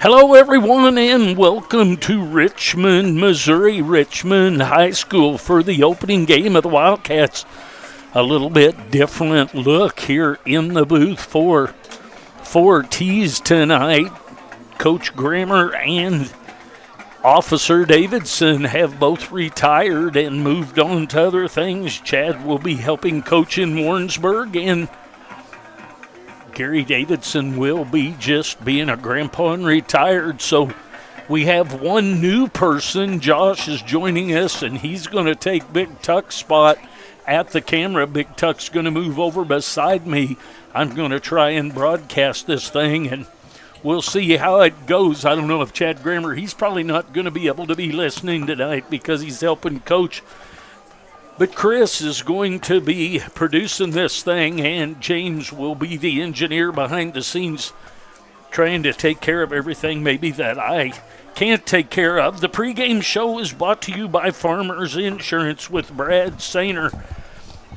Hello, everyone, and welcome to Richmond, Missouri, Richmond High School for the opening game of the Wildcats. A little bit different look here in the booth for 4Ts tonight. Coach Grammer and Officer Davidson have both retired and moved on to other things. Chad will be helping coach in Warrensburg, and Gary Davidson will be just being a grandpa and retired. So we have one new person. Josh is joining us, and he's going to take Big Tuck's spot at the camera. Big Tuck's going to move over beside me. I'm going to try and broadcast this thing, and we'll see how it goes. I don't know if Chad Grammer, he's probably not going to be able to be listening tonight because he's helping coach. But Chris is going to be producing this thing, and James will be the engineer behind the scenes trying to take care of everything maybe that I can't take care of. The pregame show is brought to you by Farmers Insurance with Brad Sainer.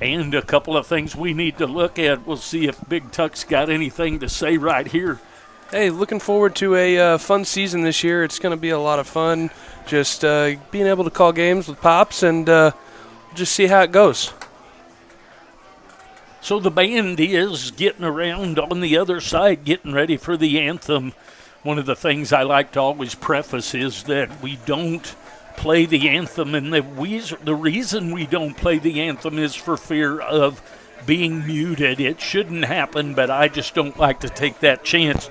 And a couple of things we need to look at. We'll see if Big Tuck's got anything to say right here. Hey, looking forward to a fun season this year. It's going to be a lot of fun just being able to call games with Pops and just see how it goes. So the band is getting around on the other side, getting ready for the anthem. One of the things I like to always preface is that we don't play the anthem, and the reason we don't play the anthem is for fear of being muted. It shouldn't happen, but I just don't like to take that chance.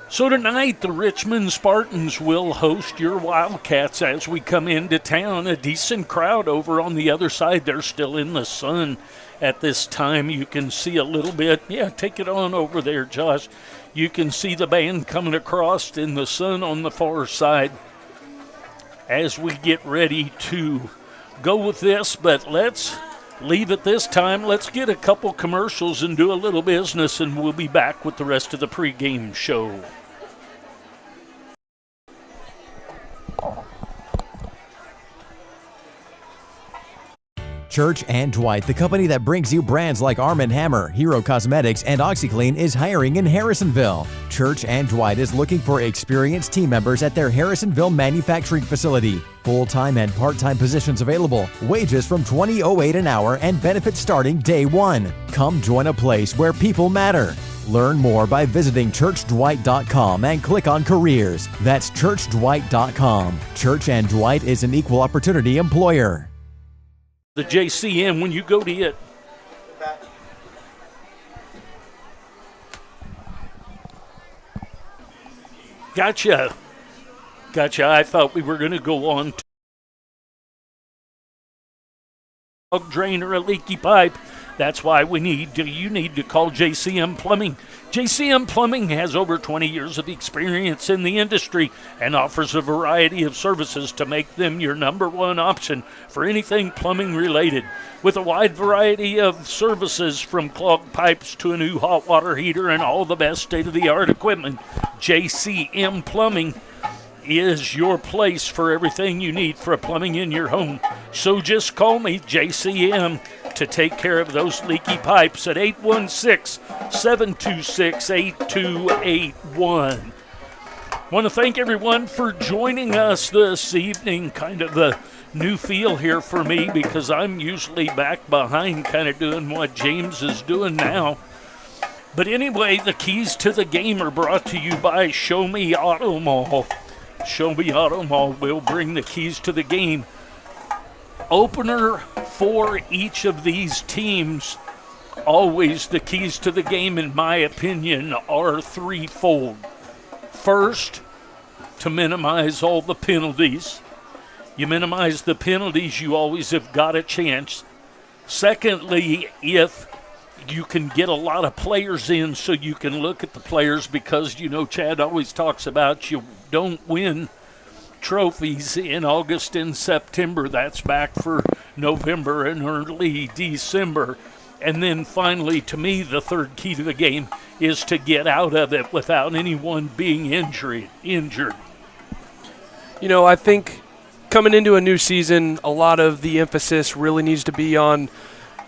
So tonight, the Richmond Spartans will host your Wildcats as we come into town. A decent crowd over on the other side. They're still in the sun at this time. You can see a little bit. Yeah, take it on over there, Josh. You can see the band coming across in the sun on the far side as we get ready to go with this. But let's leave it this time. Let's get a couple commercials and do a little business, and we'll be back with the rest of the pregame show. Church & Dwight, the company that brings you brands like Arm & Hammer, Hero Cosmetics, and OxyClean, is hiring in Harrisonville. Church & Dwight is looking for experienced team members at their Harrisonville manufacturing facility. Full-time and part-time positions available. Wages from $20.08 an hour and benefits starting day one. Come join a place where people matter. Learn more by visiting churchdwight.com and click on careers. That's churchdwight.com. Church & Dwight is an equal opportunity employer. The JCM when you go to it. Gotcha. I thought we were going to go on to a drain or a leaky pipe. That's why you need to call JCM Plumbing. JCM Plumbing has over 20 years of experience in the industry and offers a variety of services to make them your number one option for anything plumbing related. With a wide variety of services from clogged pipes to a new hot water heater and all the best state-of-the-art equipment, JCM Plumbing is your place for everything you need for plumbing in your home. So just call me, JCM, to take care of those leaky pipes at 816-726-8281. Want to thank everyone for joining us this evening. Kind of a new feel here for me because I'm usually back behind kind of doing what James is doing now. But anyway, the keys to the game are brought to you by Show Me Auto Mall. Show Me Auto Mall will bring the keys to the game. Opener for each of these teams. Always the keys to the game, in my opinion, are threefold. First, to minimize all the penalties. You minimize the penalties, you always have got a chance. Secondly, if you can get a lot of players in so you can look at the players, because, Chad always talks about you don't win trophies in August and September. That's back for November and early December. And then finally, to me, the third key to the game is to get out of it without anyone being injured. I think coming into a new season, a lot of the emphasis really needs to be on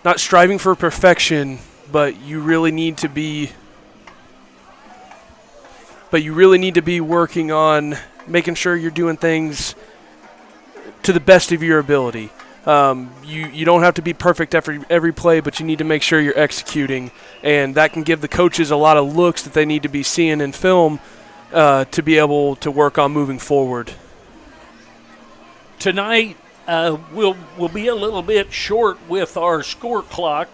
not striving for perfection, but you really need to be but you really need to be working on making sure you're doing things to the best of your ability. You don't have to be perfect every play, but you need to make sure you're executing, and that can give the coaches a lot of looks that they need to be seeing in film to be able to work on moving forward. Tonight, we'll be a little bit short with our score clock.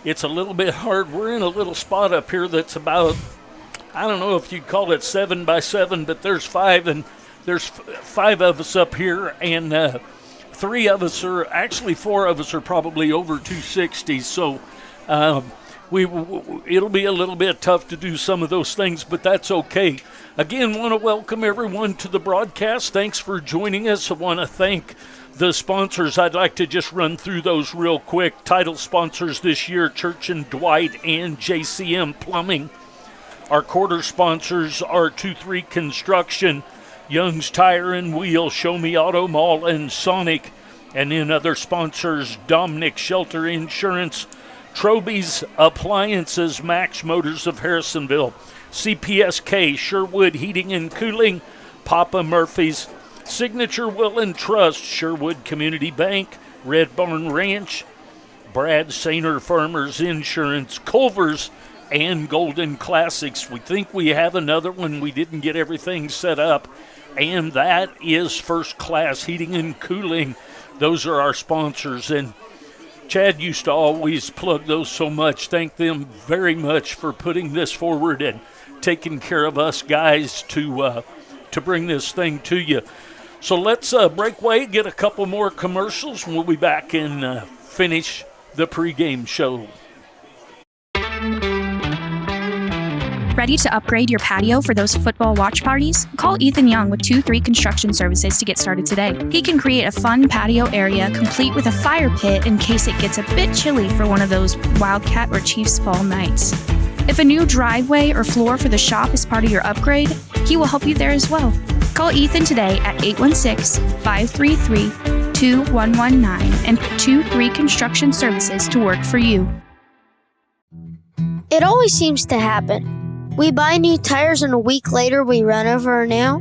It's a little bit hard. We're in a little spot up here that's about, I don't know if you'd call it 7 by 7, but there's 5, and there's 5 of us up here, and 3 of us are, actually 4 of us are probably over 260, so it'll be a little bit tough to do some of those things, but that's okay. Again, want to welcome everyone to the broadcast. Thanks for joining us. I want to thank the sponsors. I'd like to just run through those real quick. Title sponsors this year, Church and Dwight and JCM Plumbing. Our quarter sponsors are 2-3 Construction, Young's Tire and Wheel, Show Me Auto Mall, and Sonic. And then other sponsors, Dominic Shelter Insurance, Troby's Appliances, Max Motors of Harrisonville, CPSK, Sherwood Heating and Cooling, Papa Murphy's, Signature Will and Trust, Sherwood Community Bank, Red Barn Ranch, Brad Sainer Farmers Insurance, Culver's, and Golden Classics. We think we have another one. We didn't get everything set up, and that is First Class Heating and Cooling. Those are our sponsors, and Chad used to always plug those so much. Thank them very much for putting this forward and taking care of us guys to bring this thing to you. So let's break away, get a couple more commercials, and we'll be back and finish the pregame show. Ready to upgrade your patio for those football watch parties? Call Ethan Young with 2-3 Construction Services to get started today. He can create a fun patio area complete with a fire pit in case it gets a bit chilly for one of those Wildcat or Chiefs fall nights. If a new driveway or floor for the shop is part of your upgrade, he will help you there as well. Call Ethan today at 816-533-2119 and put 2-3 Construction Services to work for you. It always seems to happen. We buy new tires and a week later we run over a nail.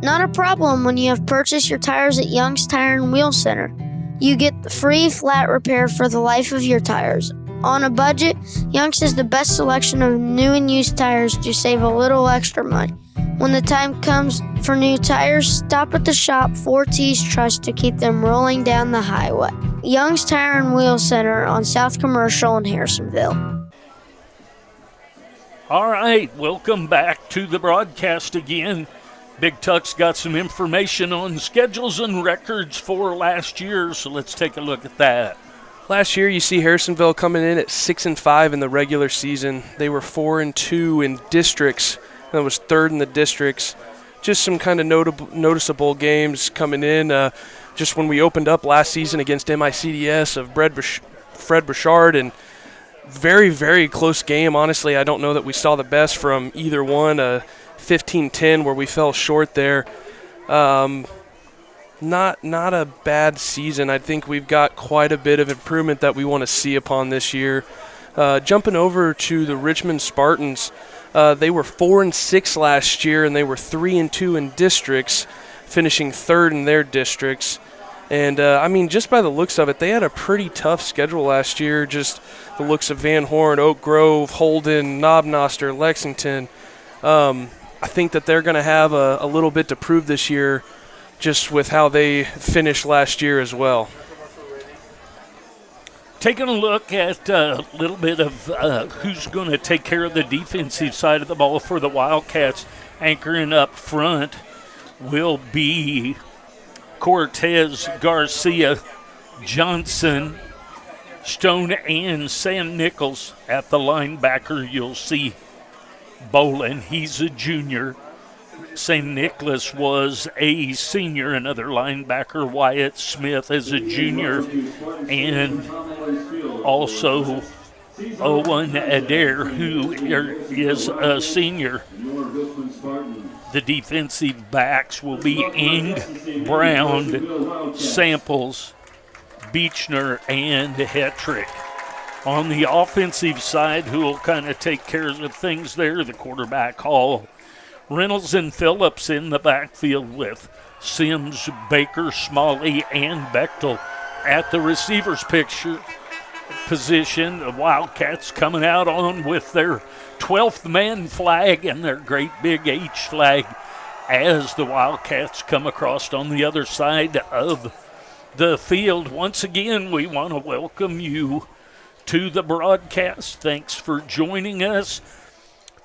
Not a problem when you have purchased your tires at Young's Tire and Wheel Center. You get the free flat repair for the life of your tires. On a budget, Young's has the best selection of new and used tires to save a little extra money. When the time comes for new tires, stop at the shop 4T's Trust to keep them rolling down the highway. Young's Tire and Wheel Center on South Commercial in Harrisonville. All right, welcome back to the broadcast again. Big Tuck's got some information on schedules and records for last year, so let's take a look at that. Last year, you see Harrisonville coming in at 6-5 in the regular season. They were 4-2 in districts. That was third in the districts. Just some kind of noticeable games coming in. Just when we opened up last season against MICDS of Fred Bouchard, and very, very close game. Honestly, I don't know that we saw the best from either one. 15-10 where we fell short there. Not a bad season. I think we've got quite a bit of improvement that we want to see upon this year. Jumping over to the Richmond Spartans, they were 4-6 last year, and they were 3-2 in districts, finishing third in their districts. And, just by the looks of it, they had a pretty tough schedule last year. Just the looks of Van Horn, Oak Grove, Holden, Knobnoster, Lexington. I think that they're going to have a little bit to prove this year just with how they finished last year as well. Taking a look at a little bit of who's going to take care of the defensive side of the ball for the Wildcats. Anchoring up front will be Cortez, Garcia, Johnson, Stone, and San Nichols. At the linebacker, you'll see Bolin. He's a junior. St. Nicholas was a senior. Another linebacker, Wyatt Smith, is a junior. And also Owen Adair, who is a senior. The defensive backs will be Ing, Brown, Samples, Beechner, and Hetrick. On the offensive side, who will kind of take care of things there, the quarterback Hall Reynolds and Phillips in the backfield with Sims, Baker, Smalley, and Bechtel at the receivers position. The Wildcats coming out on with their 12th man flag and their great big H flag as the Wildcats come across on the other side of the field. Once again, we want to welcome you to the broadcast. Thanks for joining us.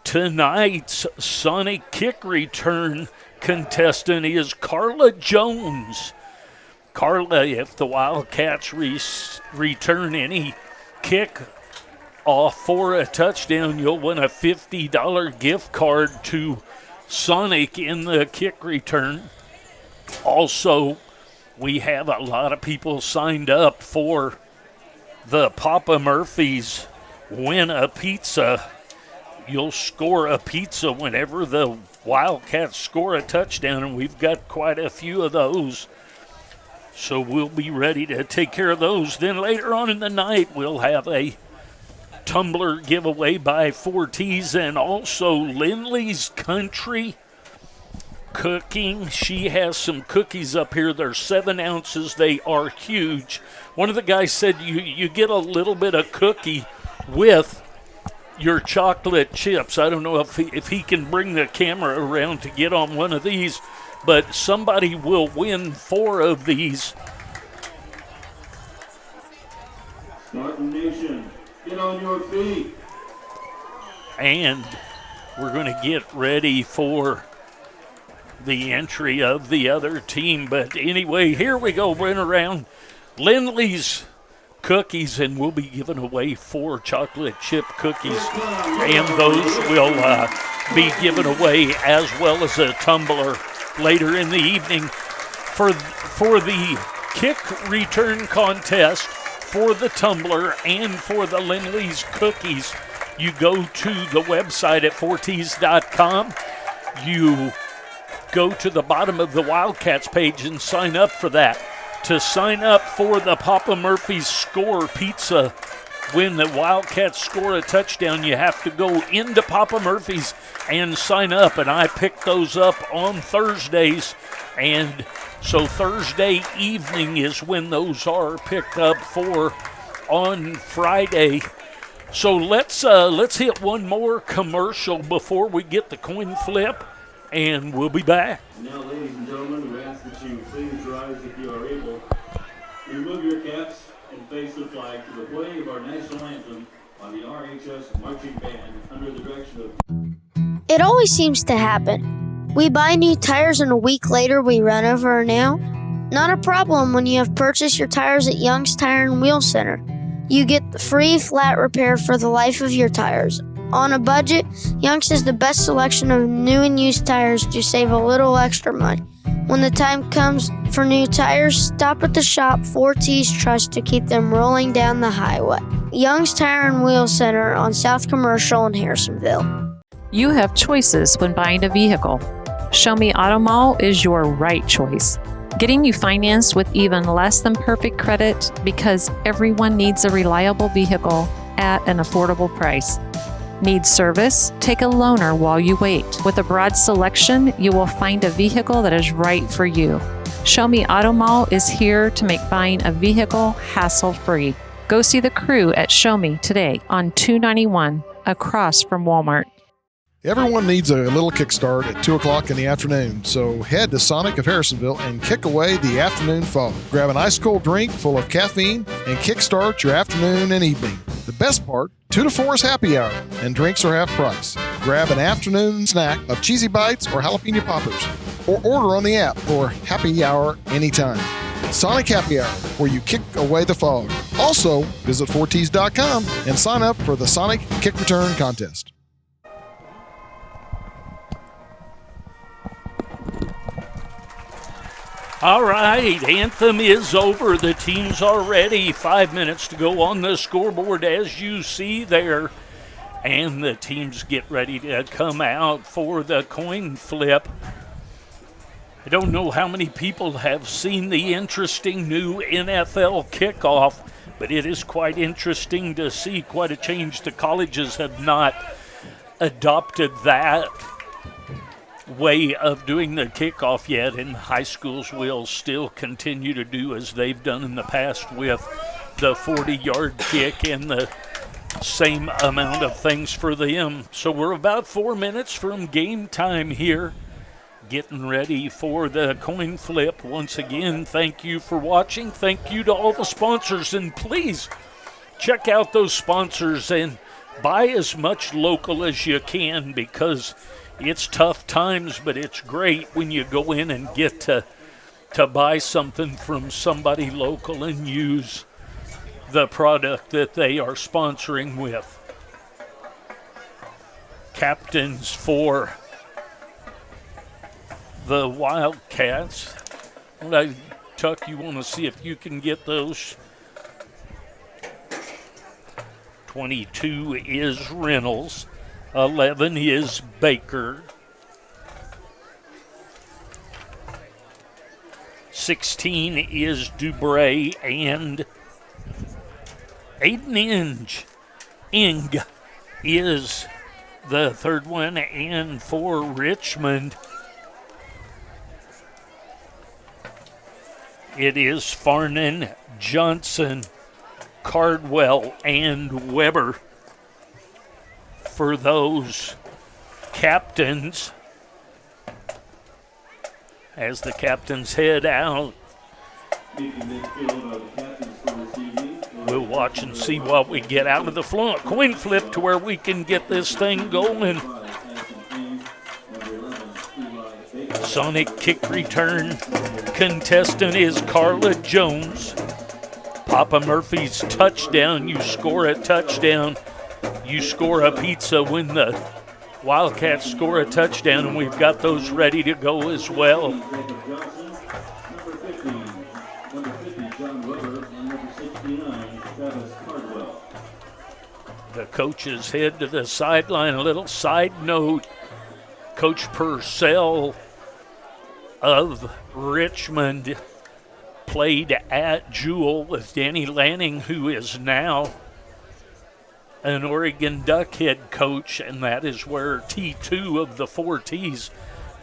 Tonight's Sonic kick return contestant is Carla Jones. Carla, if the Wildcats return any kick off for a touchdown, you'll win a $50 gift card to Sonic in the kick return. Also, we have a lot of people signed up for the Papa Murphy's Win a Pizza. You'll score a pizza whenever the Wildcats score a touchdown, and we've got quite a few of those. So we'll be ready to take care of those. Then later on in the night, we'll have a tumbler giveaway by 4T's and also Lindley's Country Cooking. She has some cookies up here. They're 7 ounces. They are huge. One of the guys said you get a little bit of cookie with your chocolate chips. I don't know if he can bring the camera around to get on one of these, but somebody will win 4 of these. Spartan Nation, get on your feet. And we're going to get ready for the entry of the other team. But anyway, here we go. Run around Lindley's Cookies, and we'll be giving away 4 chocolate chip cookies, and those will be given away as well as a tumbler later in the evening. For the kick return contest, for the tumbler, and for the Lindley's Cookies, you go to the website at 4ts.com. You go to the bottom of the Wildcats page and sign up for that. To sign up for the Papa Murphy's Score Pizza, when the Wildcats score a touchdown, you have to go into Papa Murphy's and sign up. And I pick those up on Thursdays. And so Thursday evening is when those are picked up for on Friday. So let's hit one more commercial before we get the coin flip, and we'll be back. Now, ladies and gentlemen, we ask that you please rise if you are able. Remove your caps and face the flag to the play of our national anthem by the RHS Marching Band under the direction of... It always seems to happen. We buy new tires and a week later we run over a nail. Not a problem when you have purchased your tires at Young's Tire and Wheel Center. You get free flat repair for the life of your tires. On a budget, Young's has the best selection of new and used tires to save a little extra money. When the time comes for new tires, stop at the shop 4T's Trust to keep them rolling down the highway. Young's Tire and Wheel Center on South Commercial in Harrisonville. You have choices when buying a vehicle. Show Me Auto Mall is your right choice. Getting you financed with even less than perfect credit, because everyone needs a reliable vehicle at an affordable price. Need service? Take a loaner while you wait. With a broad selection, you will find a vehicle that is right for you. Show Me Auto Mall is here to make buying a vehicle hassle-free. Go see the crew at Show Me today on 291 across from Walmart. Everyone needs a little kickstart at 2 o'clock in the afternoon, so head to Sonic of Harrisonville and kick away the afternoon fog. Grab an ice-cold drink full of caffeine and kickstart your afternoon and evening. The best part, 2 to 4 is happy hour, and drinks are half price. Grab an afternoon snack of cheesy bites or jalapeno poppers, or order on the app for happy hour anytime. Sonic Happy Hour, where you kick away the fog. Also, visit 4ts.com and sign up for the Sonic Kick Return Contest. All right, anthem is over. The teams are ready. 5 minutes to go on the scoreboard, as you see there. And the teams get ready to come out for the coin flip. I don't know how many people have seen the interesting new NFL kickoff, but it is quite interesting to see. Quite a change. The colleges have not adopted that way of doing the kickoff yet, and high schools will still continue to do as they've done in the past with the 40-yard kick and the same amount of things for them. So we're about 4 minutes from game time here, getting ready for the coin flip. Once again, thank you for watching. Thank you to all the sponsors, and please check out those sponsors and buy as much local as you can, because it's tough times, but it's great when you go in and get to buy something from somebody local and use the product that they are sponsoring with. Captains for the Wildcats. Tuck, you want to see if you can get those? 22 is Reynolds. 11 is Baker. 16 is Dubray, and Aiden Ing is the third one, and for Richmond, it is Farnan, Johnson, Cardwell, and Weber for those captains. As the captains head out, we'll watch and see what we get out of the coin flip to where we can get this thing going. Sonic kick return contestant is Carla Jones. Papa Murphy's touchdown. You score a touchdown, you score a pizza when the Wildcats score a touchdown, and we've got those ready to go as well. The coaches head to the sideline. A little side note, Coach Purcell of Richmond played at Jewel with Danny Lanning, who is now an Oregon Duck head coach, and that is where T2 of the 4 Ts,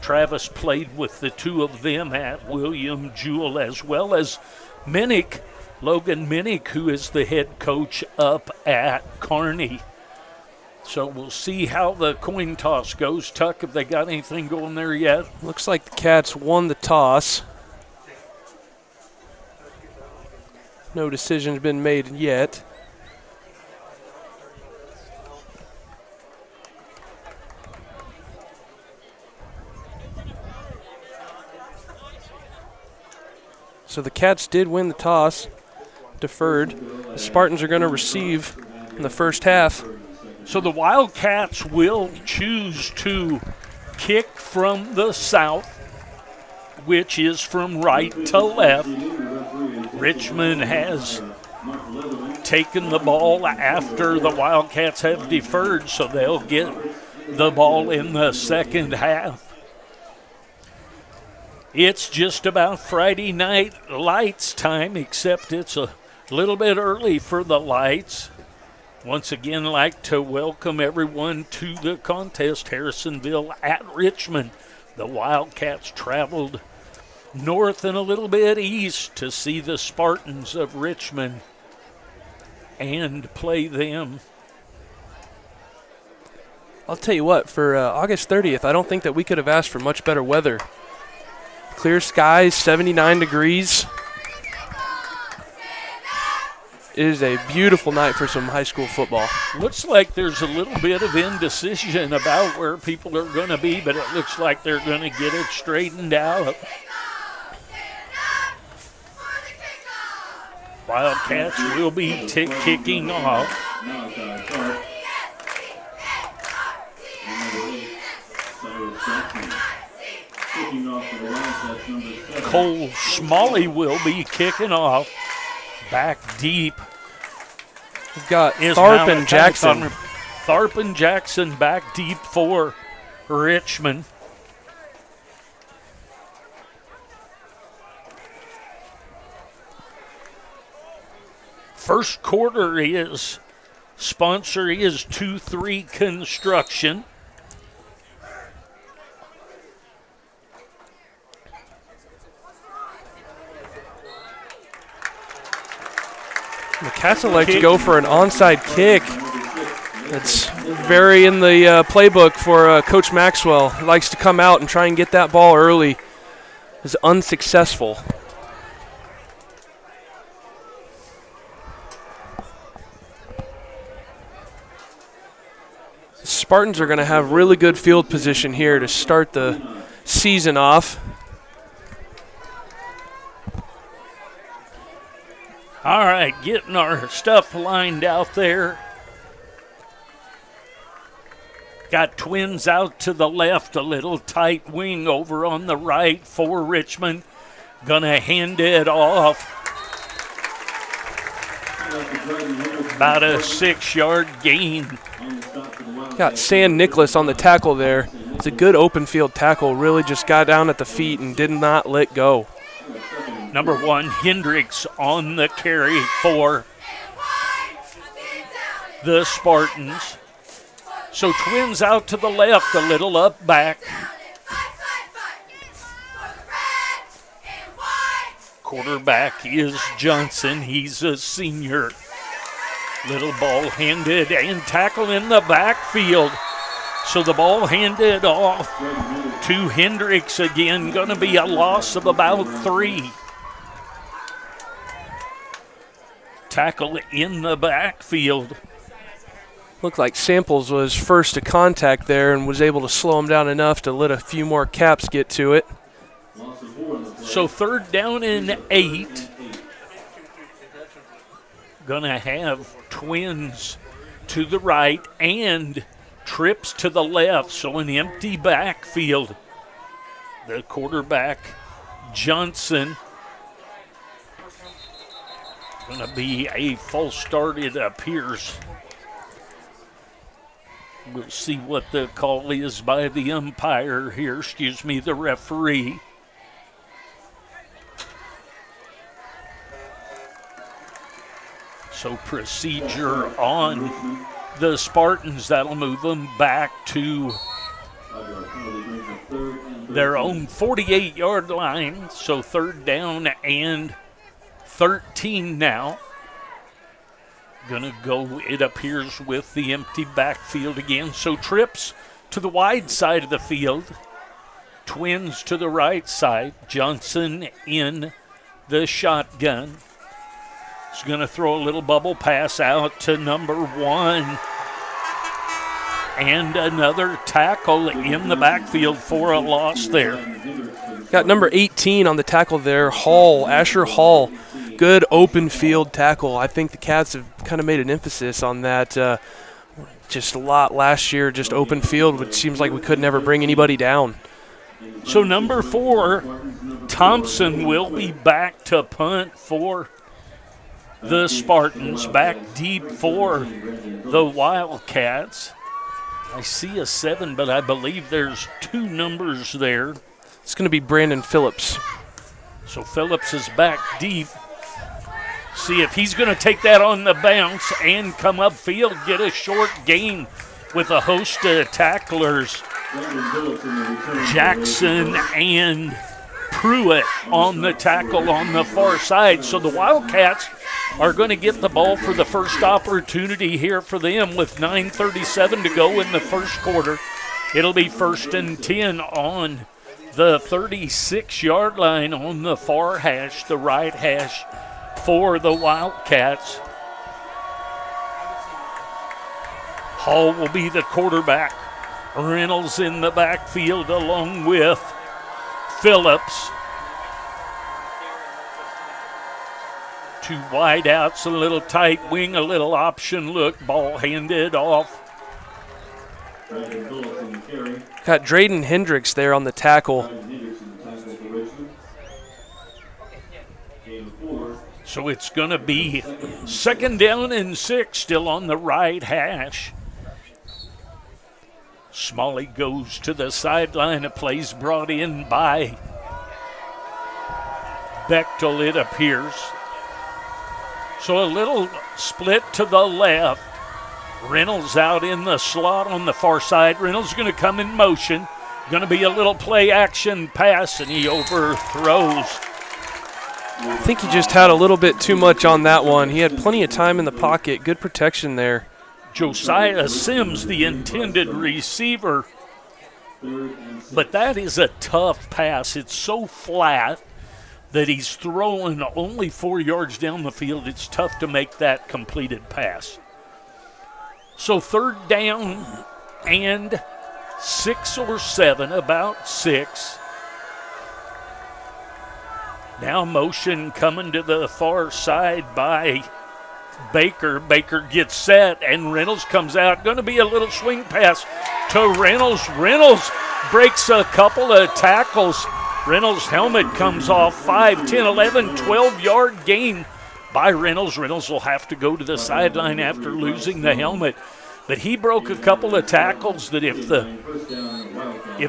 Travis, played with the two of them at William Jewell, as well as Minnick, Logan Minnick, who is the head coach up at Kearney. So we'll see how the coin toss goes. Tuck, have they got anything going there yet? Looks like the Cats won the toss. No decision's been made yet. So the Cats did win the toss, deferred. The Spartans are going to receive in the first half. So the Wildcats will choose to kick from the south, which is from right to left. Richmond has taken the ball after the Wildcats have deferred, so they'll get the ball in the second half. It's just about Friday night lights time, except it's a little bit early for the lights. Once again, like to welcome everyone to the contest. Harrisonville at Richmond. The Wildcats traveled north and a little bit east to see the Spartans of Richmond and play them. I'll tell you what, for August 30th, I don't think that we could have asked for much better weather. Clear skies, 79 degrees. It is a beautiful night for some high school football. Looks like there's a little bit of indecision about where people are going to be, but it looks like they're going to get it straightened out. Wildcats will be kicking off. Cole Smalley will be kicking off. Back deep. We've got Tharp and Jackson. Tharp and Jackson back deep for Richmond. First quarter is sponsor is 2-3 Construction. Cats would like to go for an onside kick. It's very in the playbook for Coach Maxwell. He likes to come out and try and get that ball early. Is unsuccessful. Spartans are going to have really good field position here to start the season off. All right, getting our stuff lined out there. Got Twins out to the left, a little tight wing over on the right for Richmond. Gonna hand it off. About a 6-yard gain. Got San Nicholas on the tackle there. It's a good open field tackle. Really just got down at the feet and did not let go. Number 1, Hendricks on the carry for the Spartans. So Twins out to the left, a little up back. Quarterback is Johnson. He's a senior. Little ball handed and tackle in the backfield. So the ball handed off to Hendricks again. Going to be a loss of about 3. Tackle in the backfield. Looked like Samples was first to contact there and was able to slow him down enough to let a few more Caps get to it. So 3rd down and 8. Gonna have Twins to the right and trips to the left, so an empty backfield. The quarterback, Johnson. Gonna be a false start, it appears. We'll see what the call is by the umpire here, the referee. So procedure on the Spartans, that'll move them back to their own 48-yard line. So 3rd down and 13 now. Gonna go, it appears, with the empty backfield again. So trips to the wide side of the field. Twins to the right side. Johnson in the shotgun. He's gonna throw a little bubble pass out to number 1. And another tackle in the backfield for a loss there. Got number 18 on the tackle there, Hall, Asher Hall. Good open field tackle. I think the Cats have kind of made an emphasis on that just a lot last year, just open field, which seems like we could never bring anybody down. So number 4, Thompson will be back to punt for the Spartans, back deep for the Wildcats. I see a 7, but I believe there's 2 numbers there. It's going to be Brandon Phillips. So Phillips is back deep. See if he's going to take that on the bounce and come upfield, get a short gain with a host of tacklers. Jackson and Pruitt on the tackle on the far side. So the Wildcats are going to get the ball for the first opportunity here for them with 9:37 to go in the first quarter. It'll be 1st and 10 on the 36-yard line on the far hash, the right hash for the Wildcats. Hall will be the quarterback. Reynolds in the backfield along with Phillips. 2 wideouts, a little tight wing, a little option look, ball handed off. Got Drayden Hendricks there on the tackle. So it's going to be 2nd down and 6, still on the right hash. Smalley goes to the sideline. A play's brought in by Bechtel, it appears. So a little split to the left. Reynolds out in the slot on the far side. Reynolds going to come in motion. Going to be a little play action pass, and he overthrows I think he just had a little bit too much on that one. He had plenty of time in the pocket. Good protection there. Josiah Sims, the intended receiver. But that is a tough pass. It's so flat that he's throwing only 4 yards down the field. It's tough to make that completed pass. So 3rd down and 6 or 7, about 6. Now motion coming to the far side by Baker. Baker gets set, and Reynolds comes out. Going to be a little swing pass to Reynolds. Reynolds breaks a couple of tackles. Reynolds' helmet comes off. 5, 10, 11, 12-yard gain by Reynolds. Reynolds will have to go to the sideline after losing the helmet. But he broke a couple of tackles that if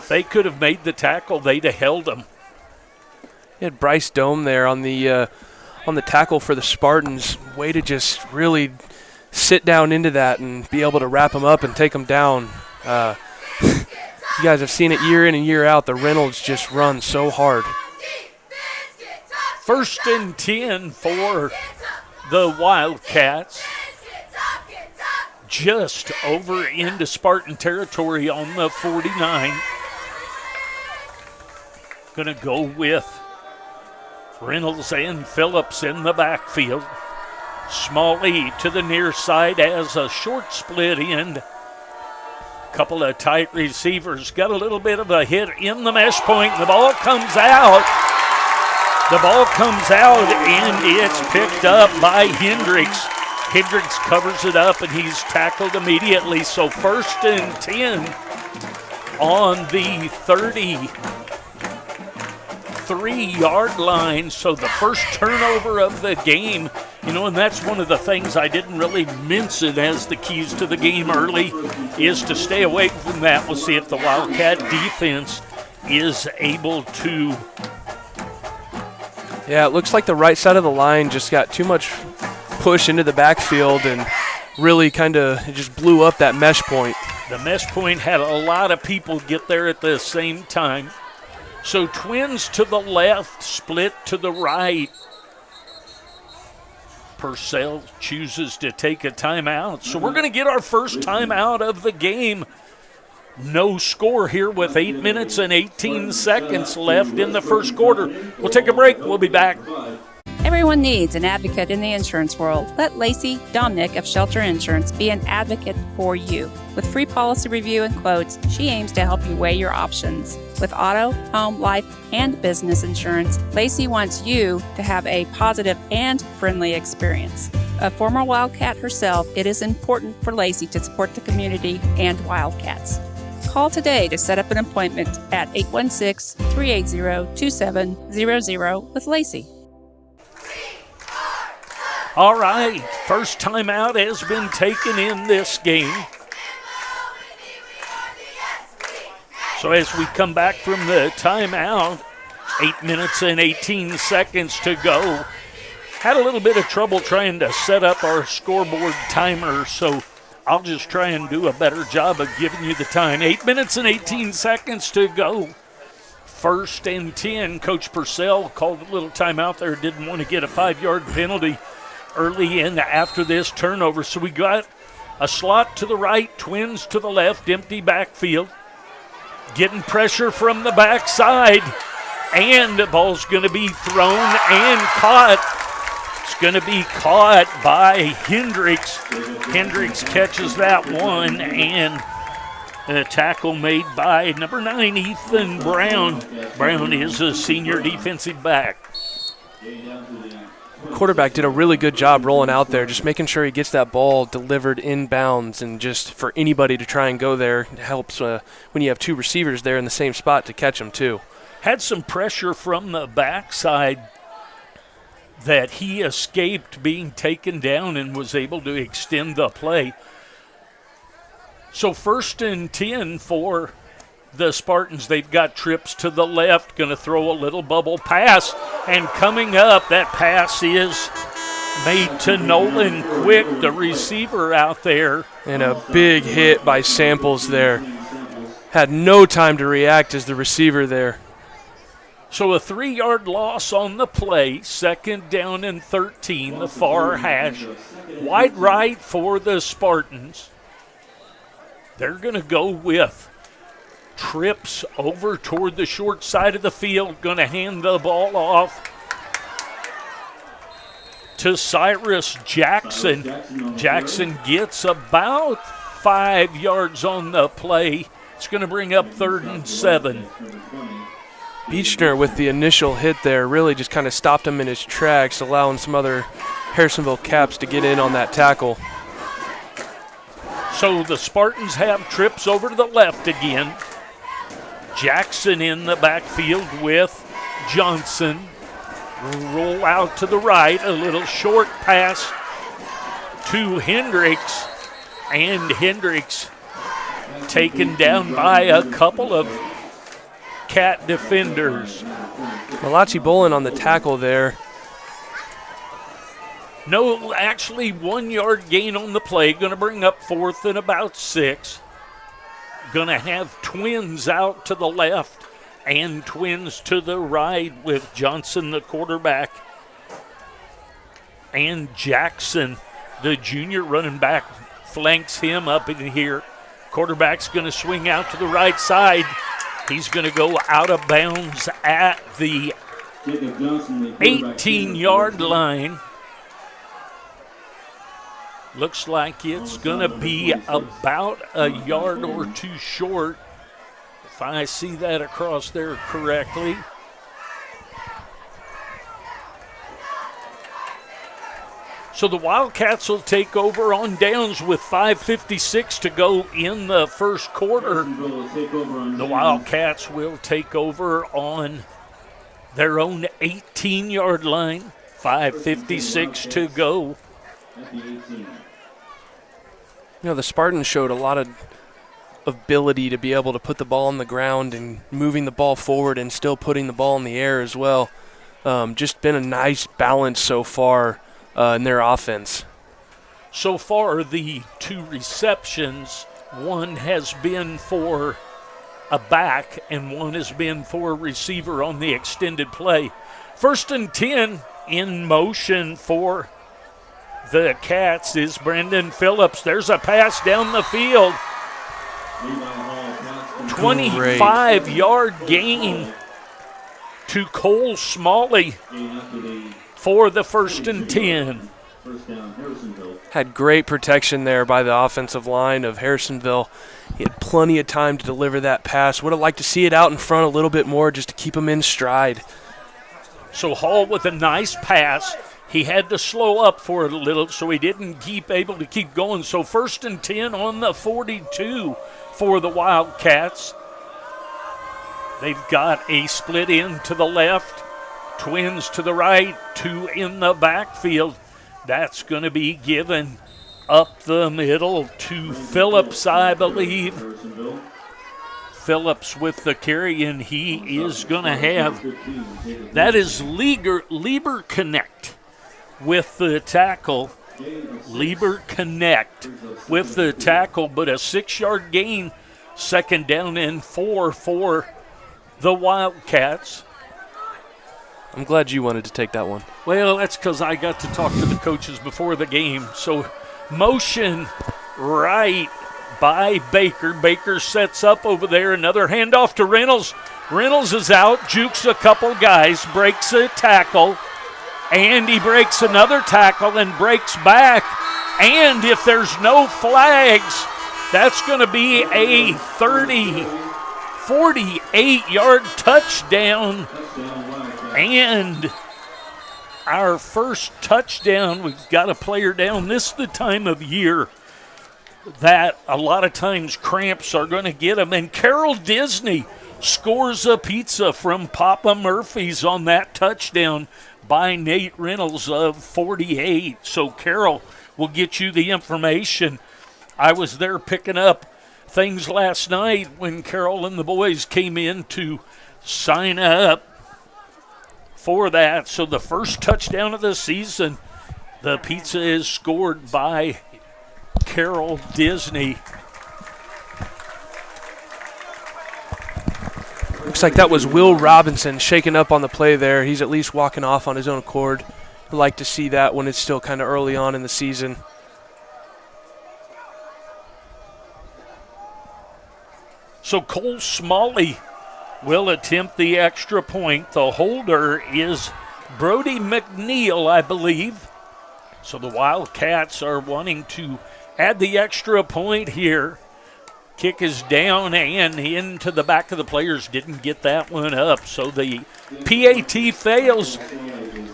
they could have made the tackle, they'd have held him. You had Bryce Dome there on the tackle for the Spartans. Way to just really sit down into that and be able to wrap him up and take him down. You guys have seen it year in and year out. The Reynolds just run so hard. 1st and 10 for the Wildcats. Just over into Spartan territory on the 49. Going to go with Reynolds and Phillips in the backfield. Smalley to the near side as a short split end. Couple of tight receivers. Got a little bit of a hit in the mesh point. The ball comes out. The ball comes out, and it's picked up by Hendricks. Hendricks covers it up, and he's tackled immediately. So 1st and 10 on the 33-yard line. So the first turnover of the game. You know, and that's one of the things I didn't really mention as the keys to the game early is to stay away from that. We'll see if the Wildcat defense is able to. Yeah, it looks like the right side of the line just got too much push into the backfield and really kind of just blew up that mesh point. The mesh point had a lot of people get there at the same time. So Twins to the left, split to the right. Purcell chooses to take a timeout. So we're going to get our first timeout of the game. No score here with 8 minutes and 18 seconds left in the first quarter. We'll take a break. We'll be back. Everyone needs an advocate in the insurance world. Let Lacey Domnick of Shelter Insurance be an advocate for you. With free policy review and quotes, she aims to help you weigh your options. With auto, home, life, and business insurance, Lacey wants you to have a positive and friendly experience. A former Wildcat herself, it is important for Lacey to support the community and Wildcats. Call today to set up an appointment at 816-380-2700 with Lacey. All right, first timeout has been taken in this game. So as we come back from the timeout, 8 minutes and 18 seconds to go. Had a little bit of trouble trying to set up our scoreboard timer, so I'll just try and do a better job of giving you the time. 8 minutes and 18 seconds to go. 1st and 10. Coach Purcell called a little timeout there, didn't want to get a 5-yard penalty early in after this turnover. So we got a slot to the right, Twins to the left, empty backfield. Getting pressure from the backside, and the ball's going to be thrown and caught. It's going to be caught by Hendricks. Hendricks catches that one, and a tackle made by number 9, Ethan Brown. Brown is a senior defensive back. Quarterback did a really good job rolling out there, just making sure he gets that ball delivered inbounds, and just for anybody to try and go there, it helps when you have two receivers there in the same spot to catch them too. Had some pressure from the backside that he escaped being taken down and was able to extend the play. So 1st and 10 for the Spartans. They've got trips to the left, going to throw a little bubble pass, and coming up, that pass is made to Nolan Quick, the receiver out there. And a big hit by Samples there. Had no time to react as the receiver there. So a 3-yard loss on the play, 2nd down and 13, the far hash. Wide right for the Spartans. They're going to go with trips over toward the short side of the field, going to hand the ball off to Cyrus Jackson. Jackson gets about 5 yards on the play. It's going to bring up 3rd and 7. Beechner with the initial hit there really just kind of stopped him in his tracks, allowing some other Harrisonville Caps to get in on that tackle. So the Spartans have trips over to the left again. Jackson in the backfield with Johnson. Roll out to the right, a little short pass to Hendricks, and Hendricks taken down by a couple of Cat defenders. Malachi Bolin on the tackle there. No, actually 1 yard gain on the play, going to bring up 4th and about 6. Going to have twins out to the left and twins to the right with Johnson, the quarterback, and Jackson, the junior running back, flanks him up in here. Quarterback's going to swing out to the right side. He's going to go out of bounds at the 18-yard line. Looks like it's going to be about a yard or 2 short, if I see that across there correctly. So the Wildcats will take over on downs with 5:56 to go in the first quarter. The Wildcats will take over on their own 18-yard line, 5:56 to go. You know, the Spartans showed a lot of ability to be able to put the ball on the ground and moving the ball forward and still putting the ball in the air as well. Just been a nice balance so far in their offense. So far, the 2 receptions, one has been for a back and one has been for a receiver on the extended play. 1st and 10 in motion for the Cats is Brendan Phillips. There's a pass down the field. 25-yard gain to Cole Smalley for the 1st and 10. Had great protection there by the offensive line of Harrisonville. He had plenty of time to deliver that pass. Would have liked to see it out in front a little bit more just to keep him in stride. So Hall with a nice pass. He had to slow up for it a little, so he didn't able to keep going. So 1st and 10 on the 42 for the Wildcats. They've got a split in to the left, twins to the right, 2 in the backfield. That's going to be given up the middle to Phillips, I believe. Phillips with the carry, and he is going to have, that is Lieber Connect with the tackle. Lieber Connect with the tackle, but a 6-yard gain, 2nd down and 4 for the Wildcats. I'm glad you wanted to take that one. Well, that's because I got to talk to the coaches before the game. So motion right by Baker. Baker sets up over there. Another handoff to Reynolds. Reynolds is out, jukes a couple guys, breaks a tackle, and he breaks another tackle and breaks back. And if there's no flags, that's going to be a 48-yard touchdown. And our first touchdown, we've got a player down. This is the time of year that a lot of times cramps are going to get him. And Carol Disney scores a pizza from Papa Murphy's on that touchdown by Nate Reynolds of 48. So Carol will get you the information. I was there picking up things last night when Carol and the boys came in to sign up for that. So the first touchdown of the season, the pizza is scored by Carol Disney. Looks like that was Will Robinson shaking up on the play there. He's at least walking off on his own accord. I'd like to see that when it's still kind of early on in the season. So Cole Smalley will attempt the extra point. The holder is Brody McNeil, I believe. So the Wildcats are wanting to add the extra point here. Kick is down and into the back of the players. Didn't get that one up, so the PAT fails.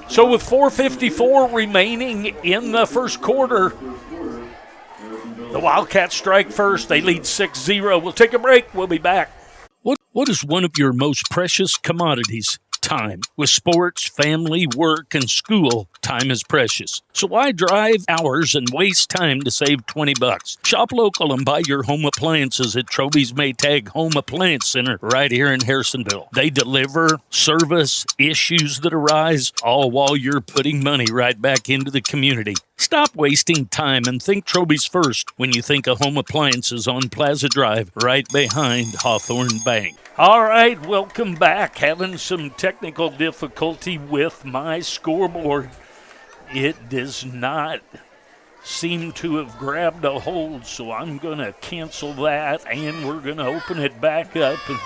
So with 4:54 remaining in the first quarter, the Wildcats strike first. They lead 6-0. We'll take a break. We'll be back. What is one of your most precious commodities? Time. With sports, family, work, and school, time is precious. So why drive hours and waste time to save $20? Shop local and buy your home appliances at Troby's Maytag Home Appliance Center right here in Harrisonville. They deliver, service, issues that arise, all while you're putting money right back into the community. Stop wasting time and think Troby's first when you think of home appliances on Plaza Drive, right behind Hawthorne Bank. All right, welcome back. Having some technical difficulty with my scoreboard. It does not seem to have grabbed a hold, so I'm going to cancel that, and we're going to open it back up and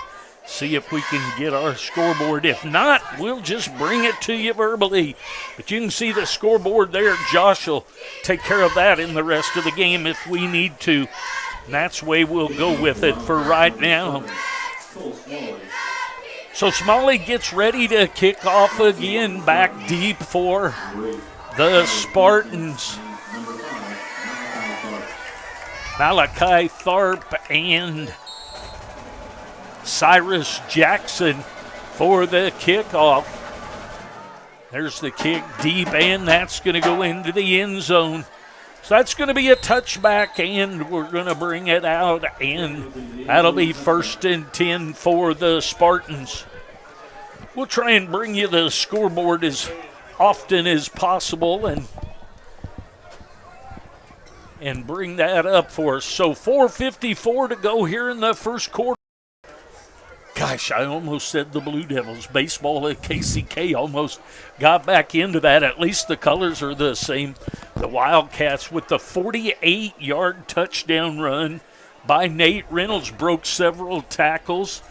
see if we can get our scoreboard. If not, we'll just bring it to you verbally. But you can see the scoreboard there. Josh will take care of that in the rest of the game if we need to. And that's the way we'll go with it for right now. So Smalley gets ready to kick off again, back deep for the Spartans. Malachi Tharp and Cyrus Jackson for the kickoff. There's the kick deep, and that's going to go into the end zone. So that's going to be a touchback, and we're going to bring it out, and that'll be 1st and 10 for the Spartans. We'll try and bring you the scoreboard as often as possible and bring that up for us. So 4:54 to go here in the first quarter. Gosh, I almost said the Blue Devils. Baseball at KCK almost got back into that. At least the colors are the same. The Wildcats with the 48-yard touchdown run by Nate Reynolds broke several tackles,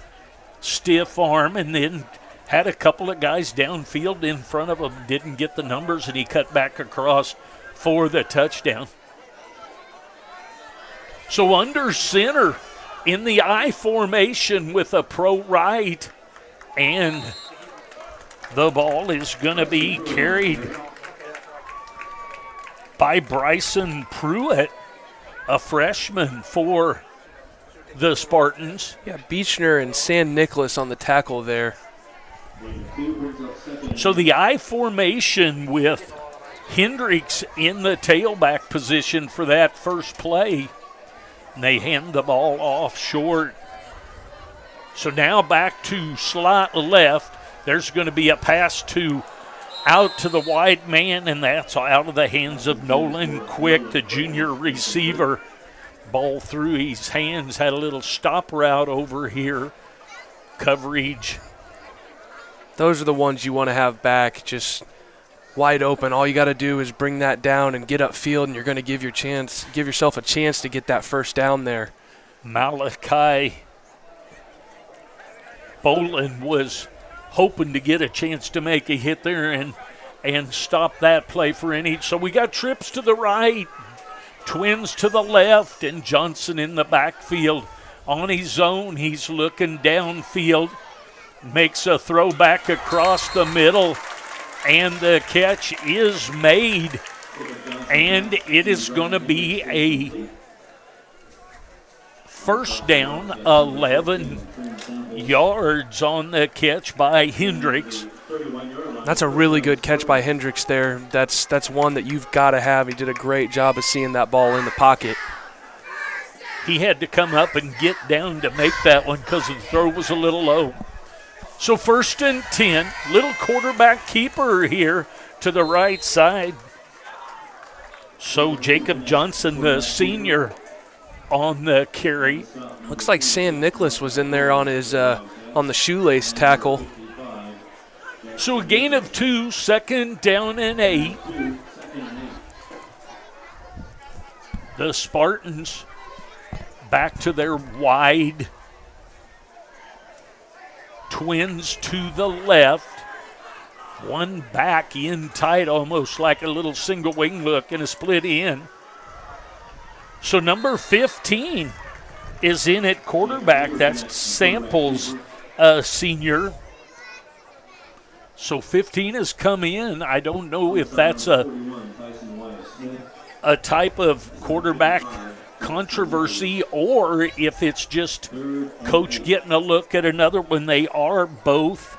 stiff arm, and then had a couple of guys downfield in front of him. Didn't get the numbers, and he cut back across for the touchdown. So under center in the I formation with a pro right, and the ball is going to be carried by Bryson Pruitt, a freshman for the Spartans. Yeah, Beechner and San Nicholas on the tackle there. So the I formation with Hendricks in the tailback position for that first play. And they hand the ball off short. So now back to slot left. There's going to be a pass out to the wide man, and that's out of the hands of Nolan Quick, the junior receiver. Ball through his hands, had a little stop route over here. Coverage. Those are the ones you want to have back, just wide open. All you got to do is bring that down and get upfield, and you're going to give yourself a chance to get that first down there. Malachi Bolin was hoping to get a chance to make a hit there and stop that play for any. So we got trips to the right, twins to the left, and Johnson in the backfield on his own. He's looking downfield, makes a throw back across the middle, and the catch is made, and it is going to be a first down, 11 yards on the catch by Hendricks. That's a really good catch by Hendricks there. That's one that you've got to have. He did a great job of seeing that ball in the pocket. He had to come up and get down to make that one because the throw was a little low. So 1st and 10, little quarterback keeper here to the right side. So Jacob Johnson, the senior, on the carry. Looks like Sam Nicholas was in there on his on the shoelace tackle. So a gain of 2, 2nd down and 8. The Spartans back to their wide twins to the left. One back in tight, almost like a little single wing look and a split in. So number 15 is in at quarterback. That's Samples, senior. So 15 has come in. I don't know if that's a type of quarterback controversy or if it's just coach getting a look at another one. They are both.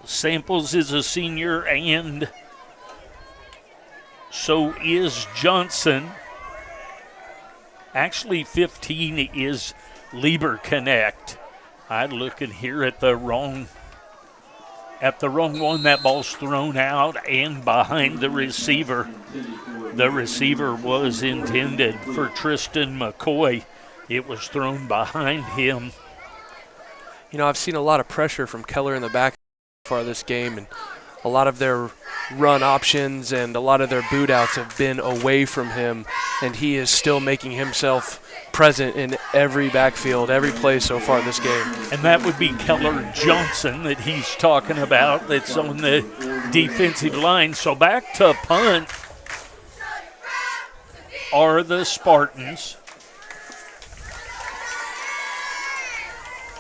Samples is a senior, and so is Johnson. Actually, 15 is Lieber Connect. I'm looking here at the wrong one. That ball's thrown out and behind the receiver. The receiver was intended for Tristan McCoy. It was thrown behind him. You know, I've seen a lot of pressure from Keller in the back for this game, and a lot of their run options and a lot of their boot outs have been away from him, and he is still making himself present in every backfield, every play so far this game. And that would be Keller Johnson that he's talking about, that's on the defensive line. So back to punt are the Spartans.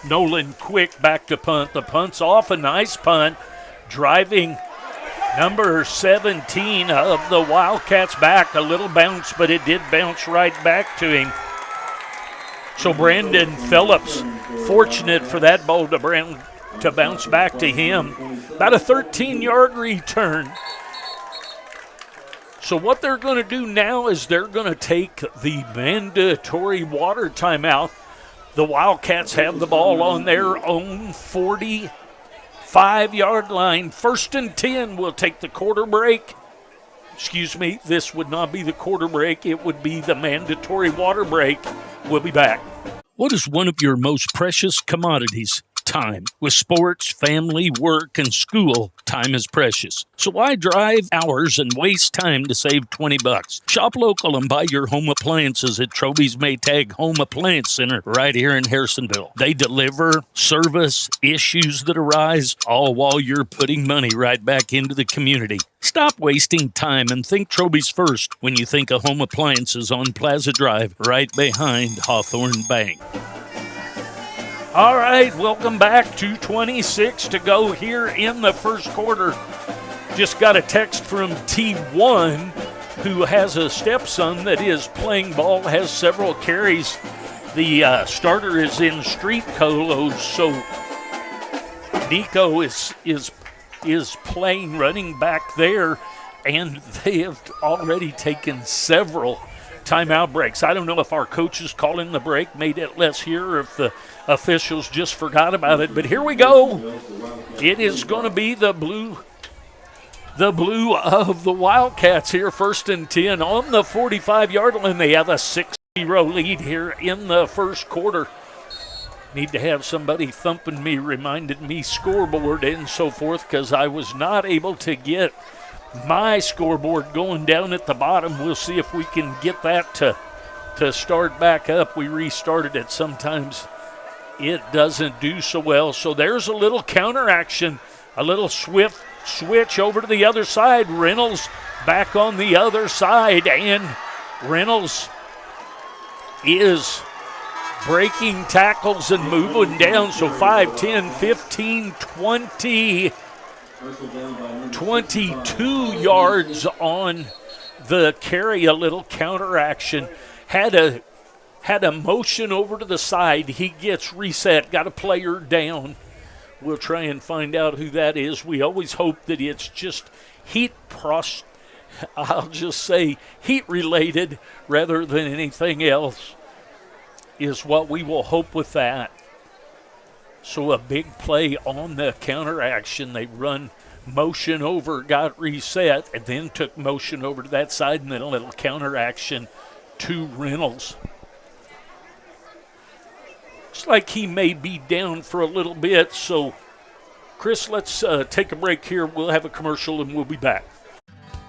Nolan Quick back to punt. The punt's off, a nice punt. Driving number 17 of the Wildcats back. A little bounce, but it did bounce right back to him. So Brandon Phillips, fortunate for that ball to bounce back to him. About a 13-yard return. So what they're going to do now is they're going to take the mandatory water timeout. The Wildcats have the ball on their own 45-yard line. 1st and 10 will take the quarter break. Excuse me, this would not be the quarter break. It would be the mandatory water break. We'll be back. What is one of your most precious commodities? Time. With sports, family, work, and school, time is precious. So why drive hours and waste time to save $20? Shop local and buy your home appliances at Troby's Maytag Home Appliance Center right here in Harrisonville. They deliver, service, issues that arise, all while you're putting money right back into the community. Stop wasting time and think Troby's first when you think of home appliances on Plaza Drive right behind Hawthorne Bank. All right, welcome back. 2:26 to go here in the first quarter. Just got a text from T1, who has a stepson that is playing ball, has several carries. The starter is in street colos, so Nico is playing running back there, and they have already taken several timeout breaks. I don't know if our coaches calling the break made it less here or if the officials just forgot about it, but here we go. It is going to be the blue of the Wildcats here, 1st and 10 on the 45-yard line. They have a 6-0 lead here in the first quarter. Need to have somebody thumping me, reminded me scoreboard and so forth, because I was not able to get my scoreboard going down at the bottom. We'll see if we can get that to start back up. We restarted it. Sometimes it doesn't do so well. So there's a little counter action, a little swift switch over to the other side. Reynolds back on the other side, and Reynolds is breaking tackles and moving down. So 5, 10, 15, 20, 22 yards on the carry, a little counter action. Had a motion over to the side. He gets reset, got a player down. We'll try and find out who that is. We always hope that it's just heat related rather than anything else is what we will hope with that. So a big play on the counter action. They run motion over, got reset, and then took motion over to that side, and then a little counter action to Reynolds. Looks like he may be down for a little bit, so Chris, let's take a break here. We'll have a commercial and we'll be back.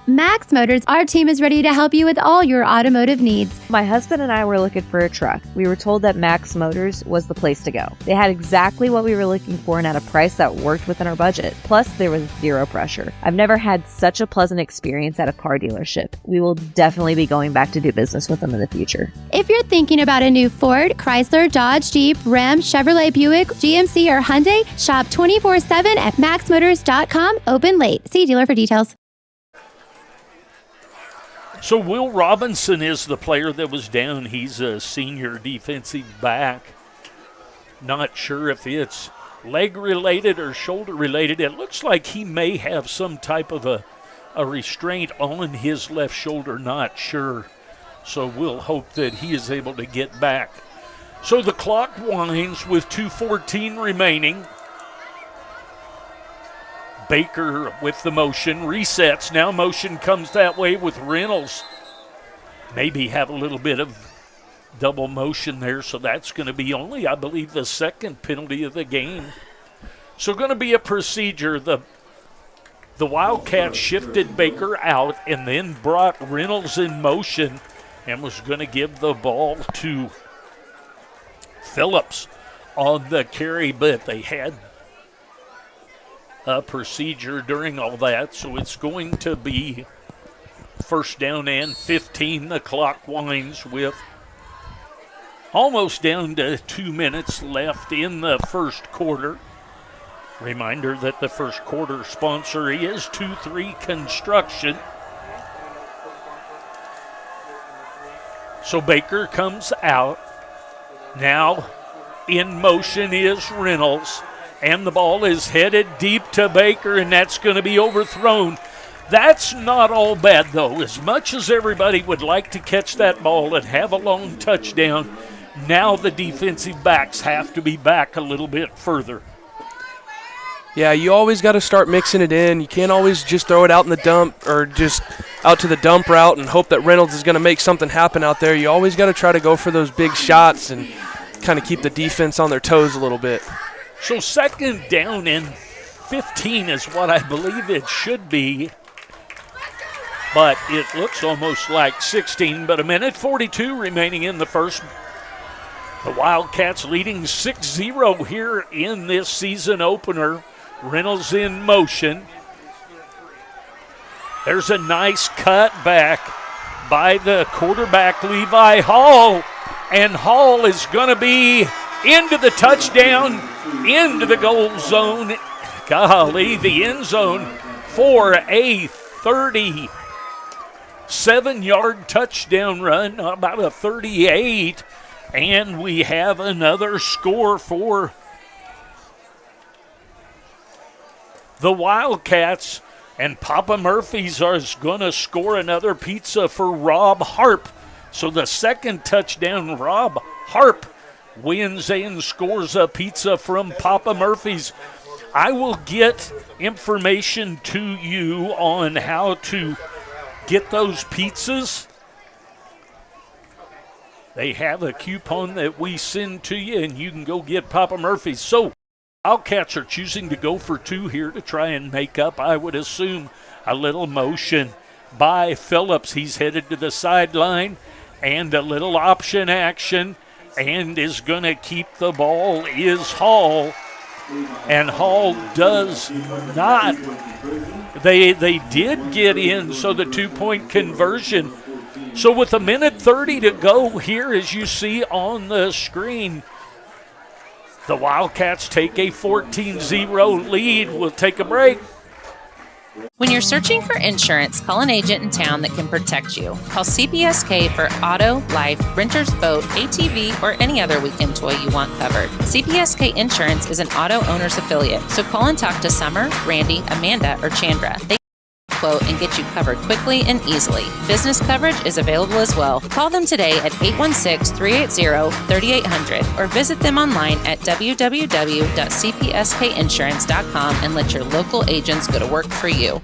Max Motors, our team is ready to help you with all your automotive needs. My husband and I were looking for a truck. We were told that Max Motors was the place to go. They had exactly what we were looking for and at a price that worked within our budget. Plus, there was zero pressure. I've never had such a pleasant experience at a car dealership. We will definitely be going back to do business with them in the future. If you're thinking about a new Ford, Chrysler, Dodge, Jeep, Ram, Chevrolet, Buick, GMC, or Hyundai, shop 24/7 at maxmotors.com. Open late. See dealer for details. So Will Robinson is the player that was down. He's a senior defensive back. Not sure if it's leg-related or shoulder-related. It looks like he may have some type of a restraint on his left shoulder. Not sure. So we'll hope that he is able to get back. So the clock winds with 2:14 remaining. Baker with the motion, resets. Now motion comes that way with Reynolds. Maybe have a little bit of double motion there, so that's going to be only, I believe, the second penalty of the game. So going to be a procedure. The Wildcats shifted Baker out and then brought Reynolds in motion and was going to give the ball to Phillips on the carry, but they had a procedure during all that, so it's going to be first down and 15. The clock winds with almost down to 2 minutes left in the first quarter. Reminder that the first quarter sponsor is 2-3 Construction. So Baker comes out. Now in motion is Reynolds. And the ball is headed deep to Baker, and that's going to be overthrown. That's not all bad, though. As much as everybody would like to catch that ball and have a long touchdown, now the defensive backs have to be back a little bit further. Yeah, you always got to start mixing it in. You can't always just throw it out in the dump or just out to the dump route and hope that Reynolds is going to make something happen out there. You always got to try to go for those big shots and kind of keep the defense on their toes a little bit. So second down and 15 is what I believe it should be. But it looks almost like 16, but a minute 42 remaining in the first. The Wildcats leading 6-0 here in this season opener. Reynolds in motion. There's a nice cut back by the quarterback, Levi Hall. And Hall is going to be into the touchdown, into the goal zone. Golly, the end zone for a 37-yard touchdown run, about a 38. And we have another score for the Wildcats. And Papa Murphy's is going to score another pizza for Rob Harp. So the second touchdown, Rob Harp wins and scores a pizza from Papa Murphy's. I will get information to you on how to get those pizzas. They have a coupon that we send to you, and you can go get Papa Murphy's. So Wildcats are choosing to go for two here to try and make up, I would assume, a little motion by Phillips. He's headed to the sideline, and a little option action. And is going to keep the ball is Hall. And Hall does not. They did get in, so the two-point conversion. So with a minute 30 to go here, as you see on the screen, the Wildcats take a 14-0 lead. We'll take a break. When you're searching for insurance, call an agent in town that can protect you. Call CPSK for auto, life, renter's boat, ATV, or any other weekend toy you want covered. CPSK Insurance is an auto owner's affiliate, so call and talk to Summer, Randy, Amanda, or Chandra. They quote and get you covered quickly and easily. Business coverage is available as well. Call them today at 816-380-3800 or visit them online at www.cpskinsurance.com and let your local agents go to work for you.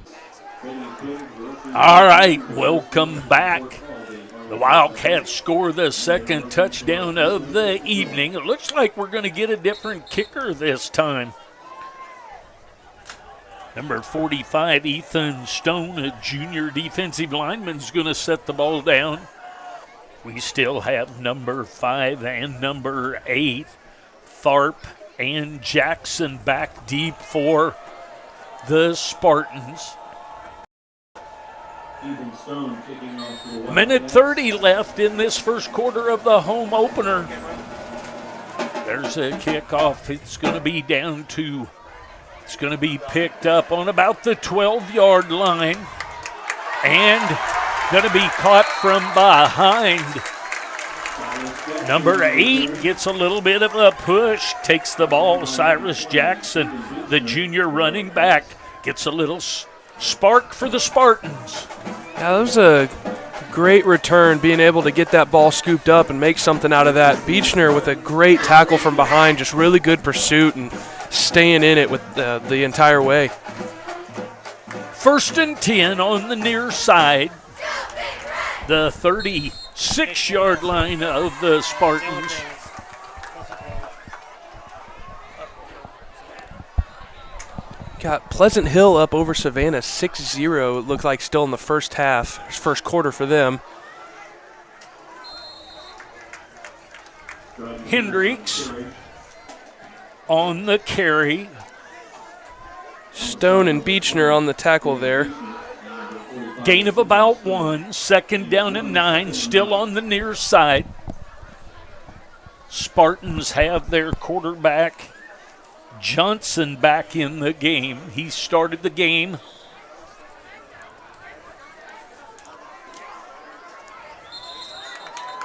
All right, welcome back. The Wildcats score the second touchdown of the evening. It looks like we're going to get a different kicker this time. Number 45, Ethan Stone, a junior defensive lineman, is going to set the ball down. We still have number 5 and number 8, Tharp and Jackson back deep for the Spartans. Minute 30 left in this first quarter of the home opener. There's a kickoff. It's going to be it's going to be picked up on about the 12-yard line and going to be caught from behind. Number 8 gets a little bit of a push, takes the ball. Cyrus Jackson, the junior running back, gets a little spark for the Spartans. Yeah, that was a great return, being able to get that ball scooped up and make something out of that. Beechner with a great tackle from behind, just really good pursuit and staying in it with the entire way. 1st and 10 on the near side. The 36-yard line of the Spartans. Got Pleasant Hill up over Savannah 6-0. It looked like still in the first half, first quarter for them. Hendricks on the carry. Stone and Beechner on the tackle there. Gain of about 1. 2nd down and 9, still on the near side. Spartans have their quarterback Johnson back in the game. He started the game.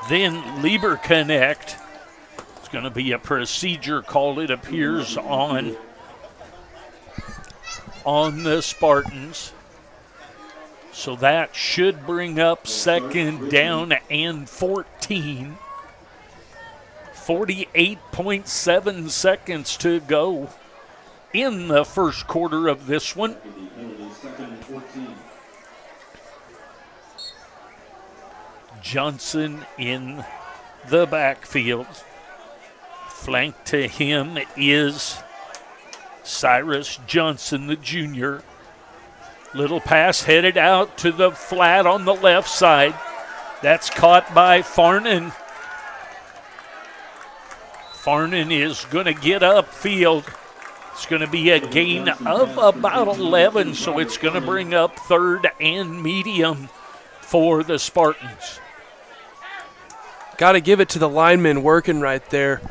Then Lieberknecht. It's going to be a procedure call, it appears, on the Spartans. So that should bring up 2nd down and 14. 48.7 seconds to go in the first quarter of this one. Johnson in the backfield. Flanked to him is Cyrus Johnson, the junior. Little pass headed out to the flat on the left side. That's caught by Farnan. Farnan is going to get upfield. It's going to be a gain of about 11, so it's going to bring up 3rd and medium for the Spartans. Got to give it to the lineman working right there.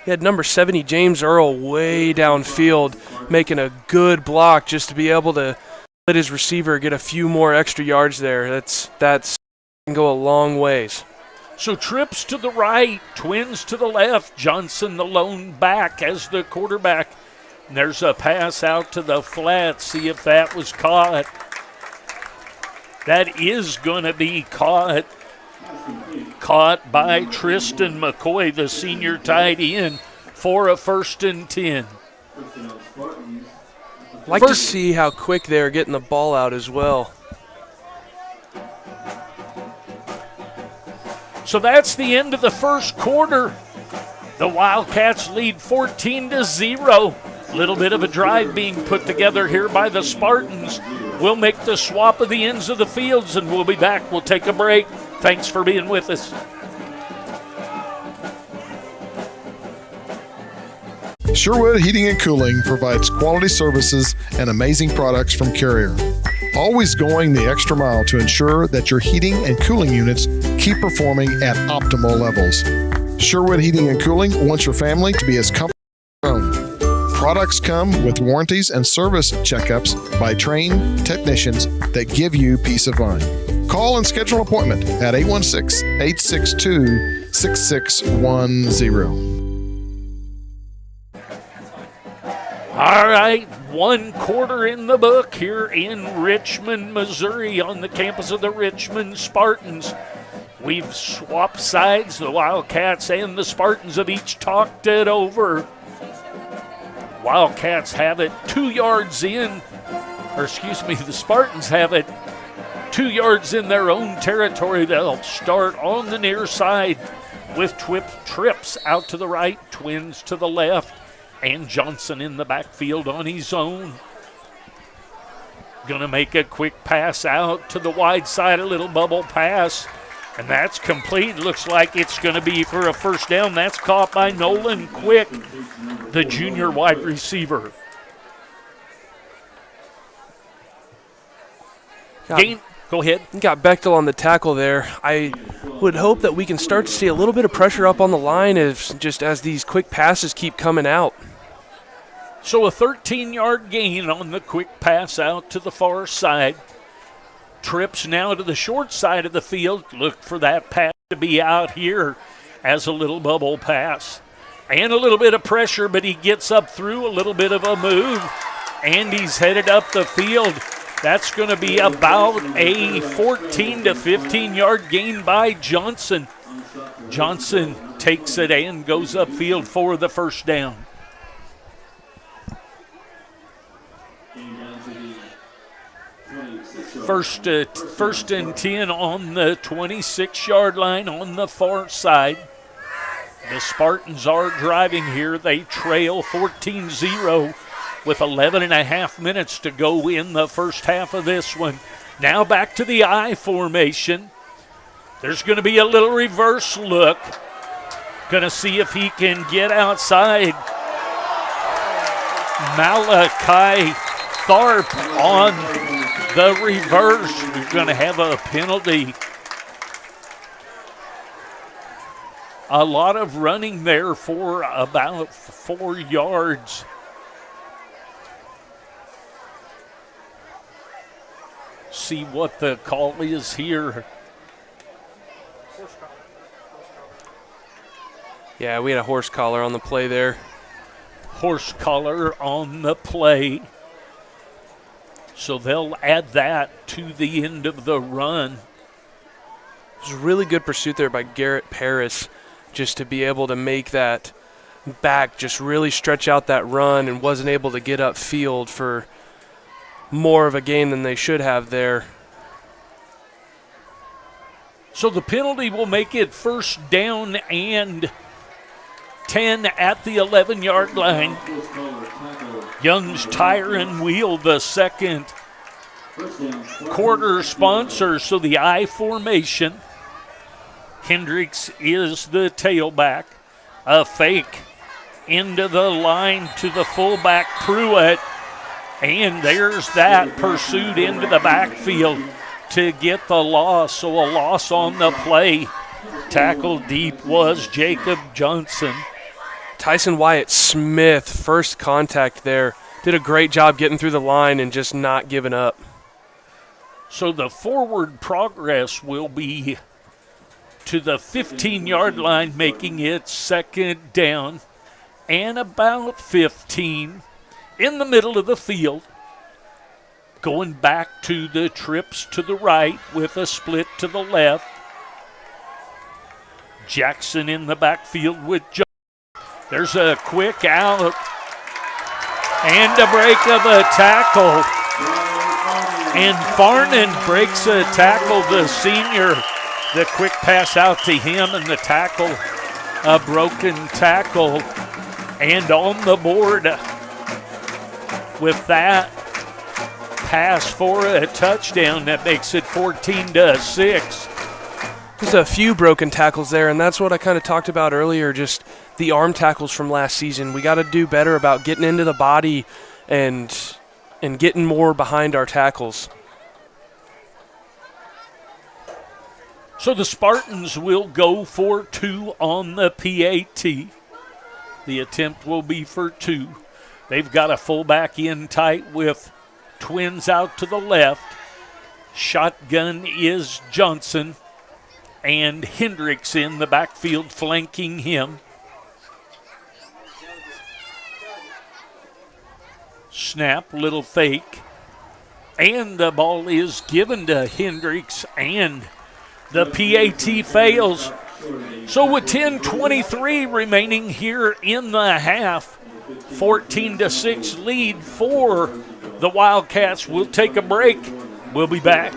He had number 70, James Earl, way downfield, making a good block just to be able to let his receiver get a few more extra yards there. That's can go a long ways. So trips to the right, twins to the left. Johnson, the lone back, as the quarterback. And there's a pass out to the flat. See if that was caught. That is going to be caught. Caught by Tristan McCoy, the senior tight end, for a 1st and 10. Like to see how quick they're getting the ball out as well. So that's the end of the first quarter. The Wildcats lead 14-0. Little bit of a drive being put together here by the Spartans. We'll make the swap of the ends of the fields, and we'll be back. We'll take a break. Thanks for being with us. Sherwood Heating and Cooling provides quality services and amazing products from Carrier. Always going the extra mile to ensure that your heating and cooling units keep performing at optimal levels. Sherwood Heating and Cooling wants your family to be as comfortable as your own. Products come with warranties and service checkups by trained technicians that give you peace of mind. Call and schedule an appointment at 816-862-6610. All right, 1 quarter in the book here in Richmond, Missouri, on the campus of the Richmond Spartans. We've swapped sides. The Wildcats and the Spartans have each talked it over. Wildcats have it 2 yards in, the Spartans have it 2 yards in their own territory. They'll start on the near side with trips out to the right, Twins to the left, and Johnson in the backfield on his own. Going to make a quick pass out to the wide side, a little bubble pass, and that's complete. Looks like it's going to be for a first down. That's caught by Nolan Quick, the junior wide receiver. Go ahead. Got Bechtel on the tackle there. I would hope that we can start to see a little bit of pressure up on the line as these quick passes keep coming out. So a 13-yard gain on the quick pass out to the far side. Trips now to the short side of the field. Look for that pass to be out here as a little bubble pass. And a little bit of pressure, but he gets up through a little bit of a move, and he's headed up the field. That's going to be about a 14 to 15-yard gain by Johnson. Johnson takes it and goes upfield for the first down. First and 10 on the 26-yard line on the far side. The Spartans are driving here. They trail 14-0 with 11 and a half minutes to go in the first half of this one. Now back to the I formation. There's going to be a little reverse look. Going to see if he can get outside. Malachi Tharp on the reverse. We're going to have a penalty. A lot of running there for about 4 yards. See what the call is here. Yeah, we had a horse collar on the play there. Horse collar on the play. So they'll add that to the end of the run. It was a really good pursuit there by Garrett Paris, just to be able to make that back, just really stretch out that run, and wasn't able to get upfield for more of a gain than they should have there. So the penalty will make it first down and 10 at the 11-yard line. Young's Tire and Wheel, the second quarter sponsor, so the I formation. Hendricks is the tailback. A fake into the line to the fullback Pruitt. And there's that pursuit into the backfield to get the loss. So a loss on the play. Tackle deep was Jacob Johnson. Tyson Wyatt Smith, first contact there. Did a great job getting through the line and just not giving up. So the forward progress will be to the 15-yard line, making it second down and about 15 in the middle of the field. Going back to the trips to the right with a split to the left. Jackson in the backfield with Johnson. There's a quick out and a break of a tackle. And Farnan breaks a tackle, the senior. The quick pass out to him and the tackle, a broken tackle. And on the board with that pass for a touchdown, that makes it 14-6. There's a few broken tackles there, and that's what I kind of talked about earlier, just the arm tackles from last season. We got to do better about getting into the body and getting more behind our tackles. So the Spartans will go for 2 on the PAT. The attempt will be for 2. They've got a fullback in tight with Twins out to the left. Shotgun is Johnson. And Hendricks in the backfield flanking him. Snap, little fake. And the ball is given to Hendricks, and the PAT fails. So with 10:23 remaining here in the half, 14-6 lead for the Wildcats. We'll take a break. We'll be back.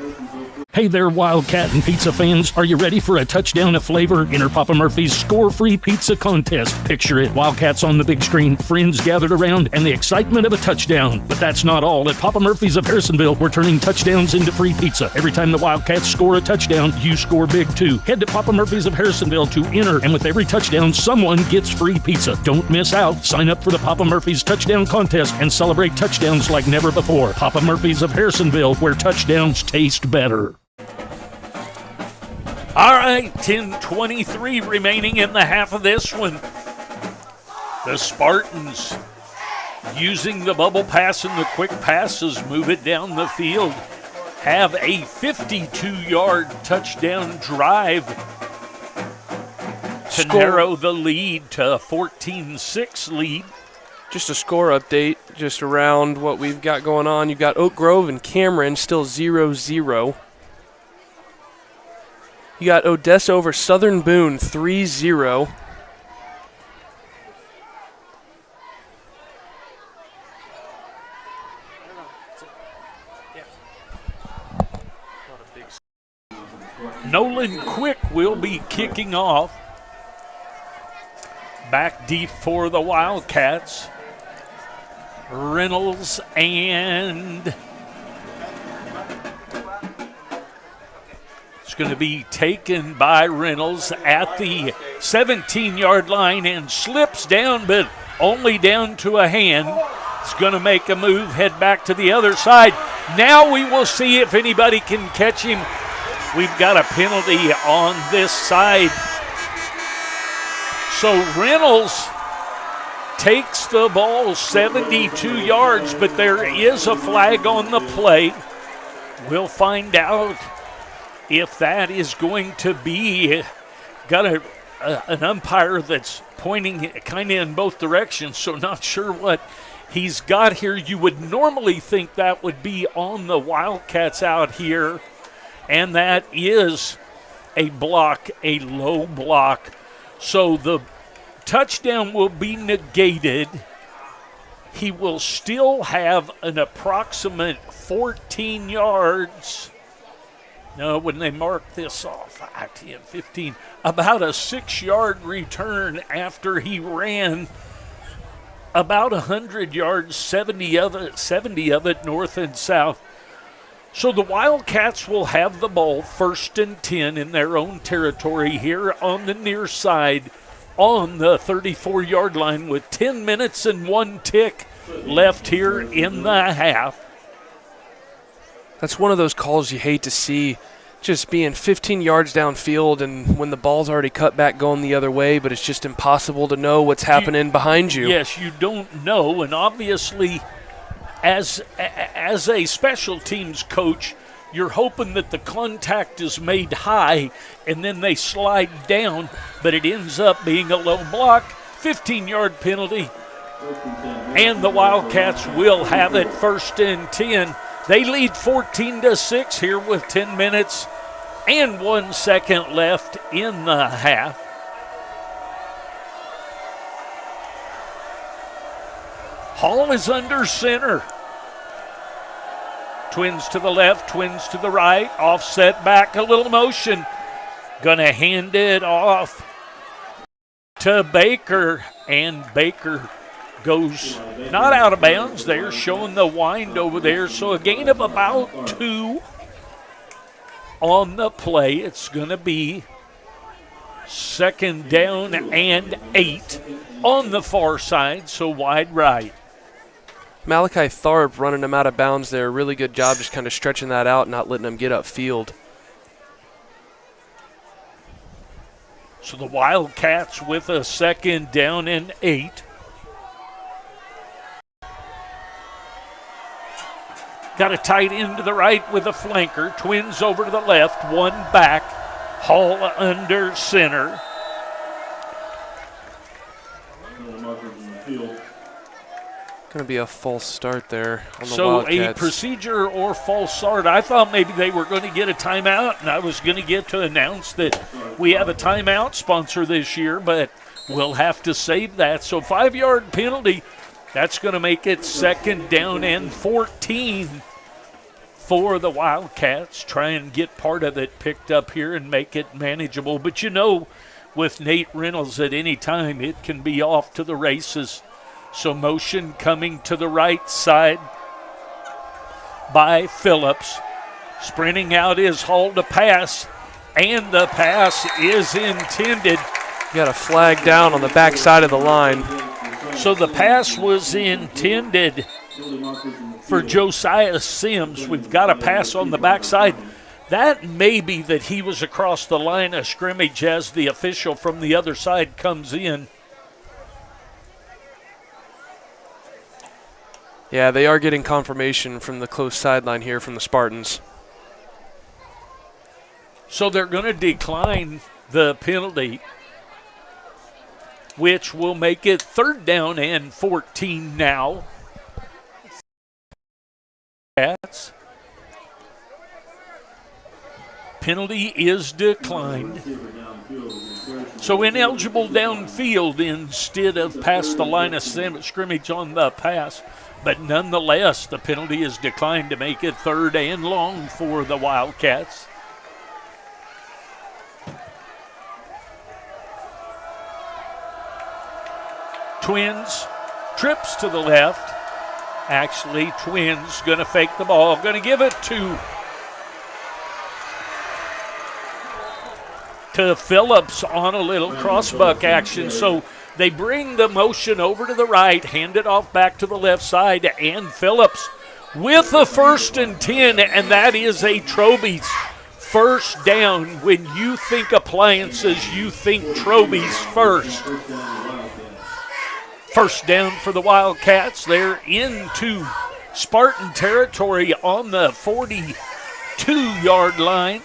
Hey there, Wildcat and pizza fans. Are you ready for a touchdown of flavor? Enter Papa Murphy's Score-Free Pizza Contest. Picture it, Wildcats on the big screen, friends gathered around, and the excitement of a touchdown. But that's not all. At Papa Murphy's of Harrisonville, we're turning touchdowns into free pizza. Every time the Wildcats score a touchdown, you score big too. Head to Papa Murphy's of Harrisonville to enter, and with every touchdown, someone gets free pizza. Don't miss out. Sign up for the Papa Murphy's Touchdown Contest and celebrate touchdowns like never before. Papa Murphy's of Harrisonville, where touchdowns taste better. All right, 10:23 remaining in the half of this one. The Spartans using the bubble pass and the quick passes move it down the field. Have a 52-yard touchdown drive to narrow the lead to a 14-6 lead. Just a score update, just around what we've got going on. You've got Oak Grove and Cameron still 0-0. You got Odessa over Southern Boone 3-0. Nolan Quick will be kicking off. Back deep for the Wildcats. Reynolds and it's going to be taken by Reynolds at the 17-yard line and slips down, but only down to a hand. It's going to make a move, head back to the other side. Now we will see if anybody can catch him. We've got a penalty on this side. So Reynolds takes the ball 72 yards, but there is a flag on the play. We'll find out if that is going to be, got an umpire that's pointing kind of in both directions, so not sure what he's got here. You would normally think that would be on the Wildcats out here, and that is a block, a low block. So the touchdown will be negated. He will still have an approximate 14 yards. No, when they mark this off, 10, 15, about a 6-yard return after he ran about 100 yards, 70 of it north and south. So the Wildcats will have the ball 1st and 10 in their own territory here on the near side on the 34-yard line with 10 minutes and 1 tick left here in the half. That's one of those calls you hate to see, just being 15 yards downfield and when the ball's already cut back going the other way, but it's just impossible to know what's happening behind you. Yes, you don't know, and obviously as a special teams coach, you're hoping that the contact is made high and then they slide down, but it ends up being a low block, 15-yard penalty, and the Wildcats will have it 1st and 10. They lead 14-6 here with 10 minutes and 1 second left in the half. Hall is under center. Twins to the left, twins to the right, offset back, a little motion. Gonna hand it off to Baker, and Baker goes not out of bounds there, showing the wind over there. So a gain of about 2 on the play. It's going to be 2nd down and 8 on the far side, so wide right. Malachi Tharp running him out of bounds there. Really good job just kind of stretching that out, not letting him get upfield. So the Wildcats with a 2nd down and 8. Got a tight end to the right with a flanker. Twins over to the left, one back. Hall under center. Going to be a false start there on the So Wildcats. a procedure or false start. I thought maybe they were going to get a timeout, and I was going to get to announce that we have a timeout sponsor this year, but we'll have to save that. So 5-yard penalty. That's going to make it 2nd down and 14 for the Wildcats. Try and get part of it picked up here and make it manageable. But you know, with Nate Reynolds at any time, it can be off to the races. So motion coming to the right side by Phillips. Sprinting out is Hall to pass, and the pass is intended. Got a flag down on the back side of the line. So the pass was intended for Josiah Sims. We've got a pass on the backside. That may be that he was across the line of scrimmage as the official from the other side comes in. Yeah, they are getting confirmation from the close sideline here from the Spartans. So they're going to decline the penalty, which will make it 3rd down and 14 now. Penalty is declined. So ineligible downfield instead of past the line of scrimmage on the pass. But nonetheless, the penalty is declined to make it 3rd and long for the Wildcats. Twins, trips to the left. Actually, Twins going to fake the ball. Going to give it to Phillips on a little crossbuck action. So they bring the motion over to the right, hand it off back to the left side, and Phillips with a 1st and 10, and that is a Troby's 1st down. When you think appliances, you think Troby's first. 1st down for the Wildcats. They're into Spartan territory on the 42-yard line.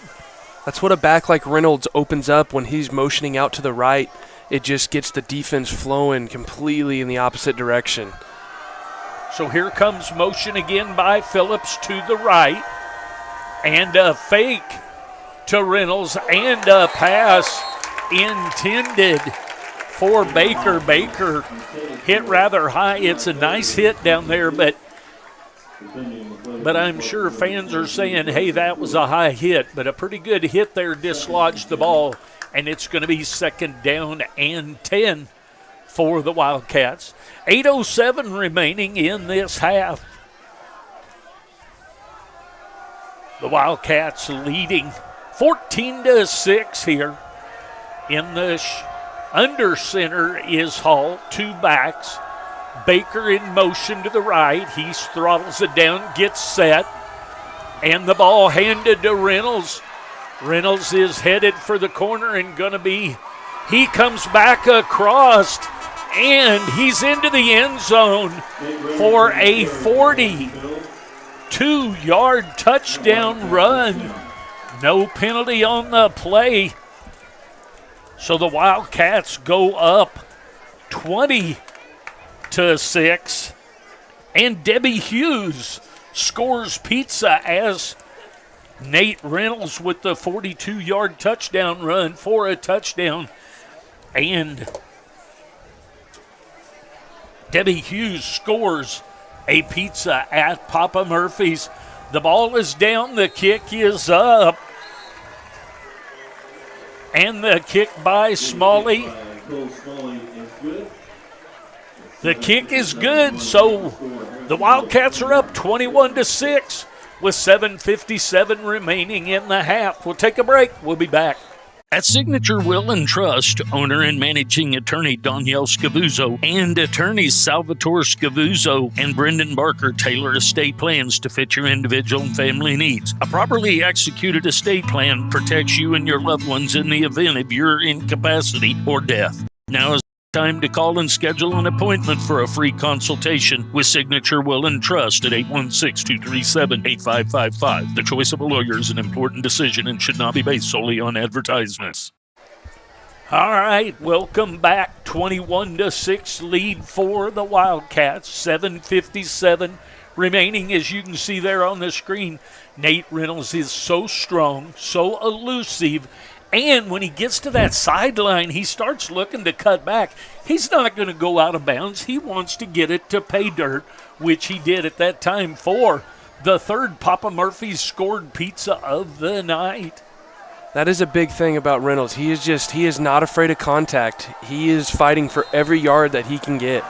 That's what a back like Reynolds opens up when he's motioning out to the right. It just gets the defense flowing completely in the opposite direction. So here comes motion again by Phillips to the right. And a fake to Reynolds and a pass intended for Baker. Baker hit rather high. It's a nice hit down there, but I'm sure fans are saying, hey, that was a high hit. But a pretty good hit there dislodged the ball, and it's going to be 2nd down and 10 for the Wildcats. 8:07 remaining in this half. The Wildcats leading 14-6 here. In the under center is Hall, 2 backs. Baker in motion to the right. He throttles it down, gets set, and the ball handed to Reynolds. Reynolds is headed for the corner and he comes back across, and he's into the end zone for a 42-yard touchdown run. No penalty on the play. So the Wildcats go up 20-6, and Debbie Hughes scores pizza as Nate Reynolds with the 42-yard touchdown run for a touchdown. And Debbie Hughes scores a pizza at Papa Murphy's. The ball is down, the kick is up. And the kick by Smalley. The kick is good, so the Wildcats are up 21-6 with 7:57 remaining in the half. We'll take a break. We'll be back. At Signature Will and Trust, owner and managing attorney Danielle Scavuzzo and attorneys Salvatore Scavuzzo and Brendan Barker tailor estate plans to fit your individual and family needs. A properly executed estate plan protects you and your loved ones in the event of your incapacity or death. Now is time to call and schedule an appointment for a free consultation with Signature Will and Trust at 816-237-8555. The choice of a lawyer is an important decision and should not be based solely on advertisements. All right, welcome back. 21-6 lead for the Wildcats. 7:57 remaining, as you can see there on the screen. Nate Reynolds is so strong, so elusive. And when he gets to that sideline, he starts looking to cut back. He's not going to go out of bounds. He wants to get it to pay dirt, which he did at that time for the third Papa Murphy's scored pizza of the night. That is a big thing about Reynolds. He is not afraid of contact. He is fighting for every yard that he can get.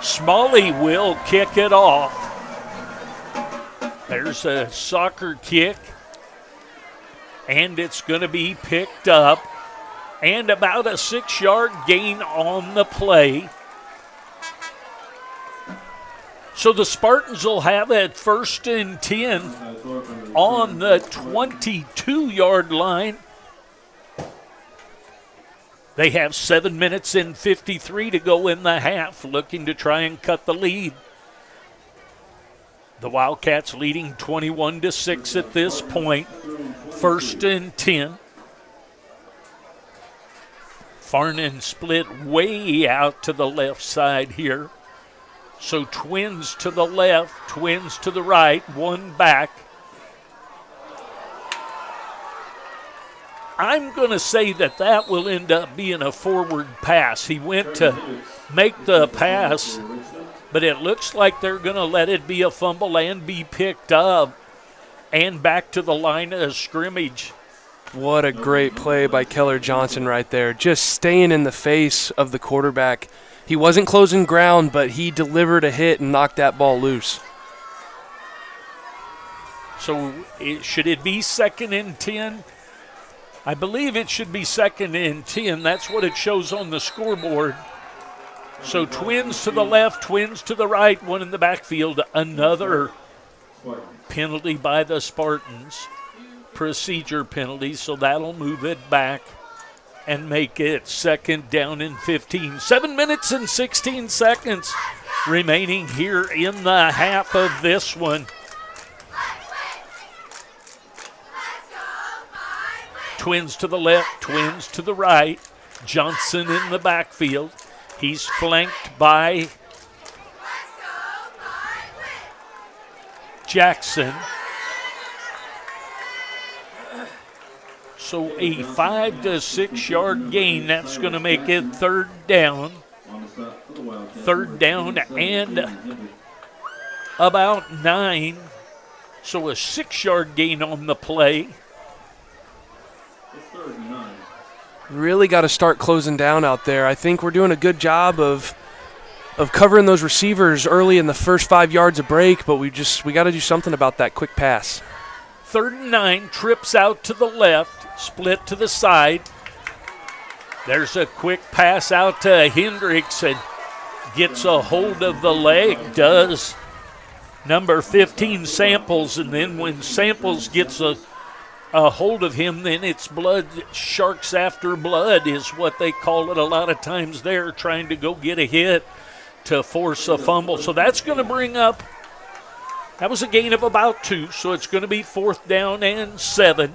Smalley will kick it off. There's a soccer kick, and it's going to be picked up, and about a 6-yard gain on the play. So the Spartans will have it 1st and 10 on the 22-yard line. They have 7 minutes and 53 to go in the half, looking to try and cut the lead. The Wildcats leading 21-6 at this point. 1st and 10. Farnan split way out to the left side here. So twins to the left, twins to the right, one back. I'm going to say that will end up being a forward pass. He went to make the pass, but it looks like they're going to let it be a fumble and be picked up and back to the line of scrimmage. What a great play by Keller Johnson right there, just staying in the face of the quarterback. He wasn't closing ground, but he delivered a hit and knocked that ball loose. So should it be 2nd and 10? I believe it should be 2nd and 10. That's what it shows on the scoreboard. So twins to the left, twins to the right, one in the backfield. Another penalty by the Spartans. Procedure penalty, so that'll move it back and make it 2nd down and 15. 7 minutes and 16 seconds remaining here in the half of this one. Twins to the left, twins to the right. Johnson in the backfield. He's flanked by Jackson. So a 5 to 6 yard gain. That's going to make it 3rd down. 3rd down and about 9. So a 6 yard gain on the play. Really got to start closing down out there. I think we're doing a good job of covering those receivers early in the first 5 yards of break, but we got to do something about that quick pass. 3rd and 9, trips out to the left, split to the side. There's a quick pass out to Hendricks and gets a hold of the leg, does number 15 Samples, and then when Samples gets a hold of him, then it's blood, sharks after blood is what they call it a lot of times there, trying to go get a hit to force a fumble. So that's going to bring up, that was a gain of about 2, so it's going to be 4th down and 7.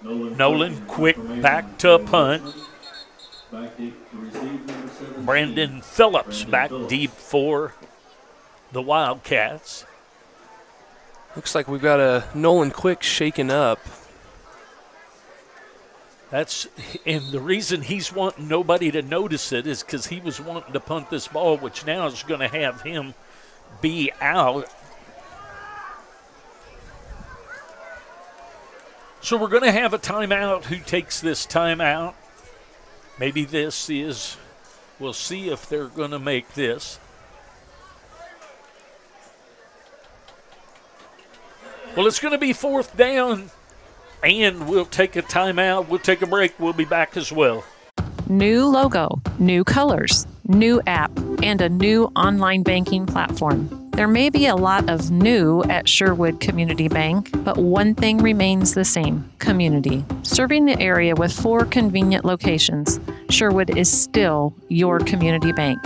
Nolan quick back to punt. Brandon Phillips back deep for the Wildcats. Looks like we've got a Nolan Quick shaken up. And the reason he's wanting nobody to notice it is because he was wanting to punt this ball, which now is going to have him be out. So we're going to have a timeout. Who takes this timeout? Maybe this is, we'll see if they're going to make this. Well, it's going to be 4th down, and we'll take a timeout. We'll take a break. We'll be back as well. New logo, new colors, new app, and a new online banking platform. There may be a lot of new at Sherwood Community Bank, but one thing remains the same: community. Serving the area with 4 convenient locations, Sherwood is still your community bank.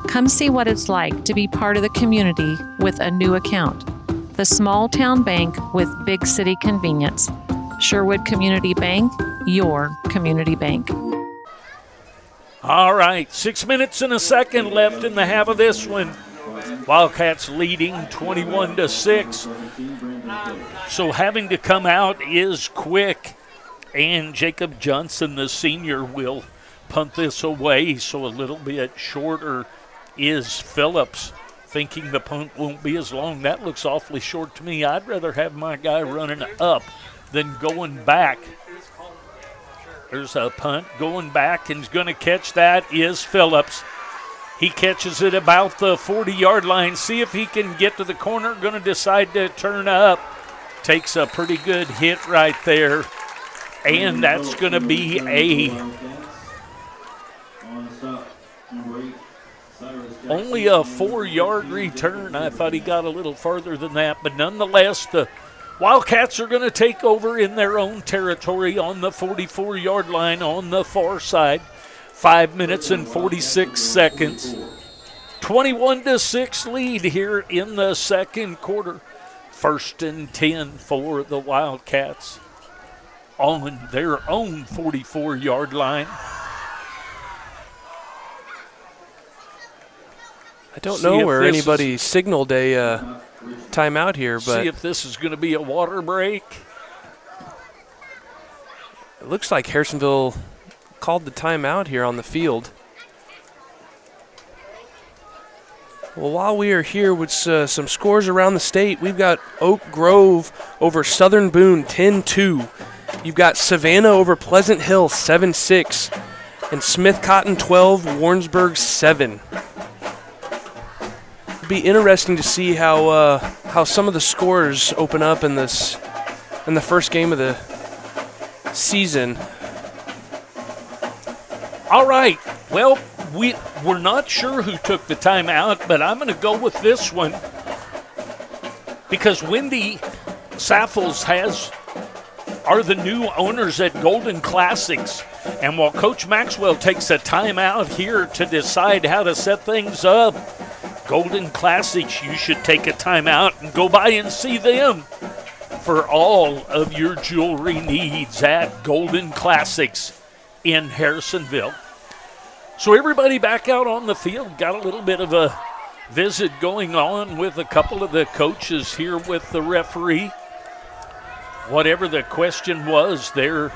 Come see what it's like to be part of the community with a new account. The small town bank with big city convenience. Sherwood Community Bank, your community bank. All right, 6 minutes and a second left in the half of this one. Wildcats leading 21-6. So having to come out is Quick, and Jacob Johnson, the senior, will punt this away. So a little bit shorter is Phillips. thinking the punt won't be as long. That looks awfully short to me. I'd rather have my guy running up than going back. There's a punt going back, and he's going to catch that is Phillips. He catches it about the 40-yard line. See if he can get to the corner. Going to decide to turn up. Takes a pretty good hit right there. And that's going to be only a 4-yard return. I thought he got a little farther than that. But nonetheless, the Wildcats are going to take over in their own territory on the 44-yard line on the far side. 5 minutes and 46 seconds. 21-6 lead here in the second quarter. 1st and 10 for the Wildcats on their own 44-yard line. I don't know where anybody signaled a timeout here, but see if this is going to be a water break. It looks like Harrisonville called the timeout here on the field. Well, while we are here with some scores around the state, we've got Oak Grove over Southern Boone 10-2. You've got Savannah over Pleasant Hill 7-6. And Smith Cotton 12, Warrensburg 7. It'll be interesting to see how some of the scores open up in the first game of the season. All right. Well, we're not sure who took the timeout, but I'm going to go with this one because Wendy Saffels are the new owners at Golden Classics. And while Coach Maxwell takes a timeout here to decide how to set things up, Golden Classics, you should take a timeout and go by and see them for all of your jewelry needs at Golden Classics in Harrisonville. So everybody back out on the field. Got a little bit of a visit going on with a couple of the coaches here with the referee. Whatever the question was, they're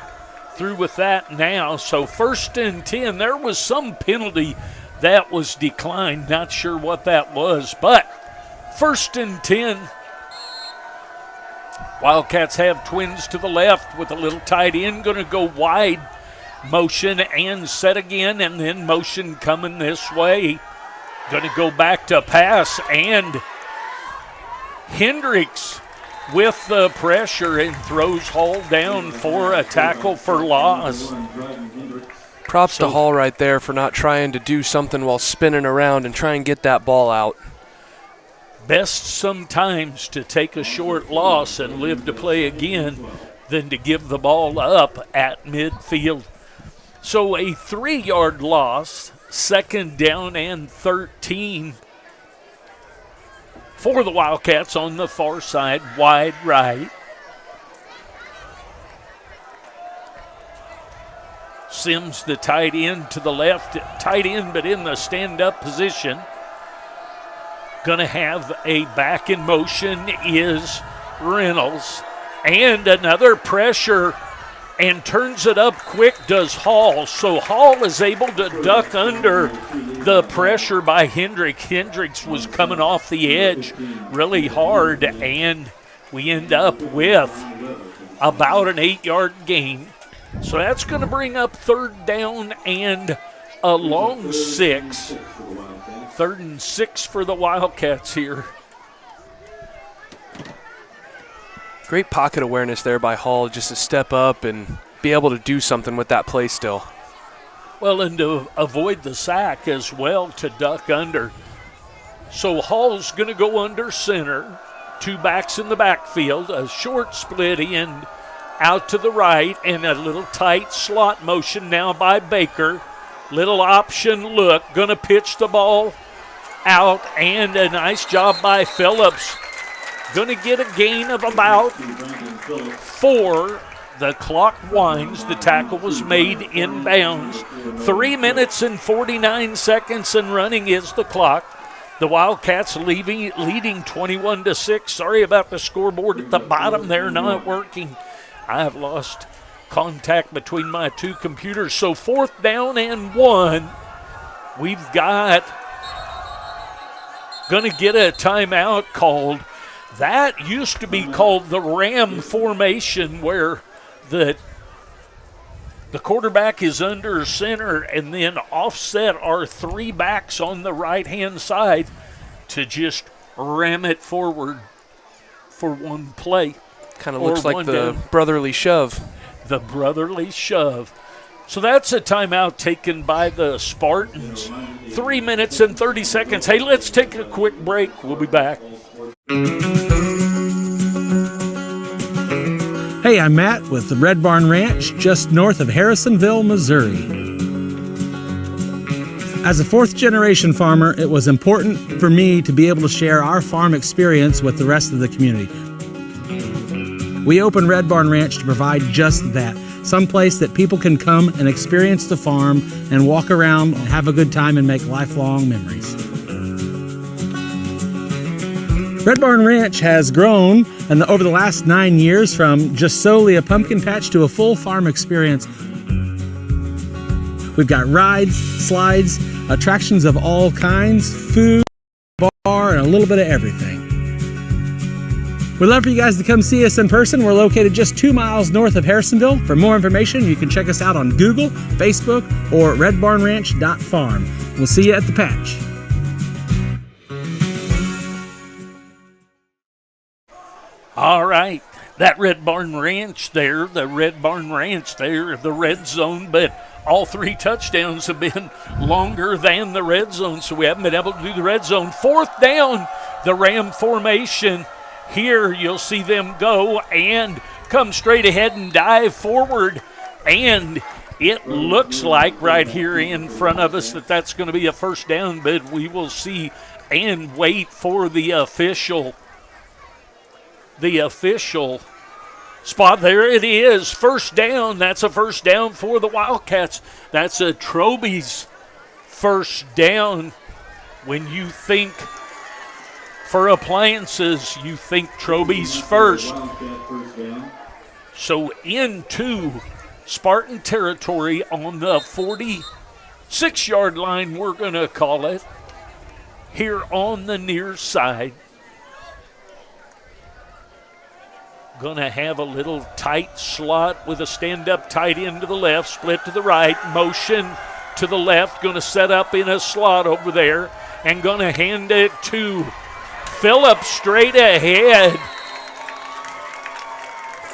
through with that now. So 1st and 10, there was some penalty that was declined. Not sure what that was, but 1st and 10. Wildcats have twins to the left with a little tight end. Going to go wide. Motion and set again, and then motion coming this way. Going to go back to pass, and Hendricks with the pressure and throws Hall down for a tackle for loss. Props to Hall right there for not trying to do something while spinning around and try and get that ball out. Best sometimes to take a short loss and live to play again than to give the ball up at midfield. So a 3-yard loss, 2nd down and 13 for the Wildcats on the far side, wide right. Sims, the tight end, to the left, tight end but in the stand-up position. Going to have a back in motion is Reynolds. And another pressure. And turns it up quick does Hall. So Hall is able to duck under the pressure by Hendricks. Hendricks was coming off the edge really hard, and we end up with about an 8-yard gain. So that's going to bring up 3rd down and a long 6. 3rd and 6 for the Wildcats here. Great pocket awareness there by Hall, just to step up and be able to do something with that play still. Well, and to avoid the sack as well, to duck under. So Hall's going to go under center. 2 backs in the backfield, a short split end out to the right, and a little tight slot motion now by Baker. Little option look, going to pitch the ball out, and a nice job by Phillips. Going to get a gain of about 4. The clock winds. The tackle was made inbounds. 3 minutes and 49 seconds and running is the clock. The Wildcats leading 21-6. Sorry about the scoreboard at the bottom there not working. I have lost contact between my 2 computers. So 4th down and 1. We've got going to get a timeout called. That used to be called the Ram formation, where the quarterback is under center, and then offset are 3 backs on the right-hand side to just ram it forward for one play. Kind of looks like the brotherly shove. The brotherly shove. So that's a timeout taken by the Spartans. 3 minutes and 30 seconds. Hey, let's take a quick break. We'll be back. Hey, I'm Matt with the Red Barn Ranch just north of Harrisonville, Missouri. As a fourth-generation farmer, it was important for me to be able to share our farm experience with the rest of the community. We opened Red Barn Ranch to provide just that, someplace that people can come and experience the farm and walk around and have a good time and make lifelong memories. Red Barn Ranch has grown over the last 9 years from just solely a pumpkin patch to a full farm experience. We've got rides, slides, attractions of all kinds, food, bar, and a little bit of everything. We'd love for you guys to come see us in person. We're located just 2 miles north of Harrisonville. For more information, you can check us out on Google, Facebook, or redbarnranch.farm. We'll see you at the patch. All right, that Red Barn Ranch there, the Red red zone, but all 3 touchdowns have been longer than the red zone, so we haven't been able to do the red zone. 4th down, the Ram formation. Here you'll see them go and come straight ahead and dive forward, and it looks like right here in front of us that that's going to be a first down, but we will see and wait for the official spot. There it is, first down. That's a first down for the Wildcats. That's a Troby's first down. When you think for appliances, you think Troby's first. So into Spartan territory on the 46-yard line, we're going to call it, here on the near side. Going to have a little tight slot with a stand-up tight end to the left, split to the right, motion to the left, going to set up in a slot over there, and going to hand it to Phillips straight ahead.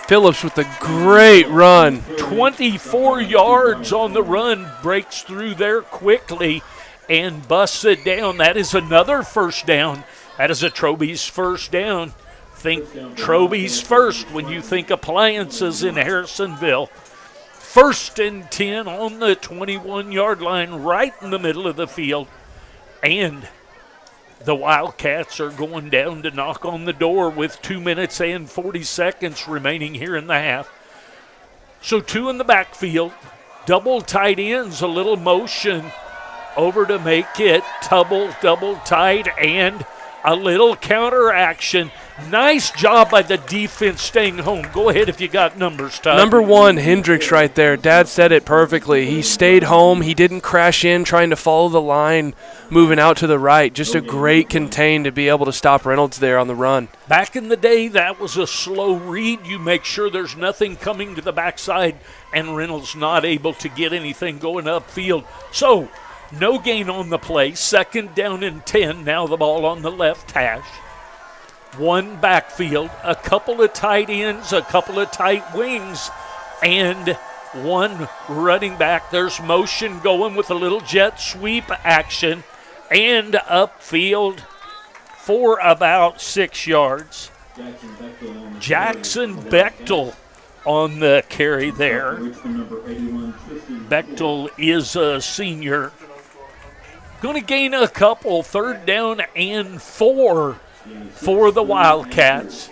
Phillips with a great run. 24 yards on the run, breaks through there quickly and busts it down. That is another first down. That is a Troby's first down. Think Troby's first when you think appliances in Harrisonville. 1st and 10 on the 21-yard line, right in the middle of the field. And the Wildcats are going down to knock on the door with 2 minutes and 40 seconds remaining here in the half. So 2 in the backfield, double tight ends, a little motion over to make it double tight, and a little counter action. Nice job by the defense staying home. Go ahead if you got numbers, Todd. Number 1, Hendricks right there. Dad said it perfectly. He stayed home. He didn't crash in trying to follow the line, moving out to the right. Just a great contain to be able to stop Reynolds there on the run. Back in the day, that was a slow read. You make sure there's nothing coming to the backside, and Reynolds not able to get anything going upfield. So, no gain on the play. 2nd down and 10. Now the ball on the left hash. 1 backfield, a couple of tight ends, a couple of tight wings, and 1 running back. There's motion going with a little jet sweep action, and upfield for about 6 yards. Jackson Bechtel on the carry there. Bechtel is a senior. Going to gain a couple. 3rd down and 4 for the Wildcats.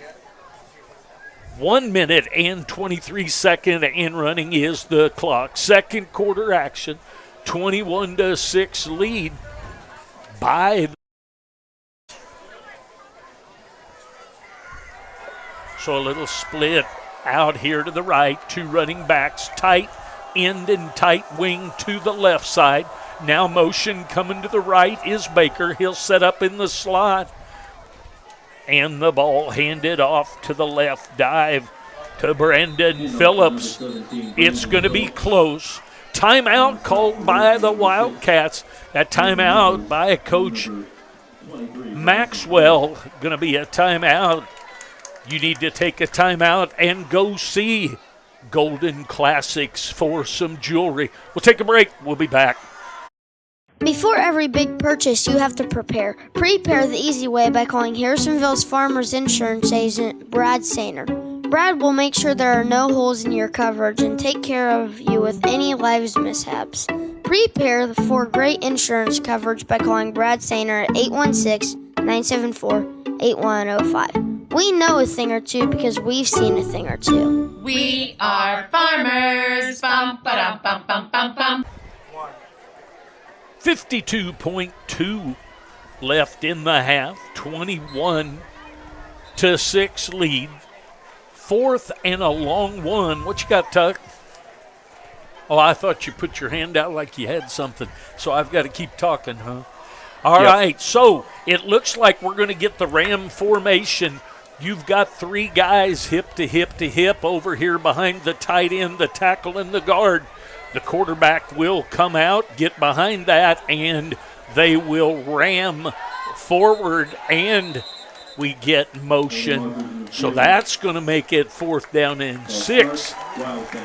1 minute and 23 seconds and running is the clock. 2nd quarter action. 21-6 lead by the. So a little split out here to the right. 2 running backs, tight end and tight wing to the left side. Now motion coming to the right is Baker. He'll set up in the slot. And the ball handed off to the left. Dive to Brandon Phillips. It's going to be close. Timeout called by the Wildcats. That timeout by Coach Maxwell. Going to be a timeout. You need to take a timeout and go see Golden Classics for some jewelry. We'll take a break. We'll be back. Before every big purchase, you have to prepare. Prepare the easy way by calling Harrisonville's Farmers Insurance agent, Brad Sainer. Brad will make sure there are no holes in your coverage and take care of you with any lives mishaps. Prepare for great insurance coverage by calling Brad Sainer at 816-974-8105. We know a thing or two because we've seen a thing or two. We are farmers. Bum, ba-dum, bum, bum, bum, bum. 52.2 left in the half. 21-6 lead. Fourth and a long one. What you got, Tuck? Oh, I thought you put your hand out like you had something. So I've got to keep talking, huh? All right, so it looks like we're going to get the Ram formation. You've got three guys hip to hip to hip over here behind the tight end, the tackle, and the guard. The quarterback will come out, get behind that, and they will ram forward, and we get motion. So that's going to make it 4th down and 6.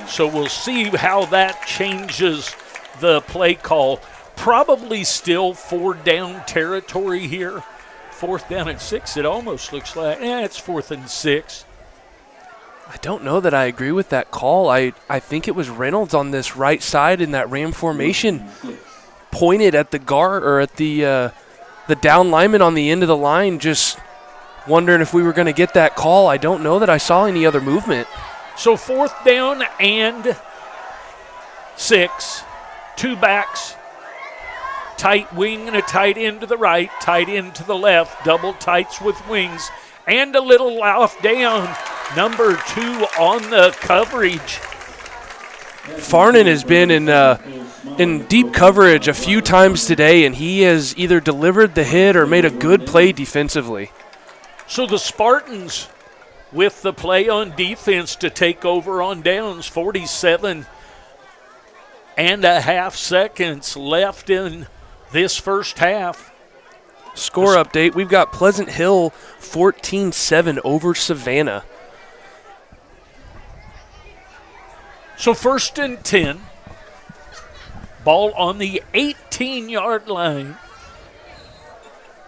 So we'll see how that changes the play call. Probably still 4-down territory here. 4th down and 6, it almost looks like. It's 4th and 6. I don't know that I agree with that call. I think it was Reynolds on this right side in that Ram formation pointed at the guard or at the down lineman on the end of the line, just wondering if we were going to get that call. I don't know that I saw any other movement. So 4th down and 6, 2 backs, tight wing and a tight end to the right, tight end to the left, double tights with wings, and a little off down. Number 2 on the coverage. Farnan has been in deep coverage a few times today, and he has either delivered the hit or made a good play defensively. So the Spartans with the play on defense to take over on downs. 47 and a half seconds left in this first half. Score update, we've got Pleasant Hill 14-7 over Savannah. So 1st and 10. Ball on the 18-yard line.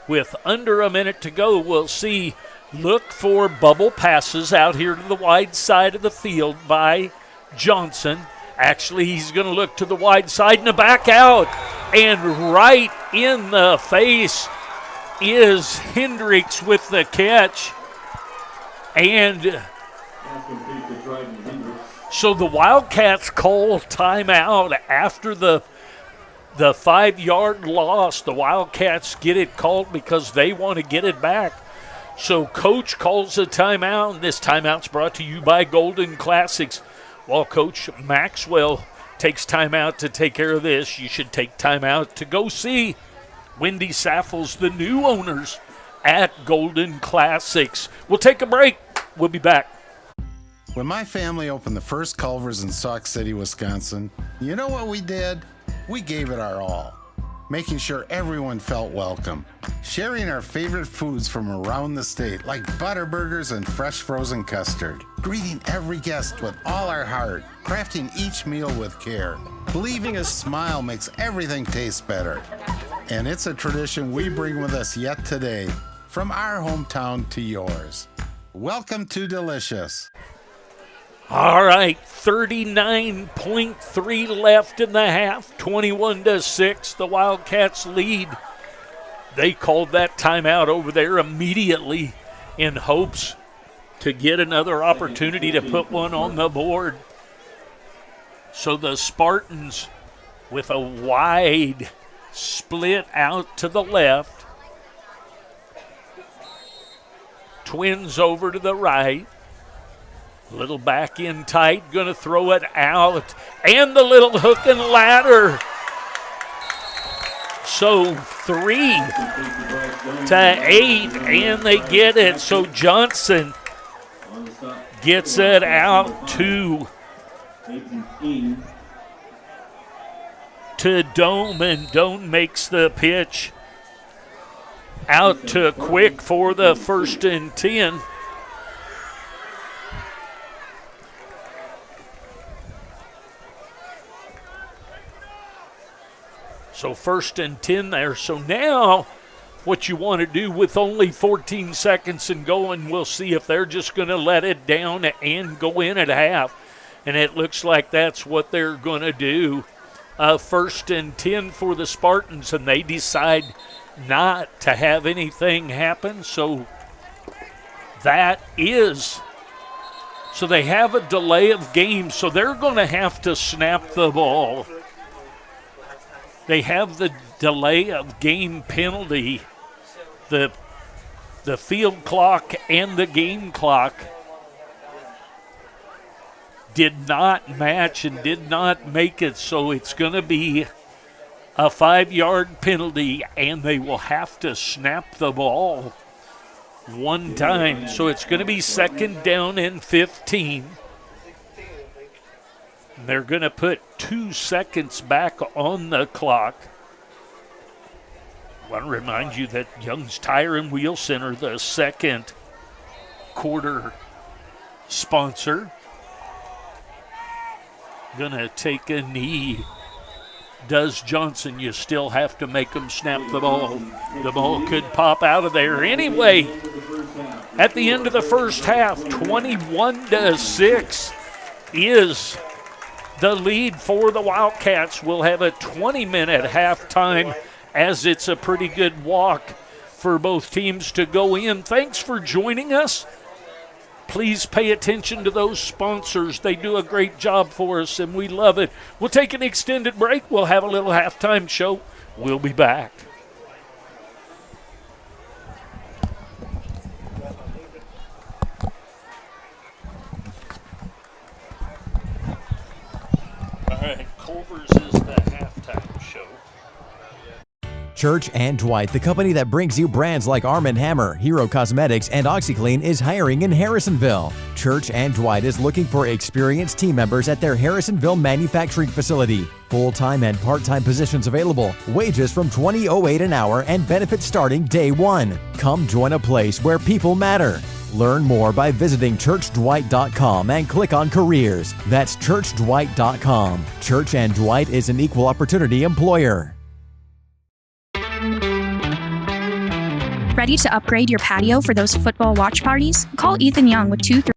With under a minute to go, we'll see look for bubble passes out here to the wide side of the field by Johnson. Actually, he's going to look to the wide side and a back out. And right in the face is Hendricks with the catch. And so the Wildcats call timeout after the 5-yard loss. The Wildcats get it called because they want to get it back. So Coach calls a timeout, and this timeout's brought to you by Golden Classics. While Coach Maxwell takes timeout to take care of this, you should take timeout to go see Wendy Saffels, the new owners at Golden Classics. We'll take a break. We'll be back. When my family opened the first Culver's in Sauk City, Wisconsin, you know what we did? We gave it our all, making sure everyone felt welcome, sharing our favorite foods from around the state like Butterburgers and fresh frozen custard, greeting every guest with all our heart, crafting each meal with care, believing a smile makes everything taste better. And it's a tradition we bring with us yet today, from our hometown to yours. Welcome to Delicious. All right, 39.3 left in the half, 21-6. The Wildcats lead. They called that timeout over there immediately in hopes to get another opportunity to put one on the board. So the Spartans with a wide split out to the left. Twins over to the right. Little back in tight, going to throw it out. And the little hook and ladder. So 3-8, and they get it. So Johnson gets it out to Dome, and Dome makes the pitch out to Quick for the 1st and 10. So 1st and 10 there. So now what you want to do with only 14 seconds and going, we'll see if they're just going to let it down and go in at half. And it looks like that's what they're going to do. 1st and 10 for the Spartans, and they decide not to have anything happen. So that is, so they have a delay of game, so they're going to have to snap the ball. They have the delay of game penalty, the field clock and the game clock did not match and did not make it, so it's going to be a 5-yard penalty, and they will have to snap the ball one time. So it's going to be 2nd down and 15. They're going to put 2 seconds back on the clock. I want to remind you that Young's Tire and Wheel Center, the second quarter sponsor. Going to take a knee. Does Johnson. You still have to make them snap the ball. The ball could pop out of there. Anyway, at the end of the first half, 21-6 is the lead for the Wildcats. We'll have a 20-minute halftime, as it's a pretty good walk for both teams to go in. Thanks for joining us. Please pay attention to those sponsors. They do a great job for us, and we love it. We'll take an extended break. We'll have a little halftime show. We'll be back. All right, Culver's is the halftime show. Church and Dwight, the company that brings you brands like Arm & Hammer, Hero Cosmetics, and OxyClean, is hiring in Harrisonville. Church and Dwight is looking for experienced team members at their Harrisonville manufacturing facility. Full-time and part-time positions available. Wages from $20.08 an hour and benefits starting day one. Come join a place where people matter. Learn more by visiting churchdwight.com and click on careers. That's churchdwight.com. Church and Dwight is an equal opportunity employer. Ready to upgrade your patio for those football watch parties? Call Ethan Young with 2-3.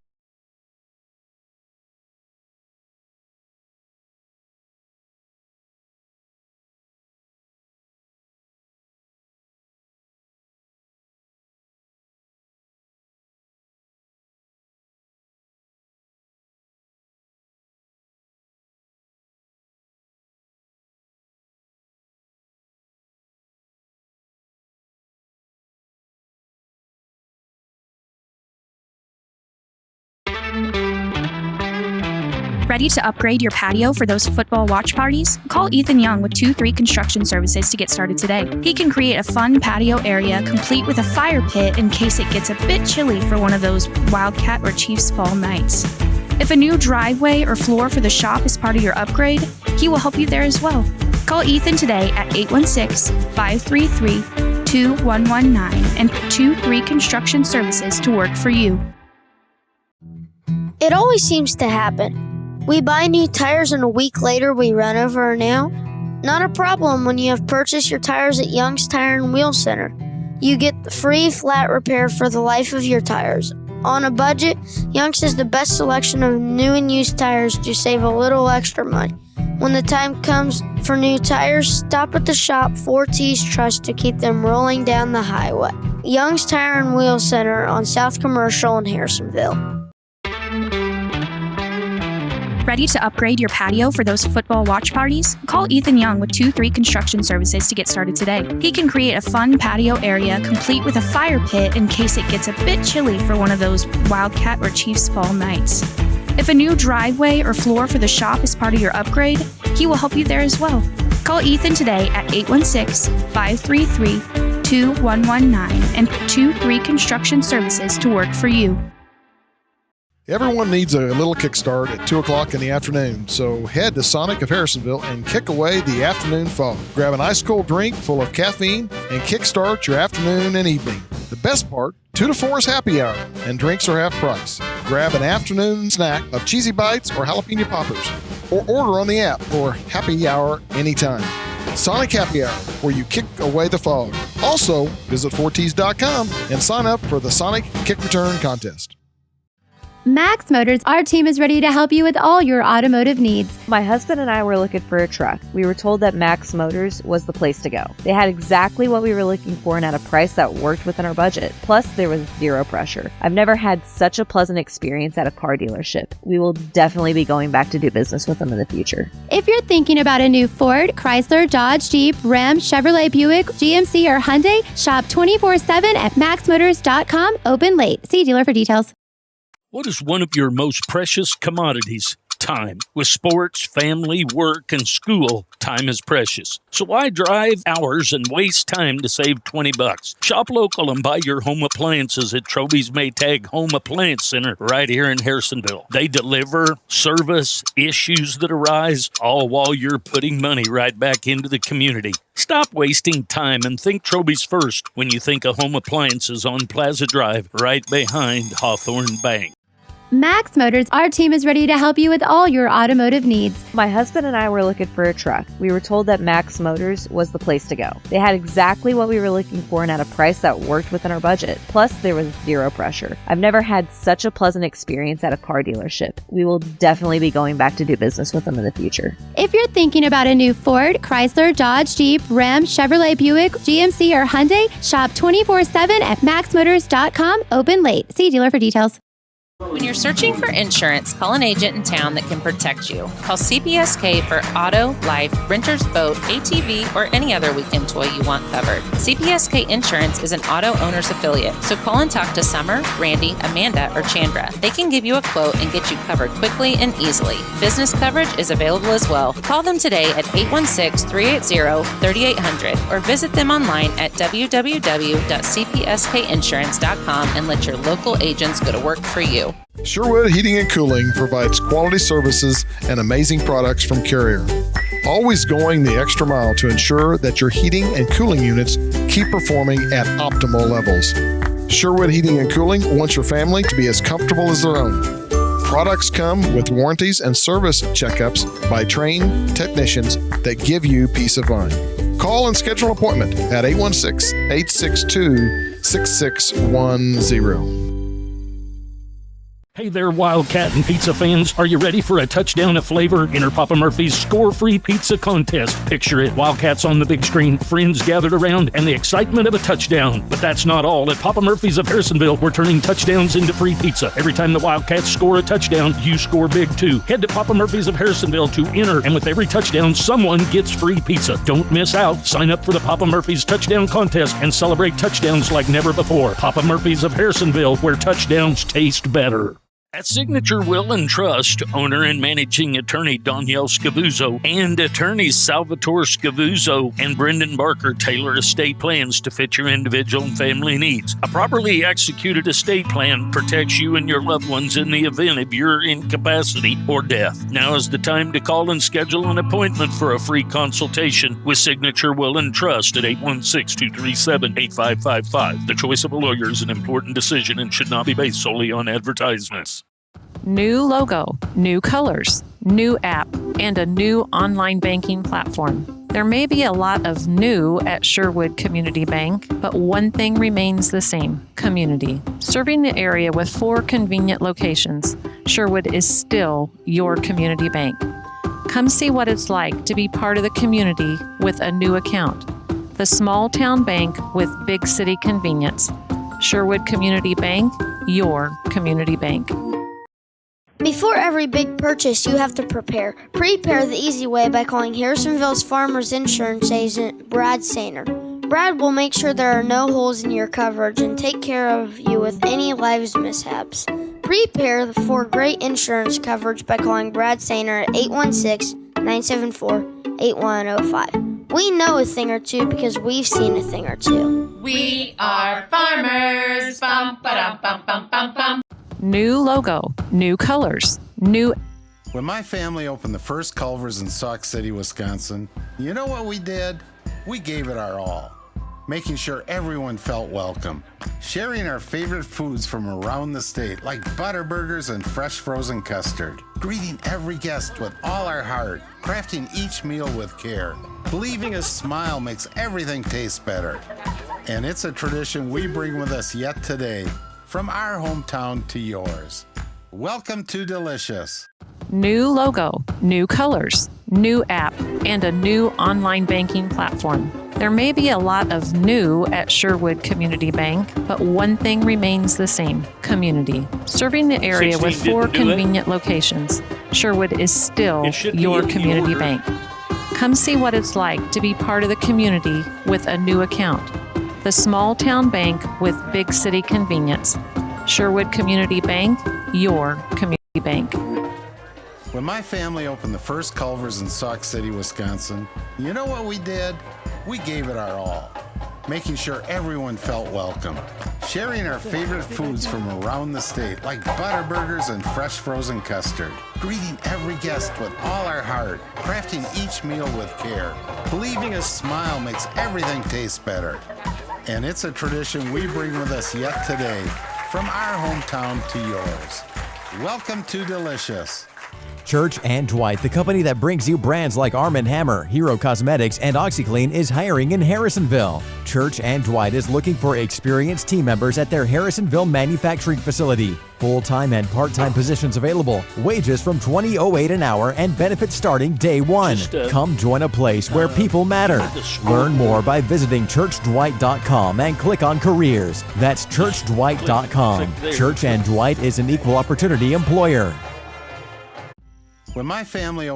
Ready to upgrade your patio for those football watch parties? Call Ethan Young with 2-3 Construction Services to get started today. He can create a fun patio area complete with a fire pit in case it gets a bit chilly for one of those Wildcat or Chiefs fall nights. If a new driveway or floor for the shop is part of your upgrade, he will help you there as well. Call Ethan today at 816-533-2119 and put 2-3 Construction Services to work for you. It always seems to happen. We buy new tires and a week later we run over an nail. Not a problem when you have purchased your tires at Young's Tire and Wheel Center. You get the free flat repair for the life of your tires. On a budget, Young's has the best selection of new and used tires to save a little extra money. When the time comes for new tires, stop at the shop 4T's Trust to keep them rolling down the highway. Young's Tire and Wheel Center on South Commercial in Harrisonville. Ready to upgrade your patio for those football watch parties? Call Ethan Young with 2-3 Construction Services to get started today. He can create a fun patio area complete with a fire pit in case it gets a bit chilly for one of those Wildcat or Chiefs fall nights. If a new driveway or floor for the shop is part of your upgrade, he will help you there as well. Call Ethan today at 816-533-2119 and put 2-3 Construction Services to work for you. Everyone needs a little kickstart at 2 o'clock in the afternoon, so head to Sonic of Harrisonville and kick away the afternoon fog. Grab an ice-cold drink full of caffeine and kickstart your afternoon and evening. The best part, 2 to 4 is happy hour, and drinks are half price. Grab an afternoon snack of cheesy bites or jalapeno poppers, or order on the app for happy hour anytime. Sonic Happy Hour, where you kick away the fog. Also, visit 4ts.com and sign up for the Sonic Kick Return Contest. Max Motors, our team is ready to help you with all your automotive needs. My husband and I were looking for a truck. We were told that Max Motors was the place to go. They had exactly what we were looking for and at a price that worked within our budget. Plus, there was zero pressure. I've never had such a pleasant experience at a car dealership. We will definitely be going back to do business with them in the future. If you're thinking about a new Ford, Chrysler, Dodge, Jeep, Ram, Chevrolet, Buick, GMC, or Hyundai, shop 24/7 at maxmotors.com. Open late. See dealer for details. What is one of your most precious commodities? Time. With sports, family, work, and school, time is precious. So why drive hours and waste time to save $20? Shop local and buy your home appliances at Troby's Maytag Home Appliance Center right here in Harrisonville. They deliver, service, issues that arise, all while you're putting money right back into the community. Stop wasting time and think Troby's first when you think of home appliances on Plaza Drive, right behind Hawthorne Bank. Max Motors, our team is ready to help you with all your automotive needs. My husband and I were looking for a truck. We were told that Max Motors was the place to go. They had exactly what we were looking for and at a price that worked within our budget. Plus, there was zero pressure. I've never had such a pleasant experience at a car dealership. We will definitely be going back to do business with them in the future. If you're thinking about a new Ford, Chrysler, Dodge, Jeep, Ram, Chevrolet, Buick, GMC, or Hyundai, shop 24/7 at maxmotors.com. Open late. See dealer for details. When you're searching for insurance, call an agent in town that can protect you. Call CPSK for auto, life, renter's boat, ATV, or any other weekend toy you want covered. CPSK Insurance is an auto owner's affiliate, so call and talk to Summer, Randy, Amanda, or Chandra. They can give you a quote and get you covered quickly and easily. Business coverage is available as well. Call them today at 816-380-3800 or visit them online at www.cpskinsurance.com and let your local agents go to work for you. Sherwood Heating and Cooling provides quality services and amazing products from Carrier. Always going the extra mile to ensure that your heating and cooling units keep performing at optimal levels. Sherwood Heating and Cooling wants your family to be as comfortable as their own. Products come with warranties and service checkups by trained technicians that give you peace of mind. Call and schedule an appointment at 816-862-6610. Hey there, Wildcat and pizza fans. Are you ready for a touchdown of flavor? Enter Papa Murphy's Score-Free Pizza Contest. Picture it, Wildcats on the big screen, friends gathered around, and the excitement of a touchdown. But that's not all. At Papa Murphy's of Harrisonville, we're turning touchdowns into free pizza. Every time the Wildcats score a touchdown, you score big too. Head to Papa Murphy's of Harrisonville to enter, and with every touchdown, someone gets free pizza. Don't miss out. Sign up for the Papa Murphy's Touchdown Contest and celebrate touchdowns like never before. Papa Murphy's of Harrisonville, where touchdowns taste better. At Signature Will and Trust, owner and managing attorney Danielle Scavuzzo and attorneys Salvatore Scavuzzo and Brendan Barker tailor estate plans to fit your individual and family needs. A properly executed estate plan protects you and your loved ones in the event of your incapacity or death. Now is the time to call and schedule an appointment for a free consultation with Signature Will and Trust at 816-237-8555. The choice of a lawyer is an important decision and should not be based solely on advertisements. New logo, new colors, new app, and a new online banking platform. There may be a lot of new at Sherwood Community Bank, but one thing remains the same: community. Serving the area with 4 convenient locations, Sherwood is still your community bank. Come see what it's like to be part of the community with a new account. The small town bank with big city convenience. Sherwood Community Bank, your community bank. Before every big purchase, you have to prepare. Prepare the easy way by calling Harrisonville's Farmers Insurance agent, Brad Sainer. Brad will make sure there are no holes in your coverage and take care of you with any lives mishaps. Prepare for great insurance coverage by calling Brad Sainer at 816-9 974-8105. We know a thing or two because we've seen a thing or two. We are farmers. Bum, ba-dum, bum, bum, bum, bum. New logo, new colors, new. When my family opened the first Culver's in Sauk City, Wisconsin, you know what we did? We gave it our all, making sure everyone felt welcome, sharing our favorite foods from around the state like butter burgers and fresh frozen custard, greeting every guest with all our heart, crafting each meal with care, believing a smile makes everything taste better. And it's a tradition we bring with us yet today, from our hometown to yours. Welcome to Delicious. New logo, new colors, new app, and a new online banking platform. There may be a lot of new at Sherwood Community Bank, but one thing remains the same: community. Serving the area with 4 convenient locations, Sherwood is still your community bank. Come see what it's like to be part of the community with a new account. The small town bank with big city convenience. Sherwood Community Bank, your community bank. When my family opened the first Culver's in Sauk City, Wisconsin, you know what we did? We gave it our all, making sure everyone felt welcome, sharing our favorite foods from around the state like butter burgers and fresh frozen custard, greeting every guest with all our heart, crafting each meal with care, believing a smile makes everything taste better. And it's a tradition we bring with us yet today, from our hometown to yours. Welcome to Delicious. Church and Dwight, the company that brings you brands like Arm & Hammer, Hero Cosmetics, and OxyClean, is hiring in Harrisonville. Church and Dwight is looking for experienced team members at their Harrisonville manufacturing facility. Full-time and part-time positions available. Wages from $20.08 an hour and benefits starting day one. Come join a place where people matter. Learn more by visiting churchdwight.com and click on careers. That's churchdwight.com. Church and Dwight is an equal opportunity employer. When my family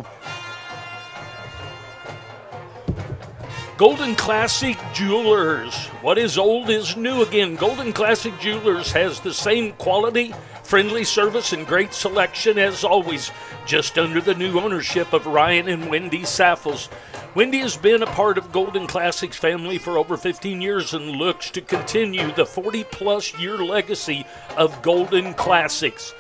Golden Classic Jewelers. What is old is new again. Golden Classic Jewelers has the same quality, friendly service, and great selection as always, just under the new ownership of Ryan and Wendy Saffels. Wendy has been a part of Golden Classic's family for over 15 years and looks to continue the 40-plus year legacy of Golden Classics.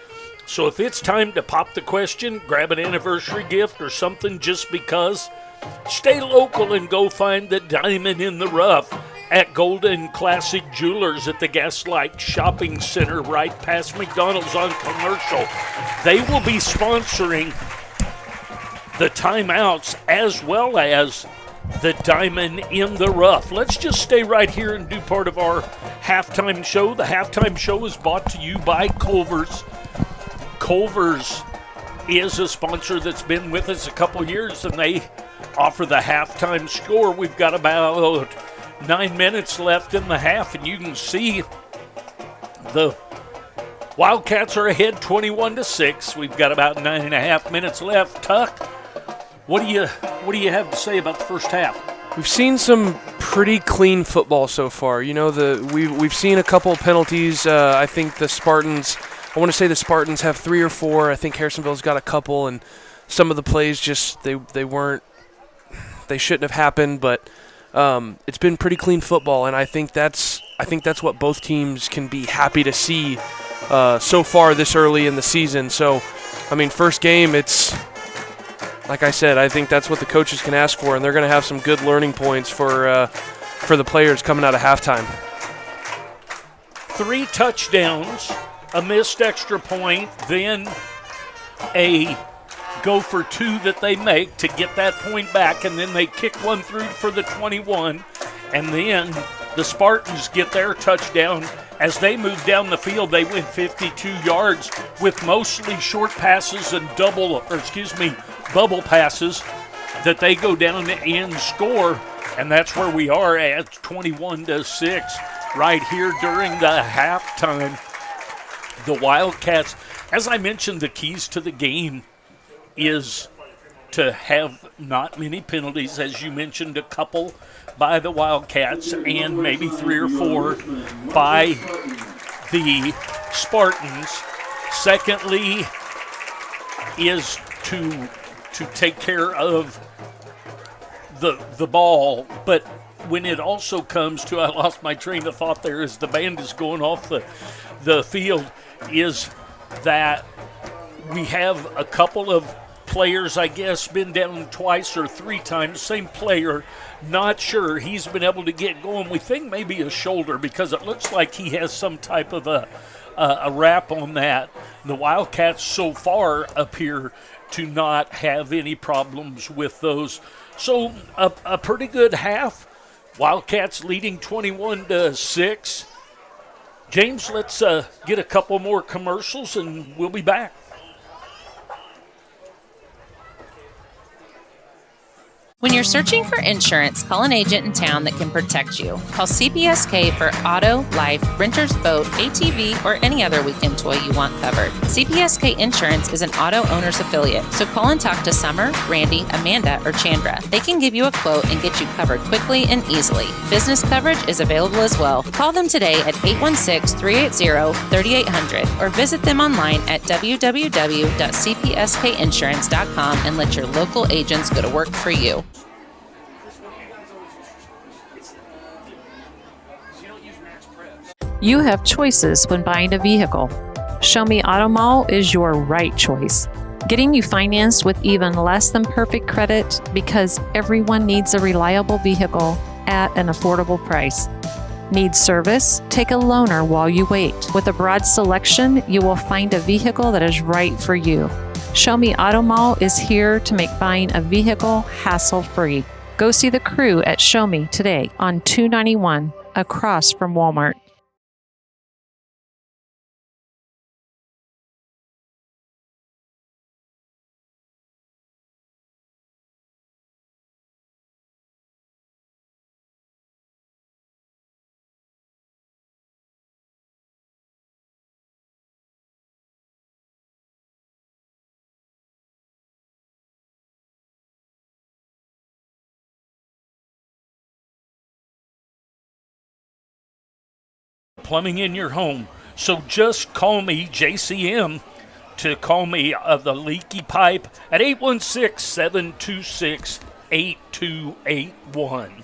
So if it's time to pop the question, grab an anniversary gift or something just because, stay local and go find the diamond in the rough at Golden Classic Jewelers at the Gaslight Shopping Center right past McDonald's on Commercial. They will be sponsoring the timeouts as well as the diamond in the rough. Let's just stay right here and do part of our halftime show. The halftime show is brought to you by Culver's. Culver's is a sponsor that's been with us a couple years, and they offer the halftime score. We've got about 9 minutes left in the half, and you can see the Wildcats are ahead 21-6. We've got about 9.5 minutes left. Tuck, what do you have to say about the first half? We've seen some pretty clean football so far. You know, we've seen a couple penalties. I think the Spartans. I want to say the Spartans have 3 or 4. I think Harrisonville's got a couple, and some of the plays just they shouldn't have happened. But it's been pretty clean football, and I think that's what both teams can be happy to see so far this early in the season. So, I mean, first game, it's like I said, I think that's what the coaches can ask for, and they're going to have some good learning points for the players coming out of halftime. 3 touchdowns. A missed extra point, then a go for 2 that they make to get that point back, and then they kick one through for the 21, and then the Spartans get their touchdown. As they move down the field, they win 52 yards with mostly short passes and bubble passes that they go down and score, and that's where we are at 21-6 right here during the halftime. The Wildcats, as I mentioned, the keys to the game is to have not many penalties. As you mentioned, a couple by the Wildcats and maybe 3 or 4 by the Spartans. Secondly is to to take care of the ball. But when it also comes to, I lost my train of thought there as the band is going off the field, is that we have a couple of players, I guess, been down twice or three times. Same player, not sure. He's been able to get going. We think maybe a shoulder because it looks like he has some type of a wrap on that. The Wildcats so far appear to not have any problems with those. So a pretty good half. Wildcats leading 21-6. James, let's get a couple more commercials and we'll be back. When you're searching for insurance, call an agent in town that can protect you. Call CPSK for auto, life, renter's boat, ATV, or any other weekend toy you want covered. CPSK Insurance is an auto owner's affiliate, so call and talk to Summer, Randy, Amanda, or Chandra. They can give you a quote and get you covered quickly and easily. Business coverage is available as well. Call them today at 816-380-3800 or visit them online at www.cpskinsurance.com and let your local agents go to work for you. You have choices when buying a vehicle. Show Me Auto Mall is your right choice. Getting you financed with even less than perfect credit because everyone needs a reliable vehicle at an affordable price. Need service? Take a loaner while you wait. With a broad selection, you will find a vehicle that is right for you. Show Me Auto Mall is here to make buying a vehicle hassle-free. Go see the crew at Show Me today on 291 across from Walmart. Plumbing in your home. So just call me, JCM, to call me the leaky pipe at 816-726-8281.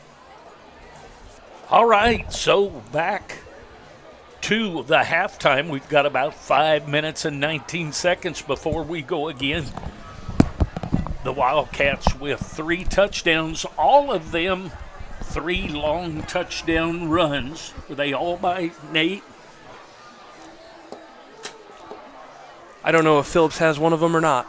All right, so back to the halftime. We've got about 5 minutes and 19 seconds before we go again. The Wildcats with 3 touchdowns, all of them 3 long touchdown runs. Were they all by Nate? I don't know if Phillips has one of them or not.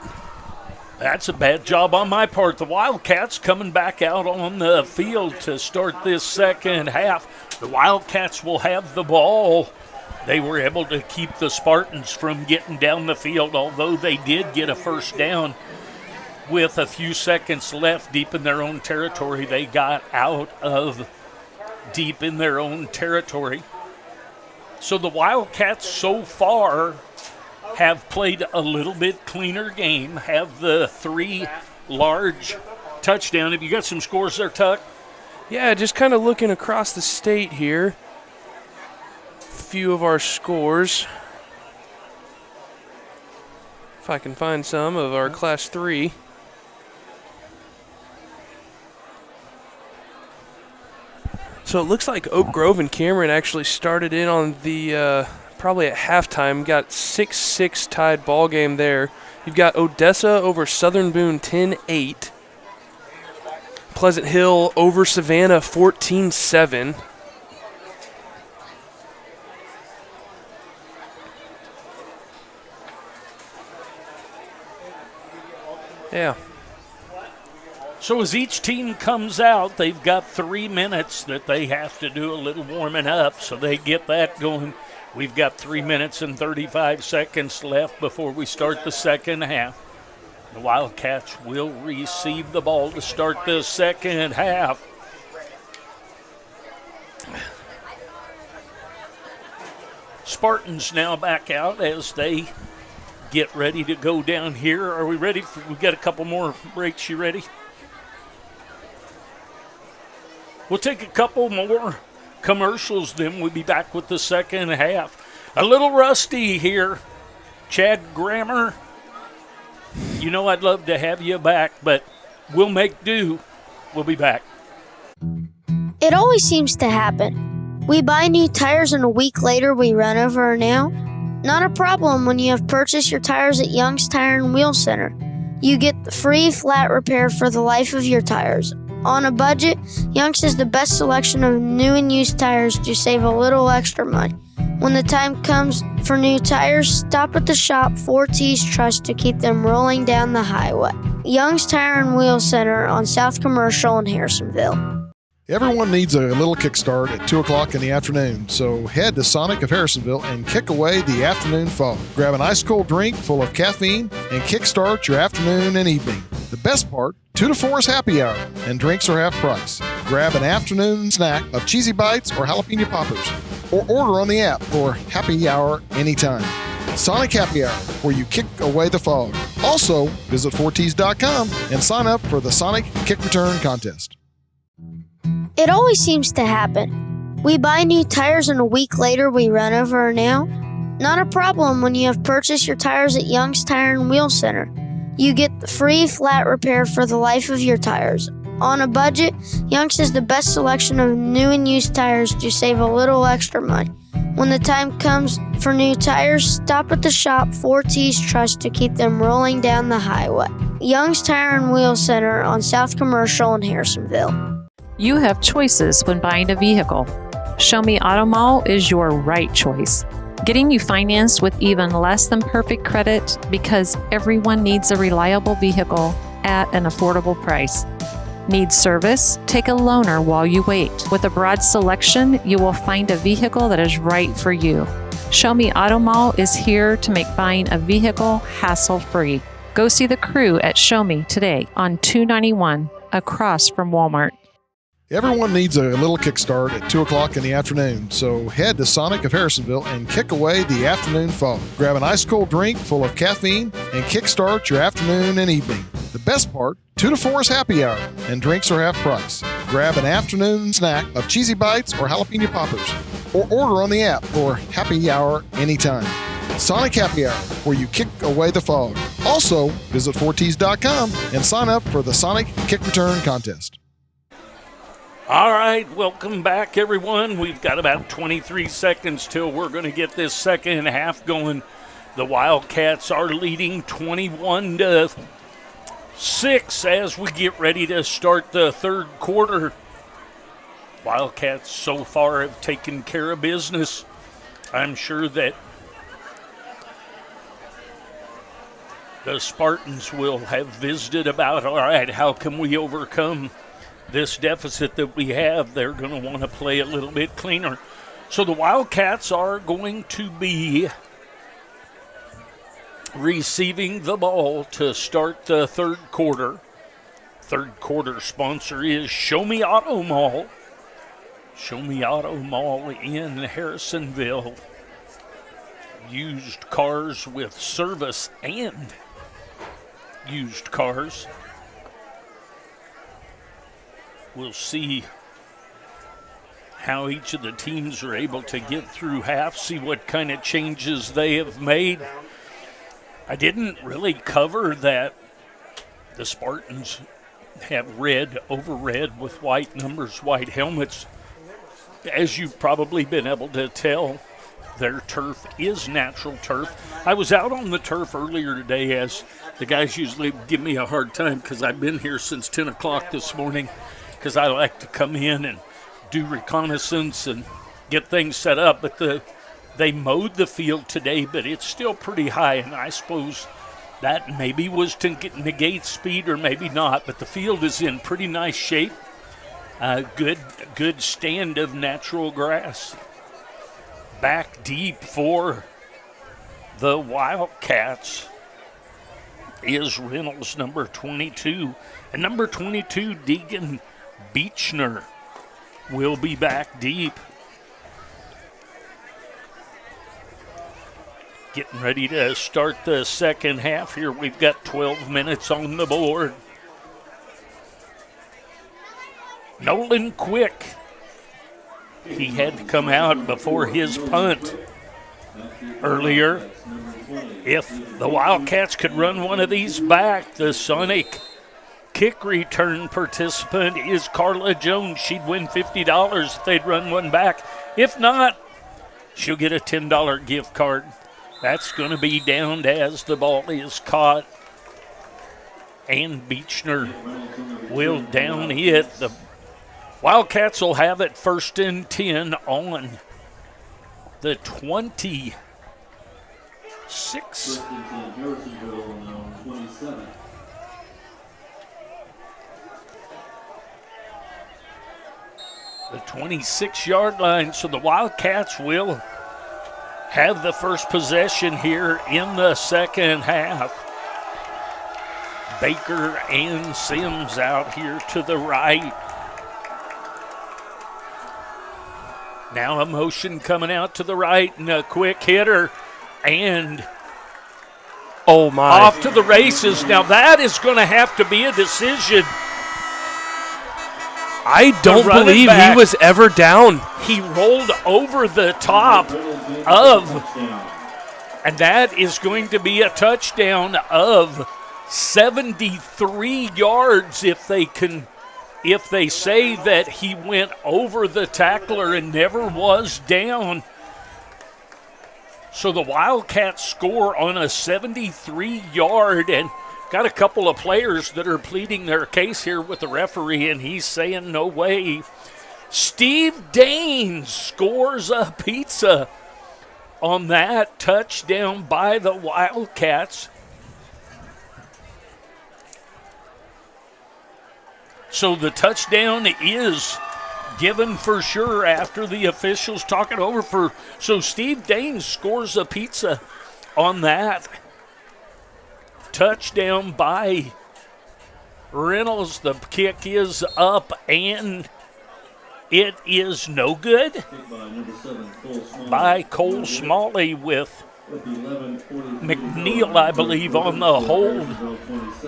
That's a bad job on my part. The Wildcats coming back out on the field to start this second half. The Wildcats will have the ball. They were able to keep the Spartans from getting down the field, although they did get a first down. With a few seconds left deep in their own territory, they got out of deep in their own territory. So the Wildcats so far have played a little bit cleaner game, have the 3 large touchdowns. Have you got some scores there, Tuck? Yeah, just kind of looking across the state here. A few of our scores. If I can find some of our Class 3. So it looks like Oak Grove and Cameron actually started in on the probably at halftime. Got 6-6 tied ball game there. You've got Odessa over Southern Boone 10-8. Pleasant Hill over Savannah 14-7. Yeah. So as each team comes out, they've got 3 minutes that they have to do a little warming up, so they get that going. We've got 3 minutes and 35 seconds left before we start the second half. The Wildcats will receive the ball to start the second half. Spartans now back out as they get ready to go down here. Are we ready? We got a couple more breaks. You ready? We'll take a couple more commercials, then we'll be back with the second half. A little rusty here. Chad Grammer You know I'd love to have you back, but we'll make do. We'll be back. It always seems to happen. We buy new tires and a week later we run over an nail. Not a problem when you have purchased your tires at Young's Tire and Wheel Center. You get the free flat repair for the life of your tires. On a budget, Young's has the best selection of new and used tires to save a little extra money. When the time comes for new tires, stop at the shop 4T's Trust to keep them rolling down the highway. Young's Tire and Wheel Center on South Commercial in Harrisonville. Everyone needs a little kickstart at 2 o'clock in the afternoon, so head to Sonic of Harrisonville and kick away the afternoon fog. Grab an ice-cold drink full of caffeine and kickstart your afternoon and evening. The best part, 2 to 4 is happy hour, and drinks are half price. Grab an afternoon snack of cheesy bites or jalapeno poppers, or order on the app for happy hour anytime. Sonic Happy Hour, where you kick away the fog. Also, visit 4ts.com and sign up for the Sonic Kick Return Contest. It always seems to happen. We buy new tires and a week later we run over a nail. Not a problem when you have purchased your tires at Young's Tire and Wheel Center. You get the free flat repair for the life of your tires. On a budget, Young's has the best selection of new and used tires to save a little extra money. When the time comes for new tires, stop at the shop 4T's Trust to keep them rolling down the highway. Young's Tire and Wheel Center on South Commercial in Harrisonville. You have choices when buying a vehicle. Show Me Auto Mall is your right choice. Getting you financed with even less than perfect credit because everyone needs a reliable vehicle at an affordable price. Need service? Take a loaner while you wait. With a broad selection, you will find a vehicle that is right for you. Show Me Auto Mall is here to make buying a vehicle hassle-free. Go see the crew at Show Me today on 291 across from Walmart. Everyone needs a little kickstart at 2 o'clock in the afternoon, so head to Sonic of Harrisonville and kick away the afternoon fog. Grab an ice-cold drink full of caffeine and kickstart your afternoon and evening. The best part, 2 to 4 is happy hour, and drinks are half price. Grab an afternoon snack of cheesy bites or jalapeno poppers, or order on the app for happy hour anytime. Sonic Happy Hour, where you kick away the fog. Also, visit 4ts.com and sign up for the Sonic Kick Return Contest. All right, welcome back, everyone. We've got about 23 seconds till we're going to get this second half going. The Wildcats are leading 21-6 as we get ready to start the third quarter. Wildcats so far have taken care of business. I'm sure that the Spartans will have visited about, all right, how can we overcome this deficit that we have? They're going to want to play a little bit cleaner. So the Wildcats are going to be receiving the ball to start the third quarter. Third quarter sponsor is Show Me Auto Mall. Show Me Auto Mall in Harrisonville. Used cars with service and used cars. We'll see how each of the teams are able to get through half, see what kind of changes they have made. I didn't really cover that the Spartans have red over red with white numbers, white helmets. As you've probably been able to tell, their turf is natural turf. I was out on the turf earlier today, as the guys usually give me a hard time because I've been here since 10 o'clock this morning, because I like to come in and do reconnaissance and get things set up. But they mowed the field today, but it's still pretty high, and I suppose that maybe was to negate speed or maybe not. But the field is in pretty nice shape. Good stand of natural grass. Back deep for the Wildcats is Reynolds, number 22. And number 22, Deegan Beechner, will be back deep. Getting ready to start the second half here. We've got 12 minutes on the board. Nolan Quick. He had to come out before his punt earlier. If the Wildcats could run one of these back, the Sonic kick return participant is Carla Jones. She'd win $50 if they'd run one back. If not, she'll get a $10 gift card. That's going to be downed as the ball is caught. And Beechner will down it. The Wildcats will have it 1st and 10 on the 26. The 26-yard line, so the Wildcats will have the first possession here in the second half. Baker and Sims out here to the right. Now a motion coming out to the right and a quick hitter and oh my, off to the races. Now that is going to have to be a decision. I don't believe he was ever down. He rolled over the top of, and that is going to be a touchdown of 73 yards if they say that he went over the tackler and never was down. So the Wildcats score on a 73-yard, and got a couple of players that are pleading their case here with the referee, and he's saying no way. Steve Daines scores a pizza on that touchdown by the Wildcats. So the touchdown is given for sure after the officials talk it over for. So Steve Daines scores a pizza on that touchdown by Reynolds. The kick is up and it is no good by Cole Smalley with McNeil, I believe, on the hold.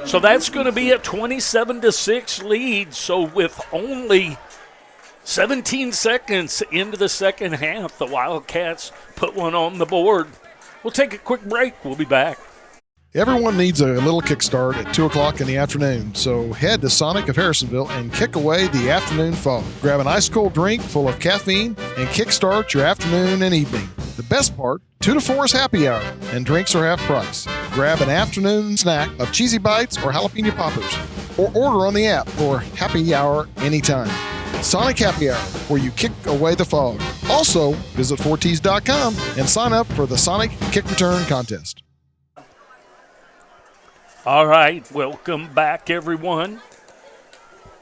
So that's going to be a 27-6 lead. So with only 17 seconds into the second half, the Wildcats put one on the board. We'll take a quick break. We'll be back. Everyone needs a little kickstart at 2 o'clock in the afternoon, so head to Sonic of Harrisonville and kick away the afternoon fog. Grab an ice-cold drink full of caffeine and kickstart your afternoon and evening. The best part, 2 to 4 is happy hour, and drinks are half price. Grab an afternoon snack of cheesy bites or jalapeno poppers, or order on the app for happy hour anytime. Sonic Happy Hour, where you kick away the fog. Also, visit 4ts.com and sign up for the Sonic Kick Return Contest. All right, welcome back, everyone.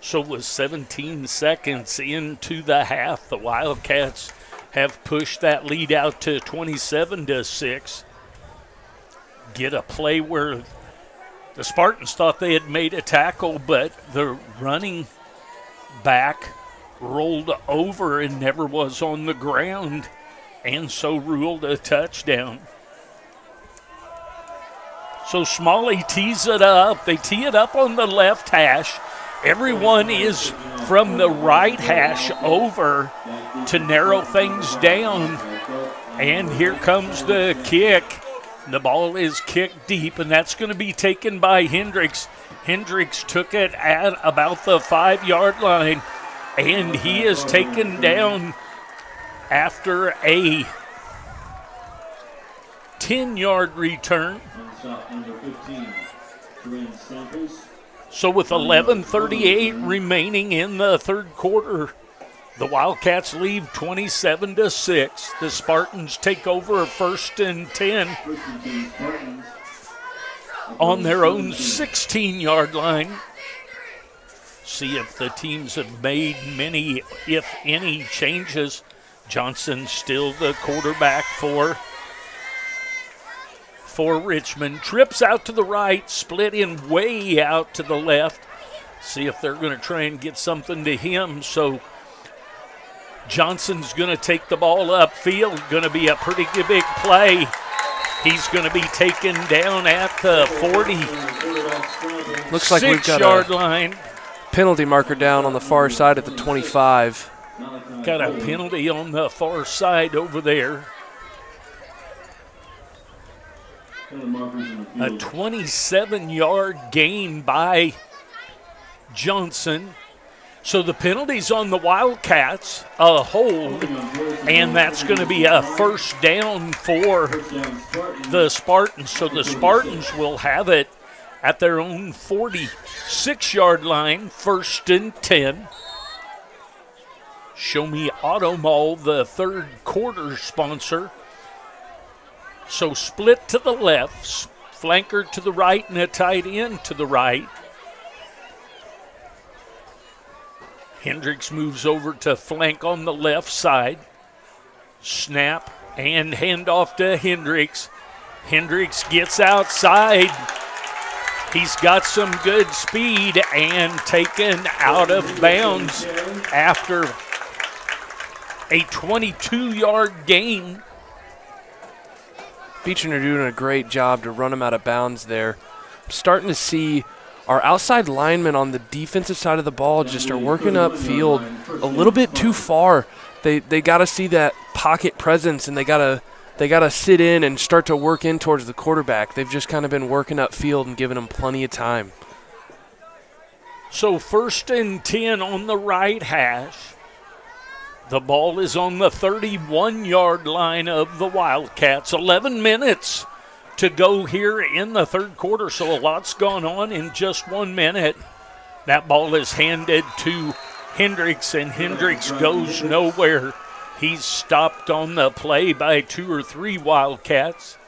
So with 17 seconds into the half, the Wildcats have pushed that lead out to 27-6. Get a play where the Spartans thought they had made a tackle, but the running back rolled over and never was on the ground, and so ruled a touchdown. So Smalley tees it up. They tee it up on the left hash. Everyone is from the right hash over to narrow things down. And here comes the kick. The ball is kicked deep, and that's going to be taken by Hendricks. Hendricks took it at about the 5-yard line, and he is taken down after a 10-yard return. So with 11:38 remaining in the third quarter, the Wildcats lead 27-6. The Spartans take over 1st and 10 on their own 16-yard line. See if the teams have made many, if any, changes. Johnson still the quarterback for Richmond. Trips out to the right, split in way out to the left. See if they're going to try and get something to him. So Johnson's going to take the ball upfield. Going to be a pretty big play. He's going to be taken down at the 40. Looks like we've got a line. Penalty marker down on the far side at the 25. Got a penalty on the far side over there. A 27-yard gain by Johnson. So the penalty's on the Wildcats, a hold, and that's going to be a first down for the Spartans. So the Spartans will have it at their own 46-yard line, 1st and 10. Show Me Auto Mall, the third quarter sponsor. So split to the left, flanker to the right, and a tight end to the right. Hendricks moves over to flank on the left side. Snap and handoff to Hendricks. Hendricks gets outside. He's got some good speed and taken out of bounds after a 22-yard gain. Beecham are doing a great job to run him out of bounds there. I'm starting to see our outside linemen on the defensive side of the ball just are working upfield a little bit too far. They got to see that pocket presence, and they got to sit in and start to work in towards the quarterback. They've just kind of been working upfield and giving him plenty of time. So 1st and 10 on the right hash. The ball is on the 31-yard line of the Wildcats. 11 minutes to go here in the third quarter, so a lot's gone on in just 1 minute. That ball is handed to Hendricks, and Hendricks goes nowhere. He's stopped on the play by 2 or 3 Wildcats.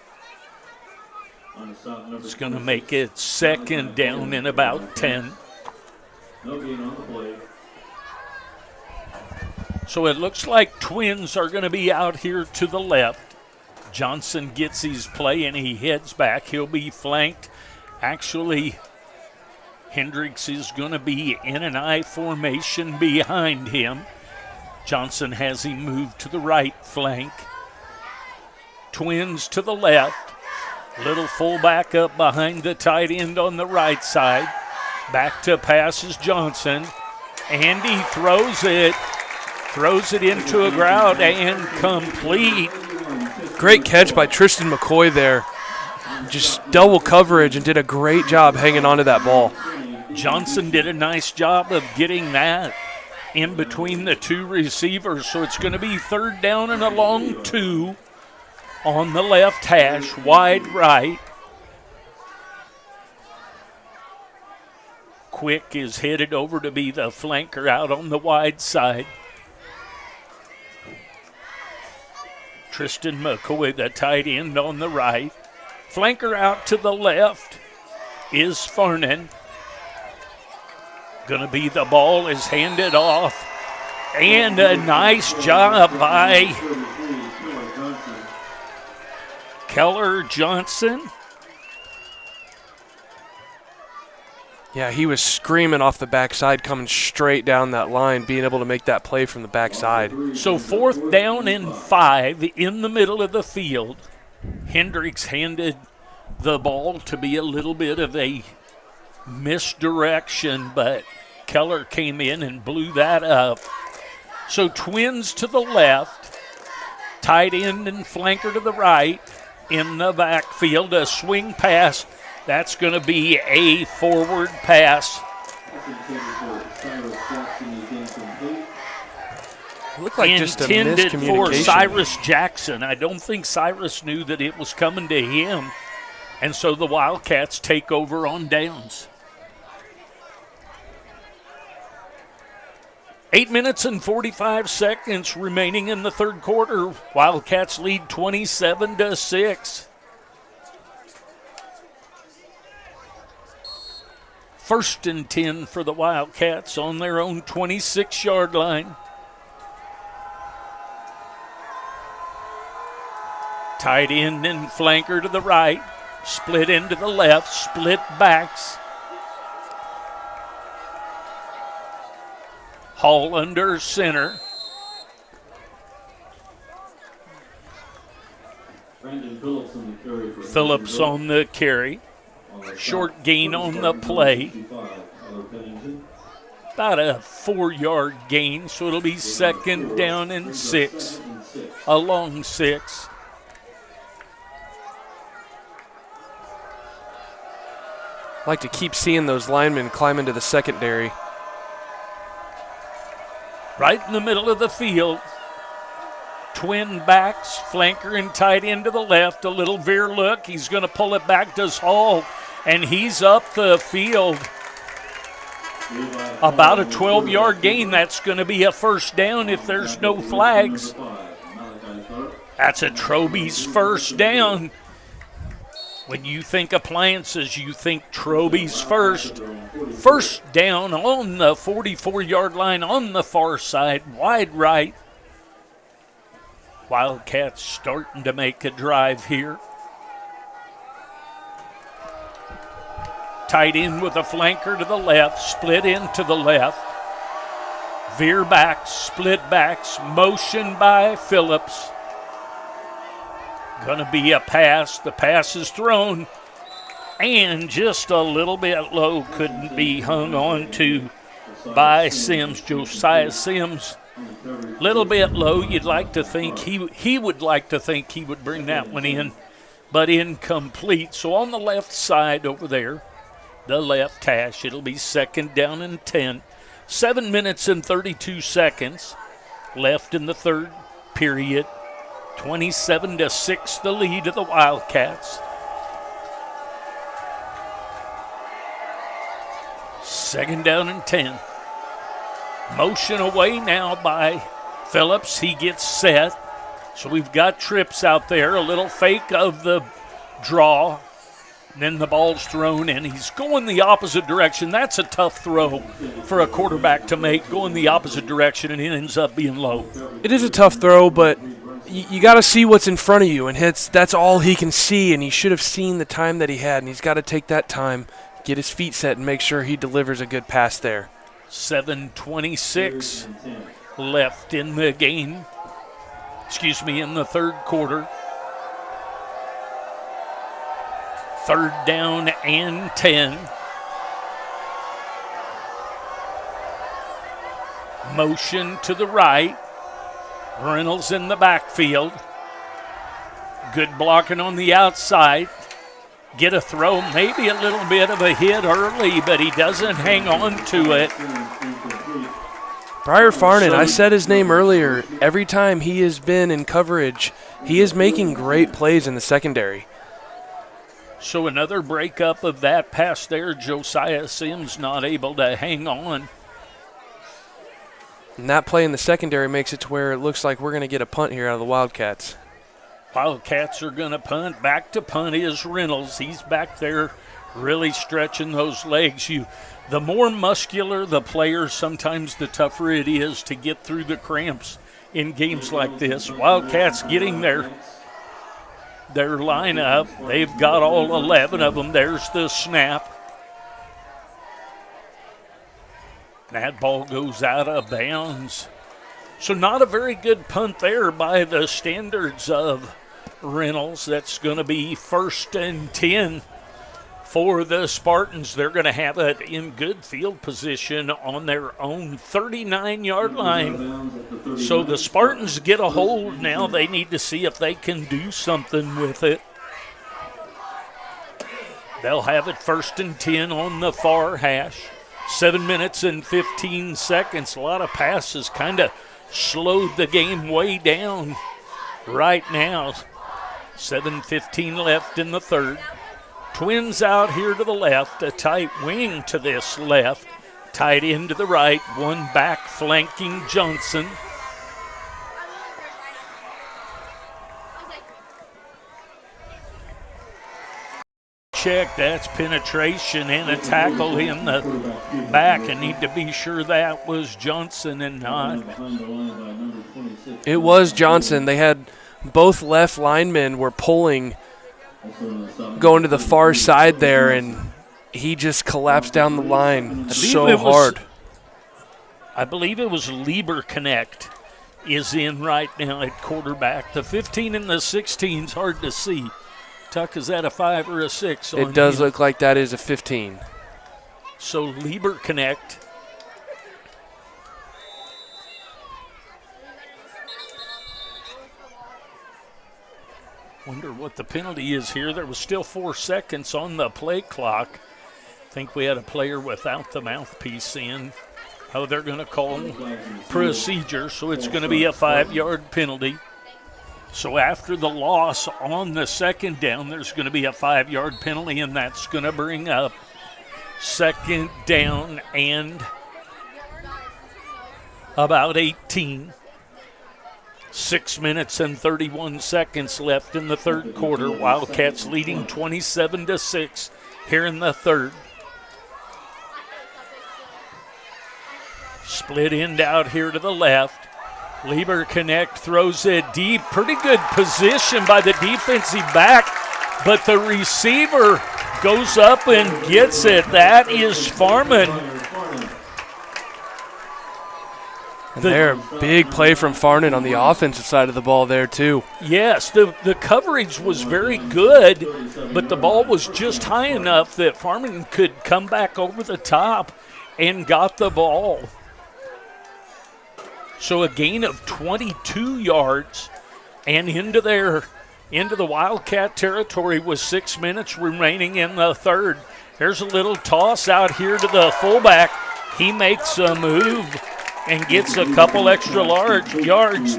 It's going to make it 2nd down in about 10. No gain on the play. So it looks like Twins are going to be out here to the left. Johnson gets his play and he heads back. He'll be flanked. Actually, Hendricks is going to be in an I formation behind him. Johnson has him moved to the right flank. Twins to the left. Little fullback up behind the tight end on the right side. Back to passes Johnson. And he throws it into a crowd and complete. Great catch by Tristan McCoy there. Just double coverage and did a great job hanging on to that ball. Johnson did a nice job of getting that in between the 2 receivers. So it's going to be 3rd down and a long 2 on the left hash, wide right. Quick is headed over to be the flanker out on the wide side. Tristan McCoy, the tight end on the right. Flanker out to the left is Farnan. Going to be the ball is handed off. And a nice job by Keller Johnson. Yeah, he was screaming off the backside, coming straight down that line, being able to make that play from the backside. So 4th down and 5 in the middle of the field. Hendricks handed the ball to be a little bit of a misdirection, but Keller came in and blew that up. So Twins to the left, tight end and flanker to the right. In the backfield, a swing pass. That's going to be a forward pass. Looked like just a intended miscommunication for Cyrus Jackson. I don't think Cyrus knew that it was coming to him. And so the Wildcats take over on downs. 8 minutes and 45 seconds remaining in the third quarter. Wildcats lead 27-6. 1st and 10 for the Wildcats on their own 26-yard line. Tight end and flanker to the right. Split into the left. Split backs. Hall under center. Phillips on the carry. Short gain on the play. About a 4-yard gain, so it'll be 2nd down and 6. A long 6. Like to keep seeing those linemen climb into the secondary. Right in the middle of the field. Twin backs, flanker and tight end to the left. A little veer look. He's going to pull it back, does Hall, and he's up the field. About a 12-yard gain. That's going to be a first down if there's no flags. That's a Troby's first down. When you think appliances, you think Troby's first. First down on the 44-yard line on the far side, wide right. Wildcats starting to make a drive here. Tight end with a flanker to the left, split in to the left. Veer backs, split backs, motion by Phillips. Going to be a pass. The pass is thrown and just a little bit low. Couldn't be hung on to by Sims, Josiah Sims. Little bit low. You'd like to think he would like to think he would bring that one in, but incomplete. So on the left side over there, the left hash, it'll be second down and 10. 7 minutes and 32 seconds left in the third period. 27-6 the lead of the Wildcats. Second down and 10. Motion away now by Phillips. He gets set. So we've got trips out there. A little fake of the draw. Then the ball's thrown in. He's going the opposite direction. That's a tough throw for a quarterback to make, going the opposite direction, and it ends up being low. It is a tough throw, but you got to see what's in front of you, and that's all he can see, and he should have seen the time that he had, and he's got to take that time, get his feet set, and make sure he delivers a good pass there. 7:26 left in the game. In the third quarter. Third down and 10. Motion to the right. Reynolds in the backfield. Good blocking on the outside. Get a throw, maybe a little bit of a hit early, but he doesn't hang on to it. Briar Farnan, I said his name earlier. Every time he has been in coverage, he is making great plays in the secondary. So another breakup of that pass there. Josiah Sims not able to hang on. And that play in the secondary makes it to where it looks like we're going to get a punt here out of the Wildcats. Wildcats are going to punt. Back to punt is Reynolds. He's back there really stretching those legs. The more muscular the player, sometimes the tougher it is to get through the cramps in games like this. Wildcats getting their lineup. They've got all 11 of them. There's the snap. That ball goes out of bounds. So not a very good punt there by the standards of Reynolds. That's going to be first and 10 for the Spartans. They're going to have it in good field position on their own 39-yard line. So the Spartans get a hold now. They need to see if they can do something with it. They'll have it first and 10 on the far hash. 7 minutes and 15 seconds. A lot of passes kind of slowed the game way down right now. 7:15 left in the third. Twins out here to the left, a tight wing to this left, tight end to the right, one back flanking Johnson. Check, that's penetration and a tackle in the back. I need to be sure that was Johnson and not. It was Johnson. They had both left linemen were pulling, going to the far side there, and he just collapsed down the line so hard. I believe it was Lieber Connect is in right now at quarterback. The 15 and the 16 is hard to see. Tuck, is that a 5 or a 6? It does look like that is a 15. So Lieber Connect. Wonder what the penalty is here. There was still 4 seconds on the play clock. think we had a player without the mouthpiece in. Oh, they're going to call procedure, so it's going to be a 5-yard penalty. So after the loss on the second down, there's going to be a 5-yard penalty, and that's going to bring up second down and about 18. 6 minutes and 31 seconds left in the third quarter. Wildcats leading 27-6 here in the third. Split end out here to the left. Lieber Connect throws it deep. Pretty good position by the defensive back, but the receiver goes up and gets it. That is Farman. And there, big play from Farnan on the offensive side of the ball there, too. Yes, the coverage was very good, but the ball was just high enough that Farman could come back over the top and got the ball. So a gain of 22 yards and into the Wildcat territory with 6 minutes remaining in the third. Here's a little toss out here to the fullback. He makes a move and gets a couple extra yards.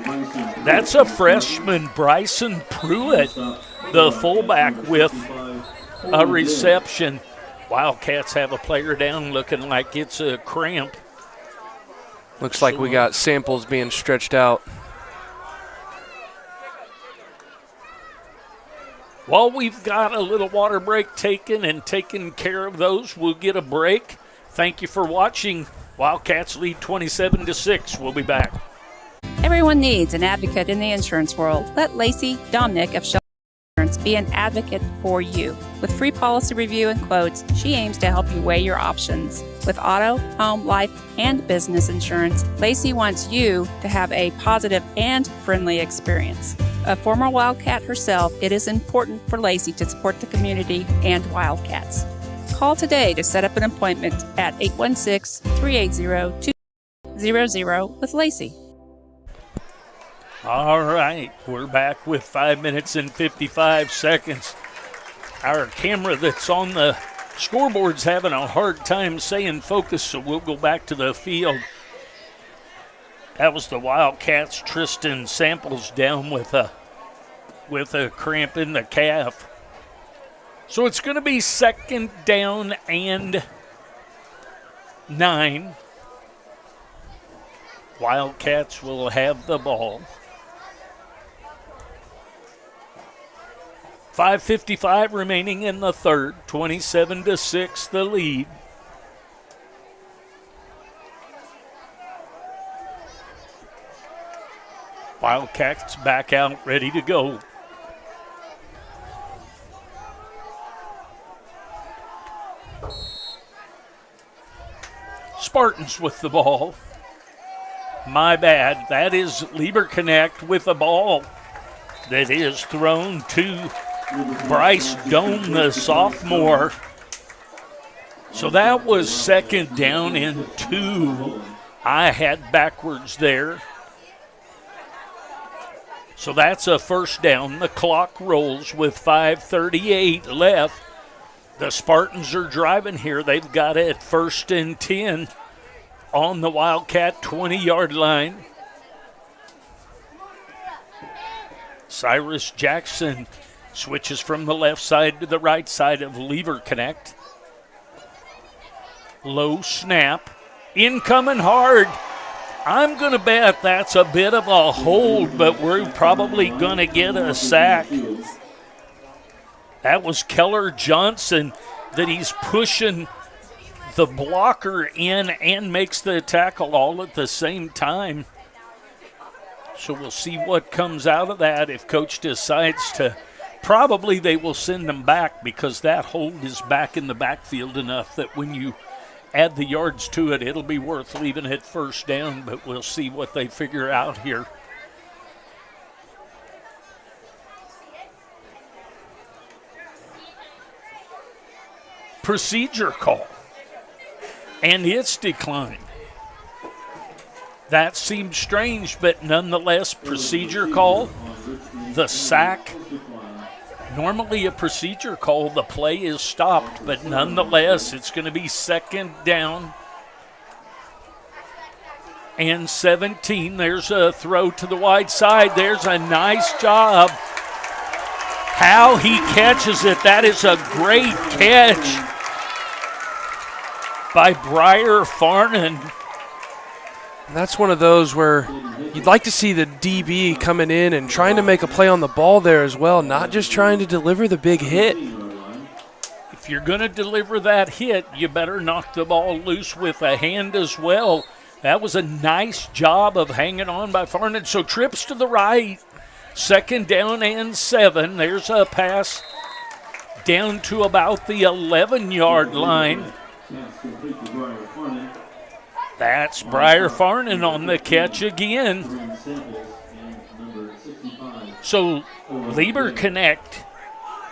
That's a freshman, Bryson Pruitt, the fullback, with a reception. Wildcats have a player down looking like it's a cramp. Looks like we got samples being stretched out. While we've got a little water break taken and taken care of those, we'll get a break. Thank you for watching. Wildcats lead 27-6. We'll be back. Everyone needs an advocate in the insurance world. Let Lacey Domnick of Shelter Insurance be an advocate for you. With free policy review and quotes, she aims to help you weigh your options. With auto, home, life, and business insurance, Lacey wants you to have a positive and friendly experience. A former Wildcat herself, it is important for Lacey to support the community and Wildcats. Call today to set up an appointment at 816-380-2200 with Lacey. All right, we're back with 5 minutes and 55 seconds. Our camera that's on the scoreboard's having a hard time staying focused, so we'll go back to the field. That was the Wildcats' Tristan Samples down with a cramp in the calf. So it's going to be second down and 9. Wildcats will have the ball. 5:55 remaining in the third. 27-6 the lead. Wildcats back out, ready to go. Spartans with the ball. My bad. That is Lieber Connect with the ball that is thrown to Bryce Doan, the sophomore. So that was second down and 2. I had backwards there. So that's a first down. The clock rolls with 5:38 left. The Spartans are driving here. They've got it first and 10 on the Wildcat 20-yard line. Cyrus Jackson switches from the left side to the right side of Lieber Connect. Low snap. Incoming hard. I'm going to bet that's a bit of a hold, but we're probably going to get a sack. That was Keller Johnson that he's pushing the blocker in and makes the tackle all at the same time. So we'll see what comes out of that. If Coach decides to, probably they will send them back because that hold is back in the backfield enough that when you add the yards to it, it'll be worth leaving it first down, but we'll see what they figure out here. Procedure call, and it's declined. That seemed strange, but nonetheless, procedure call. The sack Normally a procedure call, the play is stopped, but nonetheless, it's going to be second down and 17. There's a throw to the wide side. There's a nice job. How he catches it. That is a great catch by Briar Farnan. And that's one of those where you'd like to see the DB coming in and trying to make a play on the ball there as well, not just trying to deliver the big hit. If you're going to deliver that hit, you better knock the ball loose with a hand as well. That was a nice job of hanging on by Farnan. So trips to the right, second down and 7. There's a pass down to about the 11-yard line. That's Briar Farnan on the catch again. So Lieber Connect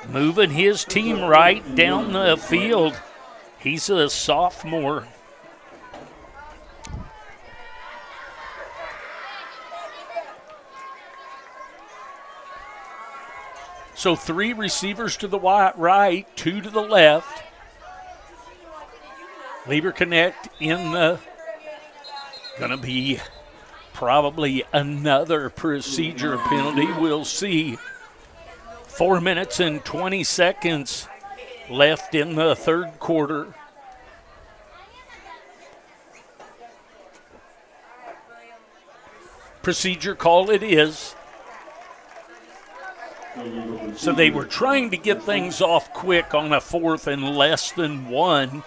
moving his team right down the field. He's a sophomore. So 3 receivers to the right, 2 to the left. Lieber Connect in the, going to be probably another procedure penalty. We'll see. 4 minutes and 20 seconds left in the third quarter. Procedure call it is. So they were trying to get things off quick on a 4th and less than 1,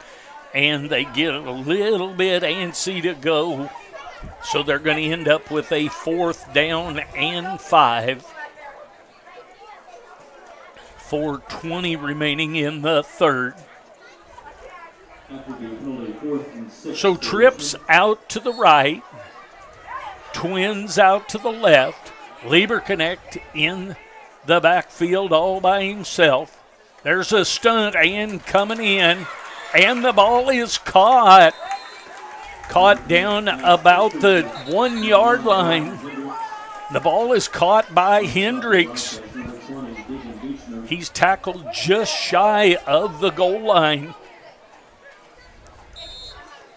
and they get a little bit antsy to go. So they're going to end up with a 4th down and 5. 4:20 remaining in the third. So trips out to the right, Twins out to the left, Lieber Connect in the backfield all by himself. There's a stunt and coming in, and the ball is caught down about the 1-yard line. The ball is caught by Hendricks. He's tackled just shy of the goal line.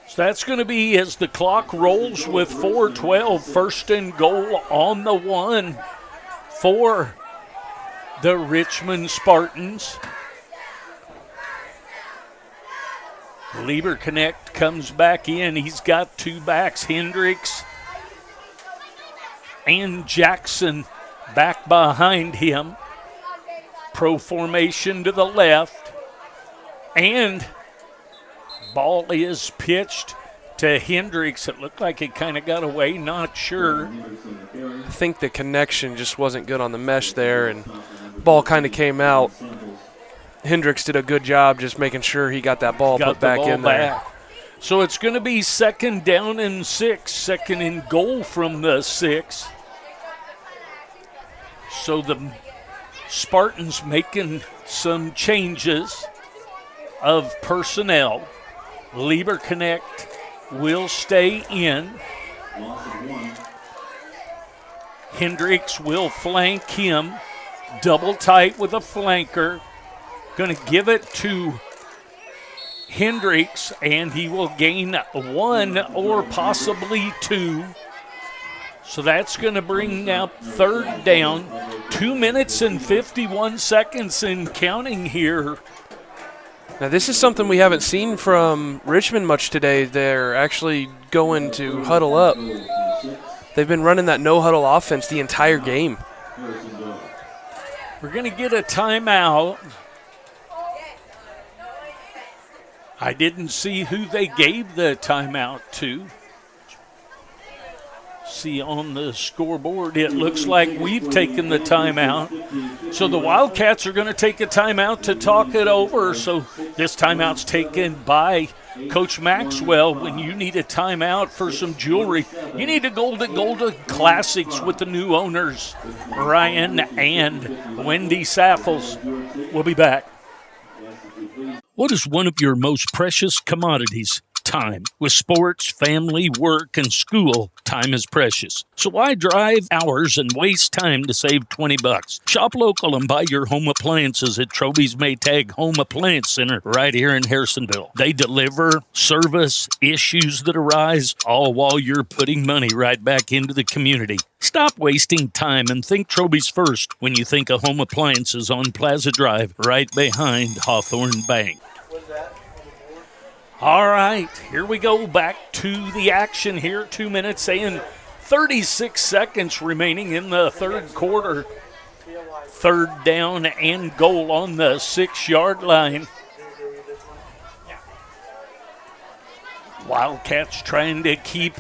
So that's going to be, as the clock rolls with 4:12, first and goal on the 1 for the Richmond Spartans. Lieber Connect comes back in. He's got 2 backs, Hendricks and Jackson back behind him. Pro formation to the left. And ball is pitched to Hendricks. It looked like it kind of got away, not sure. I think the connection just wasn't good on the mesh there, and ball kind of came out. Hendricks did a good job just making sure he got that ball put back in there. So it's going to be second down and 6, second and goal from the 6. So the Spartans making some changes of personnel. Lieber Connect will stay in. Hendricks will flank him. Double tight with a flanker. Going to give it to Hendricks, and he will gain 1 or possibly 2. So that's going to bring up third down. 2 minutes and 51 seconds and counting here. Now this is something we haven't seen from Richmond much today. They're actually going to huddle up. They've been running that no-huddle offense the entire game. We're going to get a timeout. I didn't see who they gave the timeout to. See on the scoreboard, it looks like we've taken the timeout. So the Wildcats are going to take a timeout to talk it over. So this timeout's taken by Coach Maxwell. When you need a timeout for some jewelry, you need to go to Golden Classics with the new owners, Ryan and Wendy Saffels. We'll be back. What is one of your most precious commodities? time. With sports, family, work, and school, time is precious. So why drive hours and waste time to save $20? Shop local and buy your home appliances at Troby's Maytag Home Appliance Center right here in Harrisonville. They deliver, service, issues that arise, all while you're putting money right back into the community. Stop wasting time and think Troby's first when you think of home appliances on Plaza Drive, right behind Hawthorne Bank. All right, here we go back to the action here. 2 minutes and 36 seconds remaining in the third quarter. Third down and goal on the 6-yard line. Wildcats trying to keep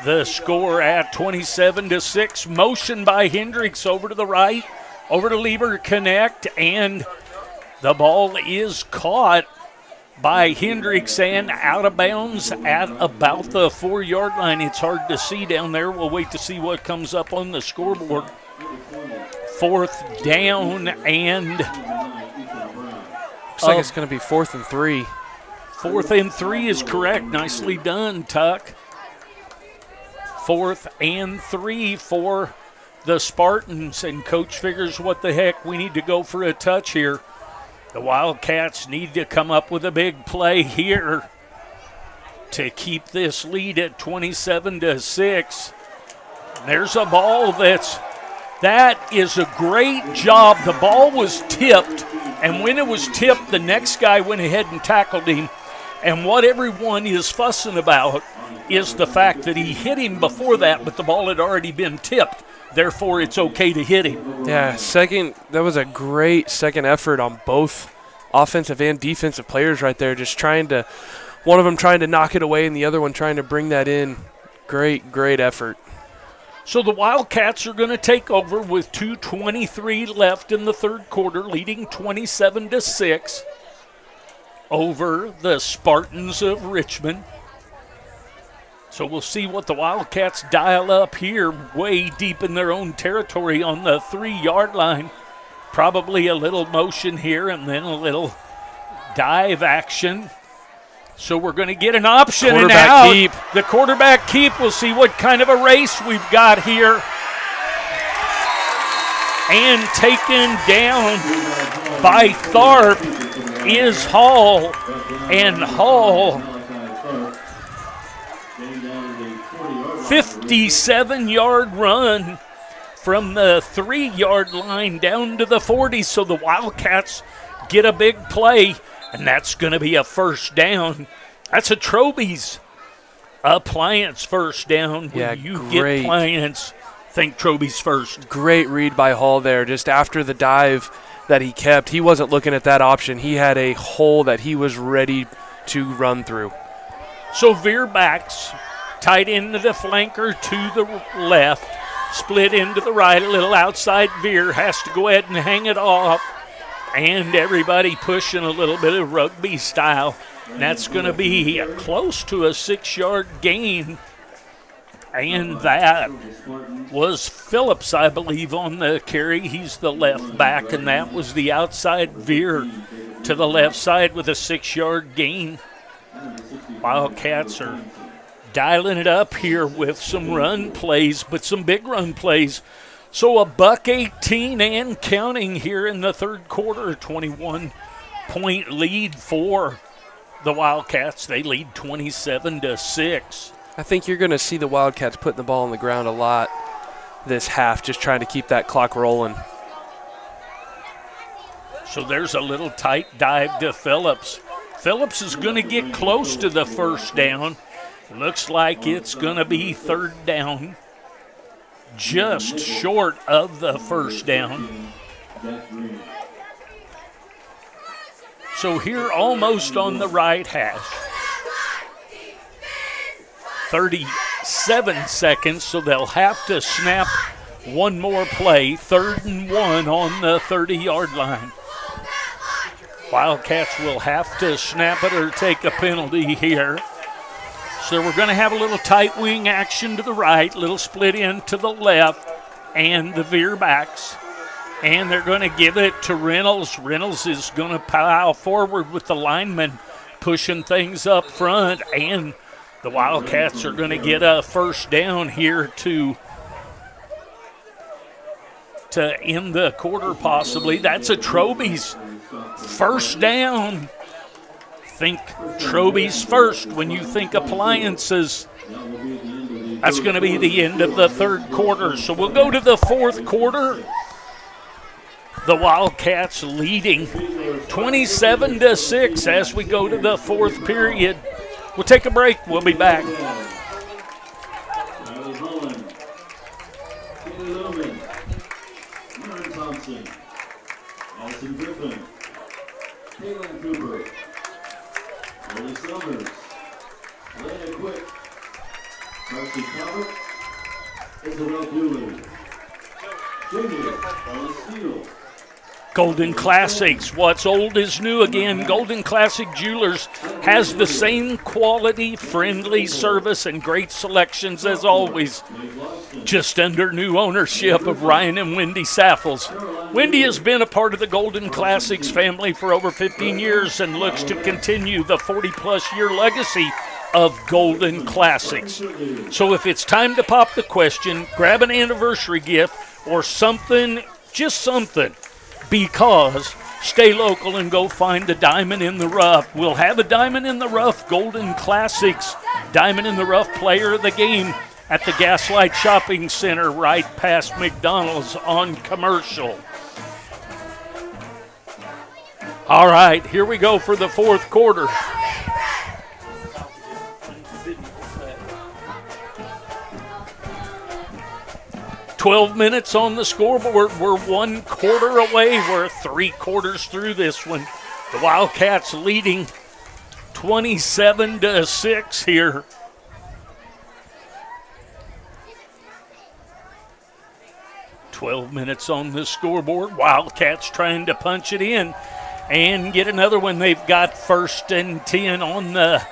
the score at 27-6. Motion by Hendricks over to the right, over to Lieber Connect, and the ball is caught by Hendricks and out of bounds at about the 4-yard line. It's hard to see down there. We'll wait to see what comes up on the scoreboard. Fourth down and looks like it's going to be 4th and 3. 4th and 3 is correct. Nicely done, Tuck. 4th and 3 for the Spartans, and coach figures, what the heck, we need to go for a touch here. The Wildcats need to come up with a big play here to keep this lead at 27-6. There's a ball that is a great job. The ball was tipped, and when it was tipped, the next guy went ahead and tackled him. And what everyone is fussing about is the fact that he hit him before that, but the ball had already been tipped. Therefore, it's okay to hit him. Yeah, that was a great second effort on both offensive and defensive players right there, just one of them trying to knock it away and the other one trying to bring that in. Great effort. So the Wildcats are going to take over with 2:23 left in the third quarter, leading 27-6 over the Spartans of Richmond. So we'll see what the Wildcats dial up here, way deep in their own territory on the 3-yard line. Probably a little motion here and then a little dive action. So we're going to get an option and out. Keep. The quarterback keep. We'll see what kind of a race we've got here. And taken down by Tharp is Hall. And Hall, 57-yard run from the 3-yard line down to the 40. So the Wildcats get a big play, and that's going to be a first down. That's a Troby's appliance first down. Yeah, when you get appliance, think Troby's first. Great read by Hall there. Just after the dive that he kept, he wasn't looking at that option. He had a hole that he was ready to run through. So veer backs, tight into the flanker to the left, split into the right, a little outside veer, has to go ahead and hang it off, and everybody pushing a little bit of rugby style. And that's going to be close to a 6-yard gain, and that was Phillips, I believe, on the carry. He's the left back, and that was the outside veer to the left side with a 6-yard gain. Wildcats are dialing it up here with some run plays, but some big run plays. So $1.18 and counting here in the third quarter, 21-point lead for the Wildcats. They lead 27-6. I think you're going to see the Wildcats putting the ball on the ground a lot this half, just trying to keep that clock rolling. So there's a little tight dive to Phillips. Phillips is going to get close to the first down. Looks like it's going to be third down, just short of the first down. So here almost on the right hash. 37 seconds, so they'll have to snap one more play. 3rd and 1 on the 30-yard line. Wildcats will have to snap it or take a penalty here. So we're going to have a little tight wing action to the right, little split in to the left, and the veer backs. And they're going to give it to Reynolds. Reynolds is going to plow forward with the lineman pushing things up front, and the Wildcats are going to get a first down here to end the quarter possibly. That's a Troby's first down. Think Troby's first when you think appliances. That's going to be the end of the third quarter. So we'll go to the fourth quarter. The Wildcats leading 27-6 as we go to the fourth period. We'll take a break. We'll be back. Golden Classics, what's old is new again. Golden Classic Jewelers has the same quality, friendly service, and great selections as always. Just under new ownership of Ryan and Wendy Saffels. Wendy has been a part of the Golden Classics family for over 15 years and looks to continue the 40-plus year legacy of Golden Classics. So if it's time to pop the question, grab an anniversary gift or something, just something, because stay local and go find the diamond in the rough. We'll have a diamond in the rough Golden Classics diamond in the rough player of the game at the Gaslight Shopping Center right past McDonald's on Commercial. All right, here we go for the fourth quarter. "12 minutes on the scoreboard. We're one quarter away. We're 3 quarters through this one. The Wildcats leading 27-6 here. "12 minutes on the scoreboard. Wildcats trying to punch it in and get another one. They've got 1st and 10 on the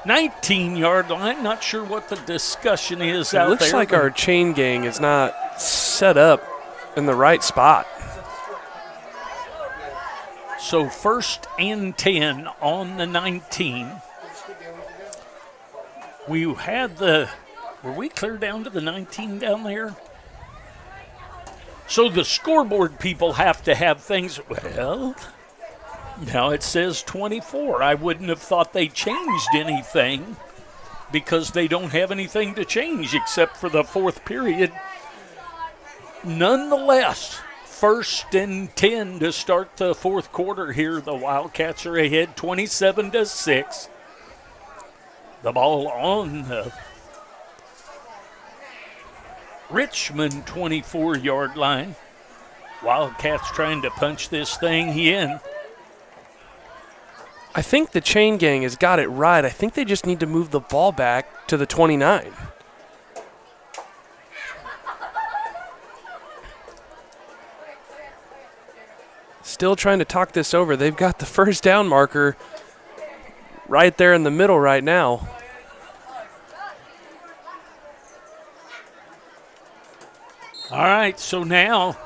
19-yard line. Not sure what the discussion is out there. It looks like our chain gang is not set up in the right spot. So 1st and 10 on the 19. We had were we clear down to the 19 down there? So the scoreboard people have to have things, well, now it says 24. I wouldn't have thought they changed anything because they don't have anything to change except for the fourth period. Nonetheless, 1st and 10 to start the fourth quarter here. The Wildcats are ahead 27-6. The ball on the Richmond 24-yard line. Wildcats trying to punch this thing in. I think the chain gang has got it right. I think they just need to move the ball back to the 29. Still trying to talk this over. They've got the first down marker right there in the middle right now. All right, so now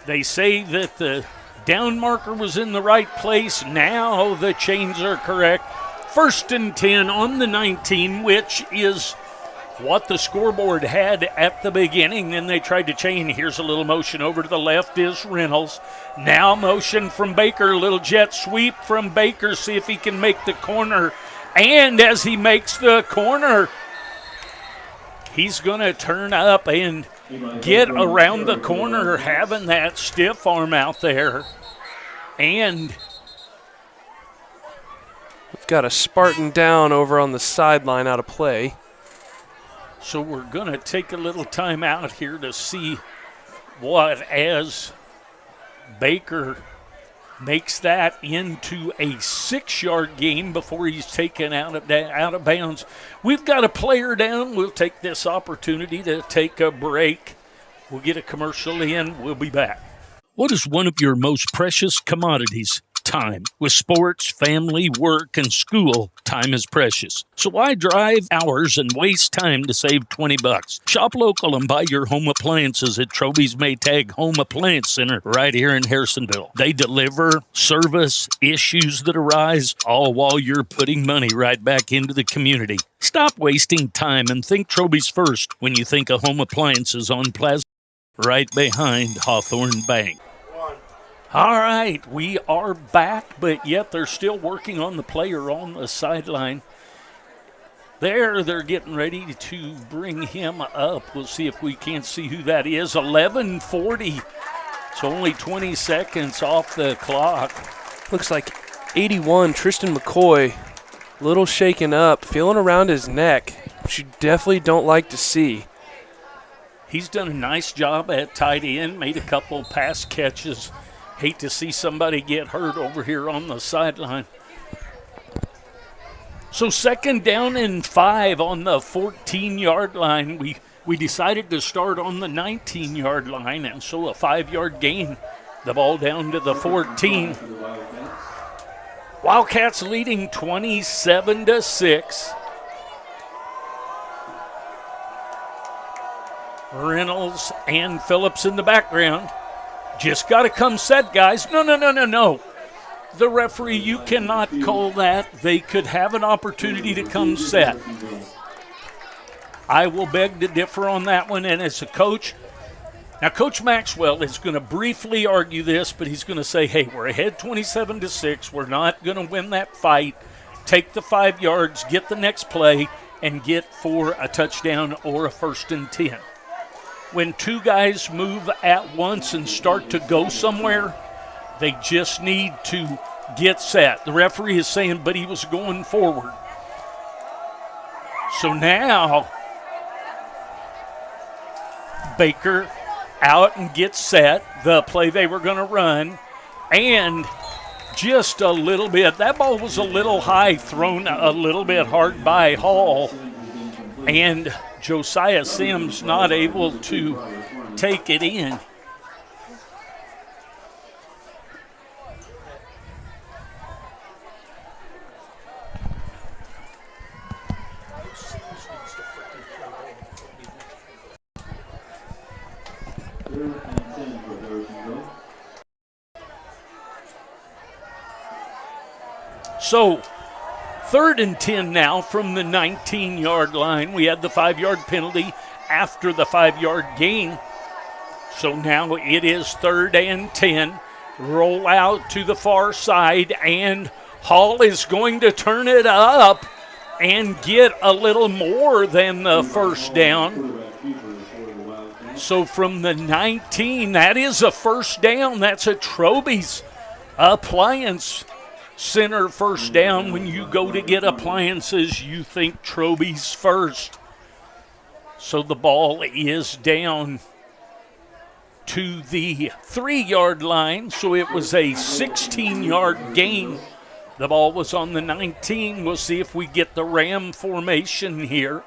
they say that the down marker was in the right place. Now the chains are correct. 1st and 10 on the 19, which is what the scoreboard had at the beginning. Then they tried to chain. Here's a little motion over to the left is Reynolds. Now motion from Baker. Little jet sweep from Baker. See if he can make the corner. And as he makes the corner, he's going to turn up and get around the corner, having that stiff arm out there. And we've got a Spartan down over on the sideline out of play. So we're going to take a little time out here to see what, as Baker makes that into a 6-yard gain before he's taken out of bounds. We've got a player down. We'll take this opportunity to take a break. We'll get a commercial in. We'll be back. What is one of your most precious commodities? time. With sports, family, work, and school, time is precious. So why drive hours and waste time to save $20? Shop local and buy your home appliances at Troby's Maytag Home Appliance Center right here in Harrisonville. They deliver, service, issues that arise, all while you're putting money right back into the community. Stop wasting time and think Troby's first when you think of home appliances on Plaza, right behind Hawthorne Bank. All right, we are back, but yet they're still working on the player on the sideline. They're getting ready to bring him up. We'll see if we can't see who that is. 11:40. It's only 20 seconds off the clock. Looks like 81, Tristan McCoy, a little shaken up, feeling around his neck, which you definitely don't like to see. He's done a nice job at tight end, made a couple pass catches. Hate to see somebody get hurt over here on the sideline. So 2nd down and 5 on the 14-yard line. We decided to start on the 19-yard line, and so a 5-yard gain. The ball down to the 14. Wildcats leading 27-6. Reynolds and Phillips in the background. Just got to come set, guys. No. The referee, you cannot call that. They could have an opportunity to come set. I will beg to differ on that one. And as a coach, now Coach Maxwell is going to briefly argue this, but he's going to say, hey, we're ahead 27-6. We're not going to win that fight. Take the 5 yards, get the next play, and get for a touchdown or a 1st and 10. When 2 guys move at once and start to go somewhere, they just need to get set. The referee is saying, but he was going forward. So now, Baker out and gets set, the play they were going to run, and just a little bit. That ball was a little high, thrown a little bit hard by Hall, and Josiah Sims not able to take it in. So 3rd and 10 now from the 19-yard line. We had the 5-yard penalty after the 5-yard gain. So now it is 3rd and 10. Roll out to the far side, and Hall is going to turn it up and get a little more than the 1st down. So from the 19, that is a 1st down. That's a Troby's Appliance Center 1st down. When you go to get appliances, you think Troby's first. So the ball is down to the 3-yard line. So it was a 16-yard gain. The ball was on the 19. We'll see if we get the Ram formation here.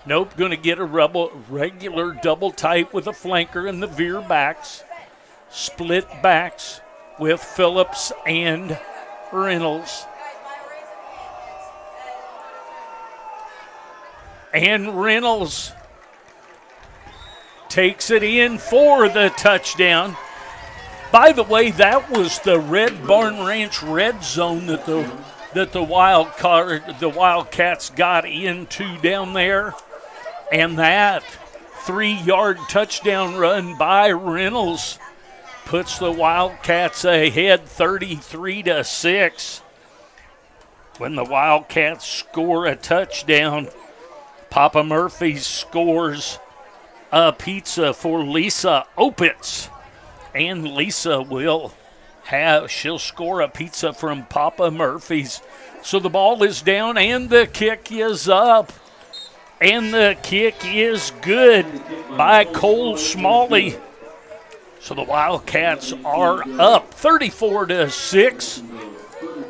Nope, going to get a regular double tight with a flanker and the veer backs. Split backs with Phillips and Reynolds. And Reynolds takes it in for the touchdown. By the way, that was the Red Barn Ranch red zone that the Wildcats got into down there. And that 3-yard touchdown run by Reynolds puts the Wildcats ahead 33-6. When the Wildcats score a touchdown, Papa Murphy scores a pizza for Lisa Opitz. And Lisa she'll score a pizza from Papa Murphy's. So the ball is down and the kick is up. And the kick is good by Cole Smalley. So the Wildcats are up 34-6.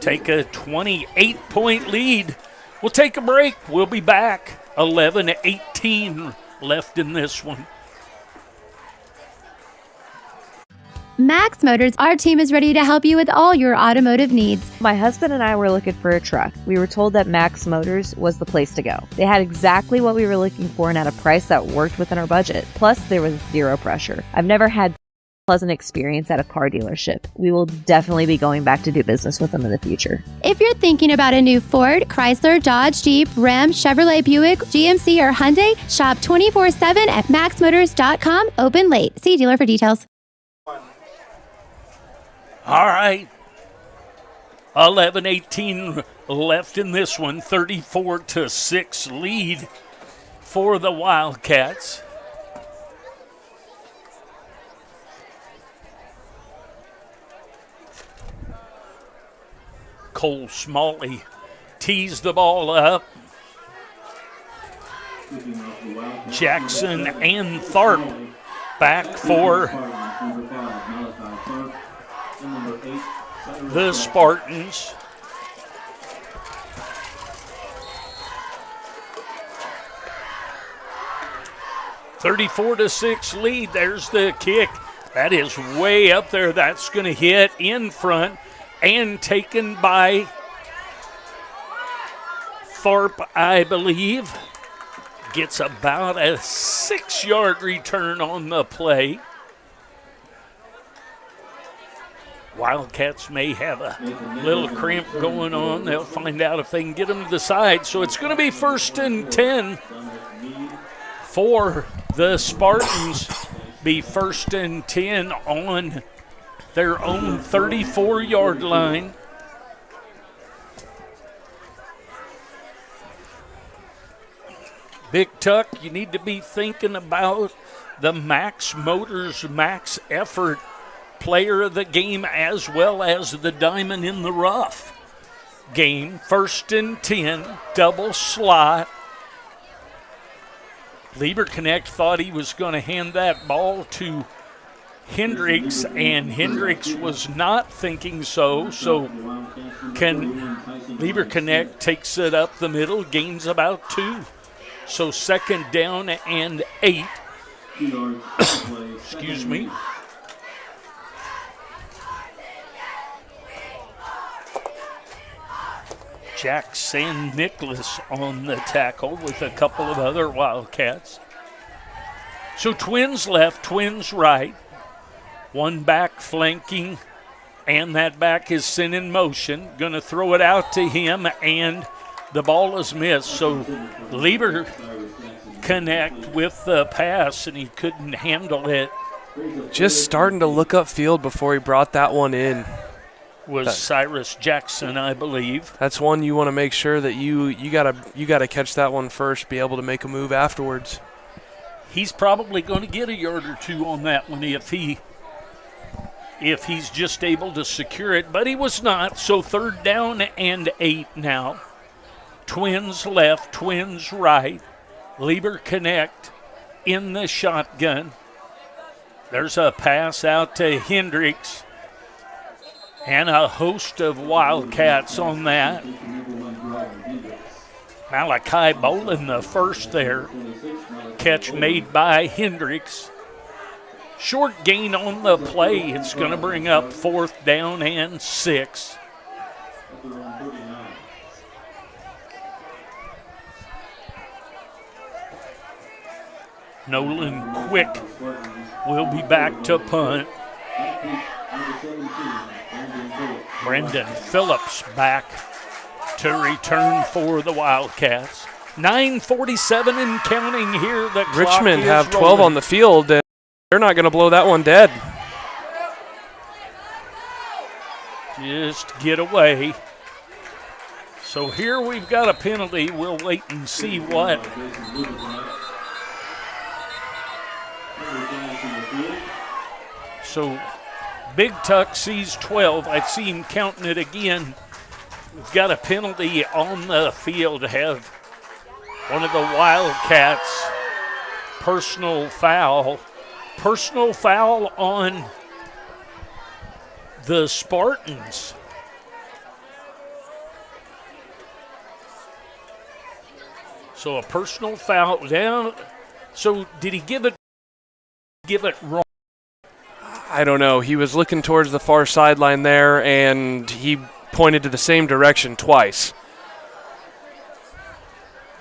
Take a 28-point lead. We'll take a break. We'll be back. 11-18 left in this one. Max Motors, our team is ready to help you with all your automotive needs. My husband and I were looking for a truck. We were told that Max Motors was the place to go. They had exactly what we were looking for and at a price that worked within our budget. Plus, there was zero pressure. I've never had pleasant experience at a car dealership. We will definitely be going back to do business with them in the future. If you're thinking about a new Ford, Chrysler, Dodge, Jeep, Ram, Chevrolet, Buick, GMC, or Hyundai, shop 24/7 at maxmotors.com. Open late. See dealer for details. All right. 11:18 left in this one. 34-6 lead for the Wildcats. Cole Smalley tees the ball up. Jackson and Tharp back for the Spartans. (34-6) lead. There's the kick. That is way up there. That's going to hit in front and taken by Tharp, I believe. Gets about a 6-yard return on the play. Wildcats may have a little cramp going on. They'll find out if they can get them to the side. So it's going to be 1st and 10 for the Spartans. Be 1st and 10 on their own 34-yard line. Big Tuck, you need to be thinking about the Max Motors Max Effort Player of the Game as well as the Diamond in the Rough game. 1st and 10, double slot. Lieberknecht thought he was going to hand that ball to Hendricks, and Hendricks was not thinking so. So Lieberknecht takes it up the middle, gains about 2. So 2nd down and 8. Excuse me. Jack San Nicholas on the tackle with a couple of other Wildcats. So twins left, twins right. One back flanking, and that back is sent in motion. Going to throw it out to him, and the ball is missed. So Lieberknecht with the pass, and he couldn't handle it. Just starting to look upfield before he brought that one in. Was Cyrus Jackson, I believe. That's one you want to make sure that you gotta catch that one first, be able to make a move afterwards. He's probably going to get a yard or 2 on that one if he's just able to secure it, but he was not. So 3rd down and 8 now. Twins left, twins right. Lieberknecht in the shotgun. There's a pass out to Hendricks. And a host of Wildcats on that. Malachi Bolin the first there. Catch made by Hendricks. Short gain on the play. It's going to bring up 4th down and 6. Nolan Quick will be back to punt. Brendan Phillips back to return for the Wildcats. 9:47 and counting here. The Richmond have 12 rolling on the field, and they're not going to blow that one dead. Just get away. So here we've got a penalty. We'll wait and see what. So Big Tuck sees 12. I see him counting it again. We've got a penalty on the field to have one of the Wildcats personal foul. Personal foul on the Spartans. So a personal foul down. So did he give it wrong? I don't know. He was looking towards the far sideline there, and he pointed to the same direction twice.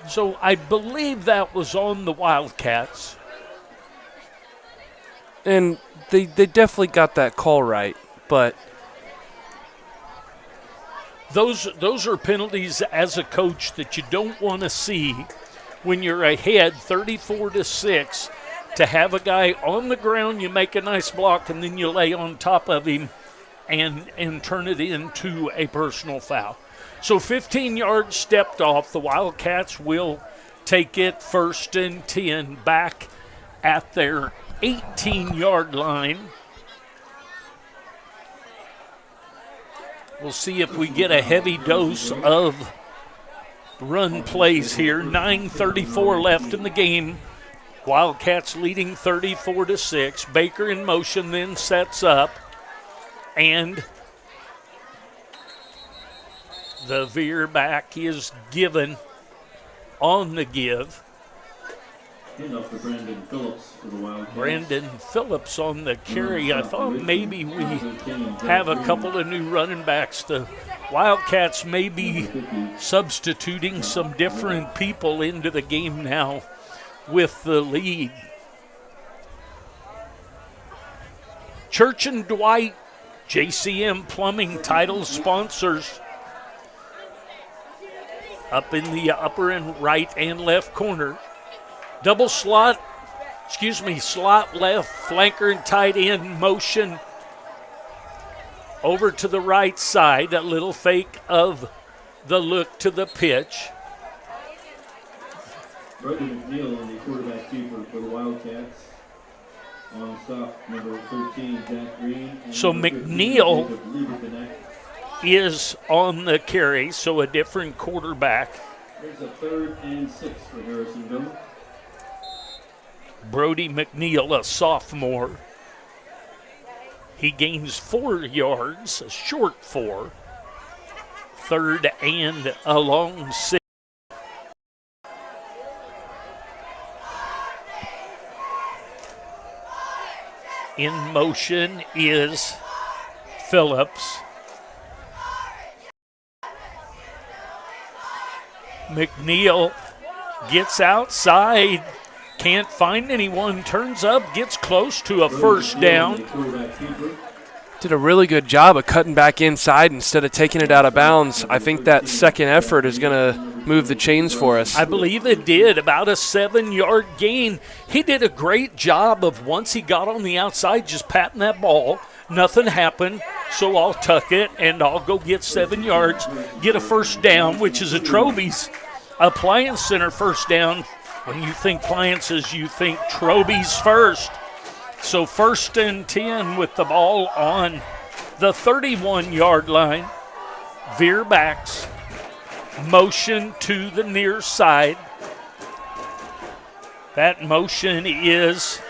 So I believe that was on the Wildcats. And they definitely got that call right, but those are penalties as a coach that you don't want to see when you're ahead 34-6. To have a guy on the ground, you make a nice block, and then you lay on top of him and turn it into a personal foul. So 15 yards stepped off. The Wildcats will take it 1st and 10 back at their 18-yard line. We'll see if we get a heavy dose of run plays here. 9:34 left in the game. Wildcats leading 34-6. Baker in motion, then sets up. And the veer back is given on the give. Handoff to Brandon Phillips for the Wildcats. Brandon Phillips on the carry. I thought maybe we have a couple of new running backs. The Wildcats may be substituting some different people into the game now with the lead. Church and Dwight, JCM Plumbing title sponsors. Up in the upper and right and left corner. Double slot left, flanker and tight end motion over to the right side. A little fake of the look to the pitch. Brody McNeil on the quarterback keeper for the Wildcats. On stop, number 13, Jack Green. So McNeil is on the carry, so a different quarterback. There's a 3rd and 6 for Harrisonville. Brody McNeil, a sophomore. He gains 4 yards, a short 4. 3rd and a long 6. In motion is Phillips. McNeil gets outside, can't find anyone, turns up, gets close to a first down. Did a really good job of cutting back inside instead of taking it out of bounds. I think that second effort is going to move the chains for us. I believe it did, about a 7-yard gain. He did a great job of, once he got on the outside, just patting that ball. Nothing happened, so I'll tuck it and I'll go get 7 yards, get a first down, which is a Troby's Appliance Center first down. When you think appliances, you think Troby's first. So 1st and 10 with the ball on the 31-yard line. Veer backs. Motion to the near side. That motion is.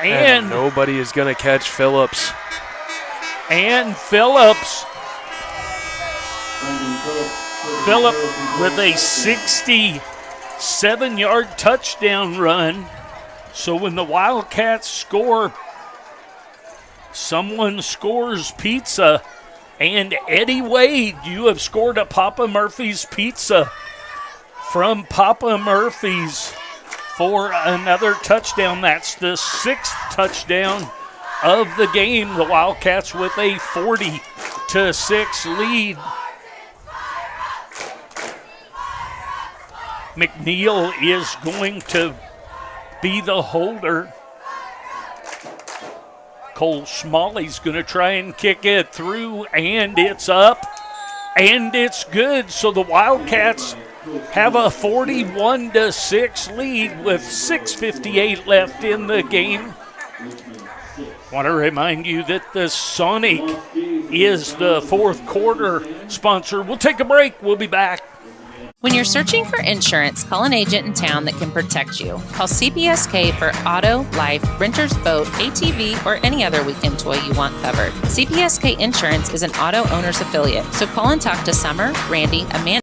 And nobody is going to catch Phillips. And Phillips with a 67-yard touchdown run. So when the Wildcats score, someone scores pizza. And Eddie Wade, you have scored a Papa Murphy's pizza from Papa Murphy's for another touchdown. That's the 6th touchdown of the game. The Wildcats with a 40-6 lead. McNeil is going to be the holder. Cole Smalley's going to try and kick it through, and it's up, and it's good. So the Wildcats have a 41-6 lead with 6:58 left in the game. Want to remind you that the Sonic is the 4th quarter sponsor. We'll take a break. We'll be back. When you're searching for insurance, call an agent in town that can protect you. Call CPSK for auto, life, renter's boat, ATV, or any other weekend toy you want covered. CPSK Insurance is an auto owner's affiliate, so call and talk to Summer, Randy, Amanda,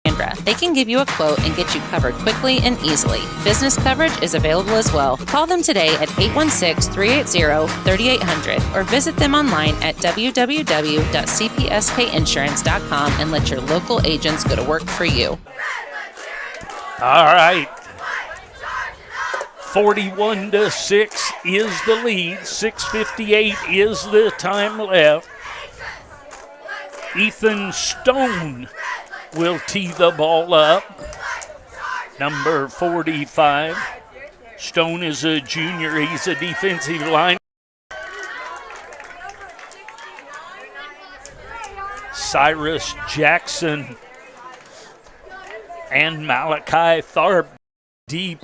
and Sandra. They can give you a quote and get you covered quickly and easily. Business coverage is available as well. Call them today at 816-380-3800 or visit them online at www.cpskinsurance.com and let your local agents go to work for you. All right. 41-6 is the lead. 6:58 is the time left. Ethan Stone will tee the ball up. Number 45. Stone is a junior. He's a defensive line. Cyrus Jackson and Malachi Tharp deep.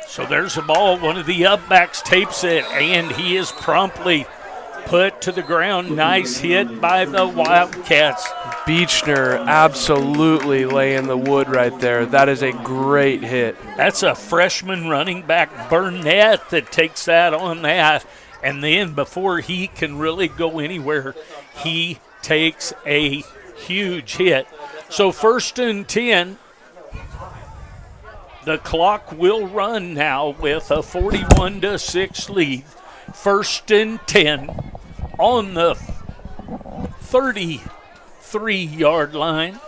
So there's a ball. One of the upbacks tapes it, and he is promptly put to the ground. Nice hit by the Wildcats. Beechner absolutely laying the wood right there. That is a great hit. That's a freshman running back, Burnett, that takes that on that. And then before he can really go anywhere, he takes a huge hit. So 1st and 10. The clock will run now with a 41-6 lead. 1st and 10 on the 33-yard line.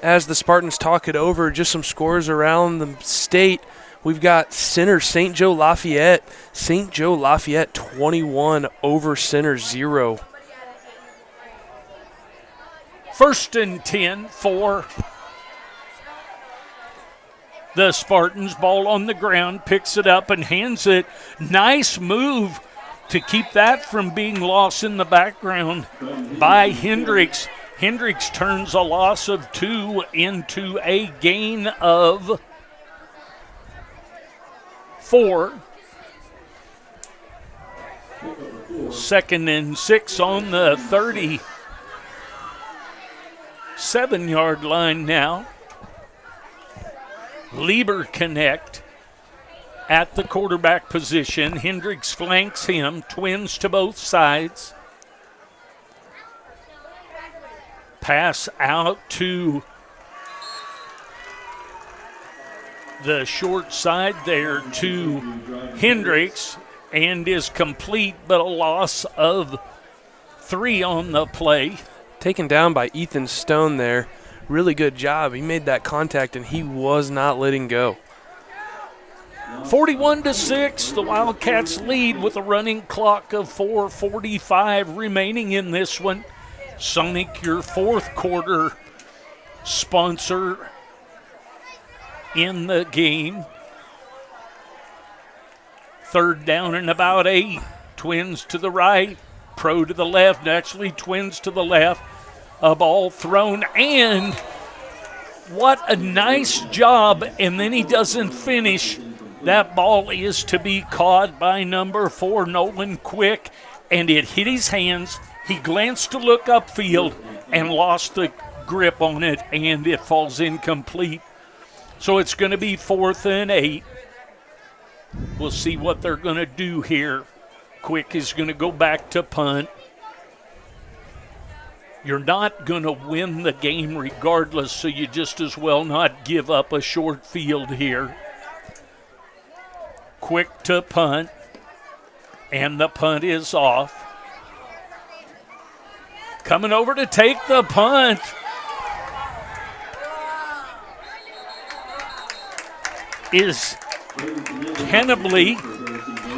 As the Spartans talk it over, just some scores around the state. We've got Center St. Joe Lafayette. St. Joe Lafayette 21 over Center 0. 1st and 10 for the Spartans. Ball on the ground, picks it up and hands it. Nice move to keep that from being lost in the background by Hendricks. Hendricks turns a loss of 2 into a gain of 4. 2nd and 6 on the 37-yard line now. Lieber connect at the quarterback position. Hendricks flanks him, twins to both sides. Pass out to the short side there to Hendricks and is complete, but a loss of 3 on the play. Taken down by Ethan Stone there. Really good job. He made that contact, and he was not letting go. 41-6, the Wildcats lead with a running clock of 4:45 remaining in this one. Sonic, your fourth quarter sponsor in the game. 3rd down and about 8. Twins to the right. Pro to the left, actually twins to the left. A ball thrown, and what a nice job, and then he doesn't finish. That ball is to be caught by number 4, Nolan Quick, and it hit his hands. He glanced to look upfield and lost the grip on it, and it falls incomplete. So it's going to be 4th and 8. We'll see what they're going to do here. Quick is going to go back to punt. You're not going to win the game regardless, so you just as well not give up a short field here. Quick to punt, and the punt is off. Coming over to take the punt is Kennebly,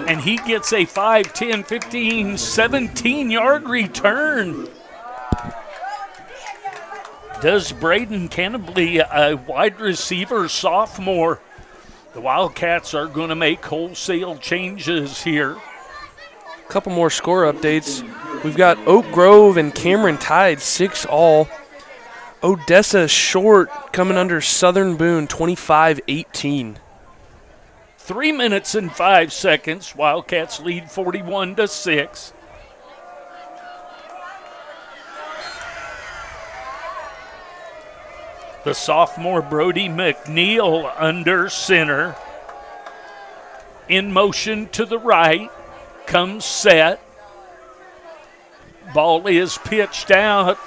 and he gets a 5, 10, 15, 17-yard return. Does Braden Kennebly, a wide receiver sophomore. The Wildcats are going to make wholesale changes here. A couple more score updates. We've got Oak Grove and Cameron tied 6 all. Odessa short coming under Southern Boone 25-18. 3 minutes and 5 seconds. Wildcats lead 41-6. The sophomore Brody McNeil under center. In motion to the right. Comes set. Ball is pitched out.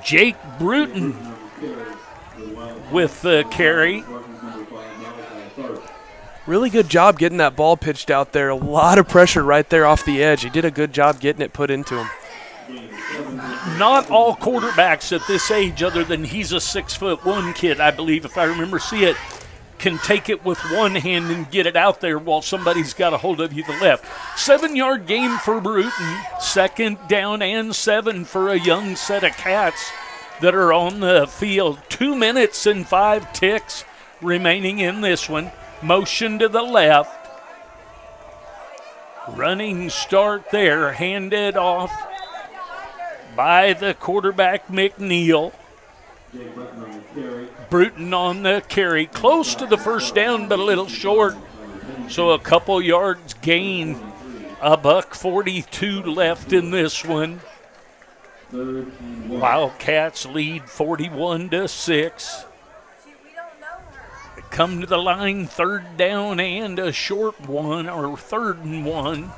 Jake Bruton with the carry. Really good job getting that ball pitched out there. A lot of pressure right there off the edge. He did a good job getting it put into him. Not all quarterbacks at this age, other than he's a 6'1" kid, I believe, if I remember see it, can take it with one hand and get it out there while somebody's got a hold of you the left. 7-yard gain for Bruton. 2nd down and 7 for a young set of Cats that are on the field. 2 minutes and 5 ticks remaining in this one. Motion to the left. Running start there. Handed off by the quarterback, McNeil. Bruton on the carry. Close to the first down, but a little short. So a couple yards gain. $1:42 left in this one. Wildcats lead 41-6. Come to the line, 3rd down and a short one, or 3rd and 1.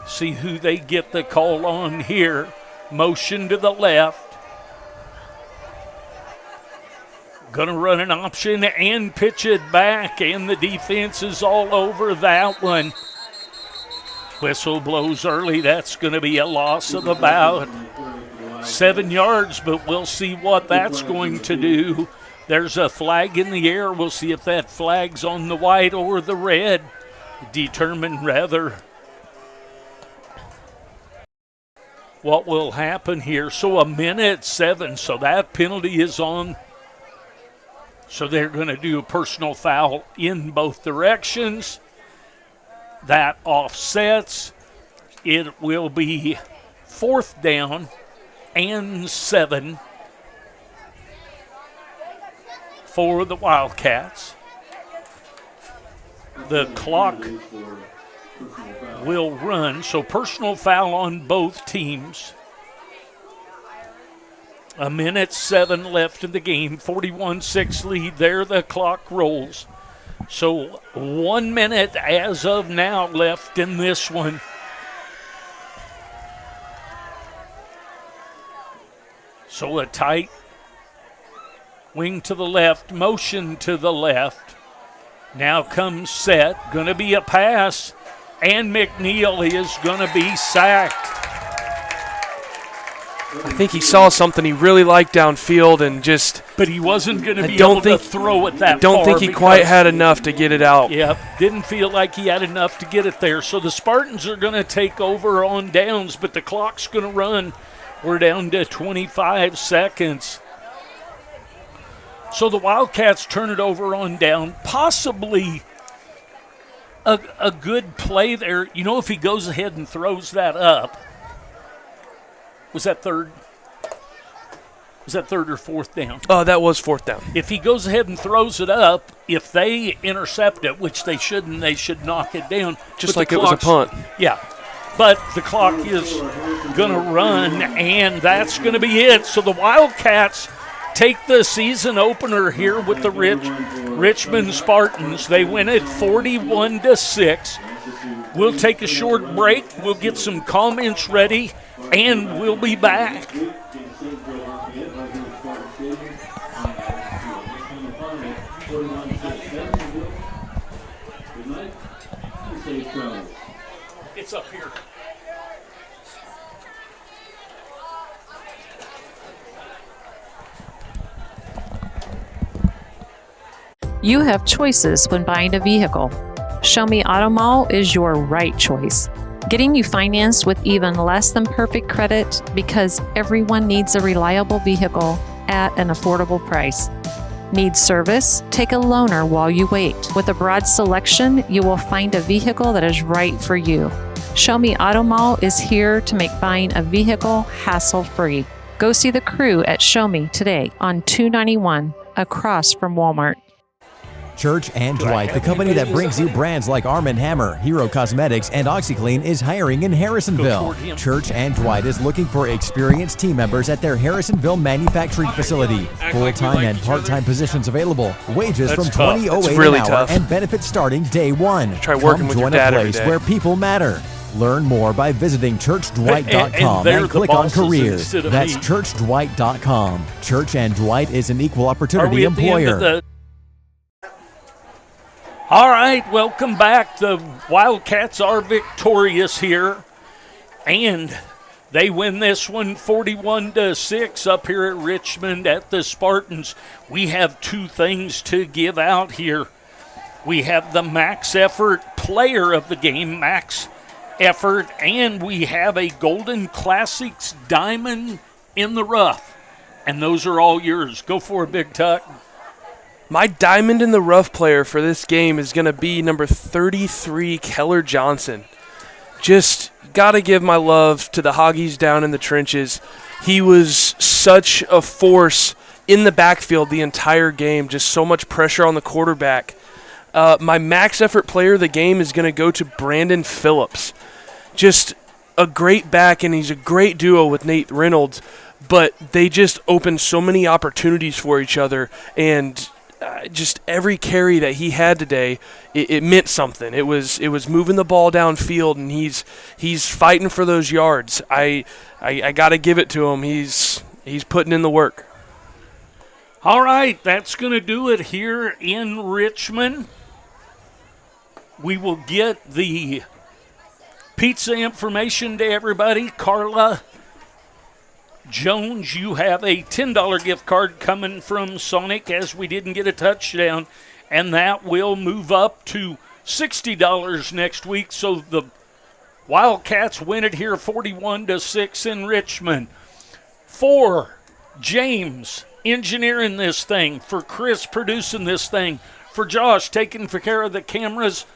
See who they get the call on here. Motion to the left. Gonna run an option and pitch it back, and the defense is all over that one. Whistle blows early. That's gonna be a loss of about 7 yards, but we'll see what that's going to do. There's a flag in the air. We'll see if that flag's on the white or the red. Determine rather what will happen here. So 1:07, so that penalty is on. So they're going to do a personal foul in both directions. That offsets. It will be 4th down and 7 for the Wildcats. The clock will run, so personal foul on both teams. 1:07 left in the game, 41-6 lead there. The clock rolls. So 1 minute as of now left in this one. So a tight wing to the left, motion to the left. Now comes set, going to be a pass, and McNeil is going to be sacked. I think he saw something he really liked downfield and just... But he wasn't going to be able to throw it that far. I don't think he quite had enough to get it out. Yep, didn't feel like he had enough to get it there. So the Spartans are going to take over on downs, but the clock's going to run. We're down to 25 seconds. So the Wildcats turn it over on down. Possibly a good play there. You know, if he goes ahead and throws that up. Was that third? Was that 3rd or 4th down? Oh, that was 4th down. If he goes ahead and throws it up, if they intercept it, which they shouldn't, they should knock it down. Just like it was a punt. Yeah. But the clock is going to run, and that's going to be it. So the Wildcats take the season opener here with the Richmond Spartans. They win it 41-6. We'll take a short break. We'll get some comments ready, and we'll be back. It's up here. You have choices when buying a vehicle. Show Me Auto Mall is your right choice. Getting you financed with even less than perfect credit, because everyone needs a reliable vehicle at an affordable price. Need service? Take a loaner while you wait. With a broad selection, you will find a vehicle that is right for you. Show Me Auto Mall is here to make buying a vehicle hassle-free. Go see the crew at Show Me today on 291 across from Walmart. Church and Dwight, the company that brings you brands like Arm & Hammer, Hero Cosmetics, and OxyClean, is hiring in Harrisonville. Church and Dwight is looking for experienced team members at their Harrisonville manufacturing facility. Full-time and part-time positions available. Wages from $20.08 an hour and benefits starting day one. Try working with your dad every Join a place day. where people matter. Learn more by visiting churchdwight.com and click on careers. That's churchdwight.com. Church and Dwight is an equal opportunity employer. All right, welcome back. The Wildcats are victorious here, and they win this one 41-6 up here at Richmond at the Spartans. We have two things to give out here. We have the max effort player of the game, max effort, and we have a Golden Classics diamond in the rough, and those are all yours. Go for it, Big Tuck. My diamond in the rough player for this game is going to be number 33, Keller Johnson. Just got to give my love to the Hoggies down in the trenches. He was such a force in the backfield the entire game, just so much pressure on the quarterback. My max effort player of the game is going to go to Brandon Phillips. Just a great back, and he's a great duo with Nate Reynolds, but they just opened so many opportunities for each other, and just every carry that he had today, it meant something. It was moving the ball downfield, and he's fighting for those yards. I got to give it to him. He's putting in the work. All right, that's going to do it here in Richmond. We will get the pizza information to everybody. Carla Jones, you have a $10 gift card coming from Sonic as we didn't get a touchdown, and that will move up to $60 next week. So the Wildcats win it here 41-6 in Richmond. For James engineering this thing, for Chris producing this thing, for Josh taking care of the cameras,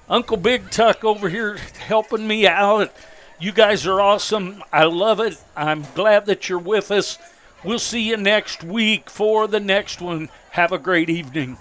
Uncle Big Tuck over here helping me out. You guys are awesome. I love it. I'm glad that you're with us. We'll see you next week for the next one. Have a great evening.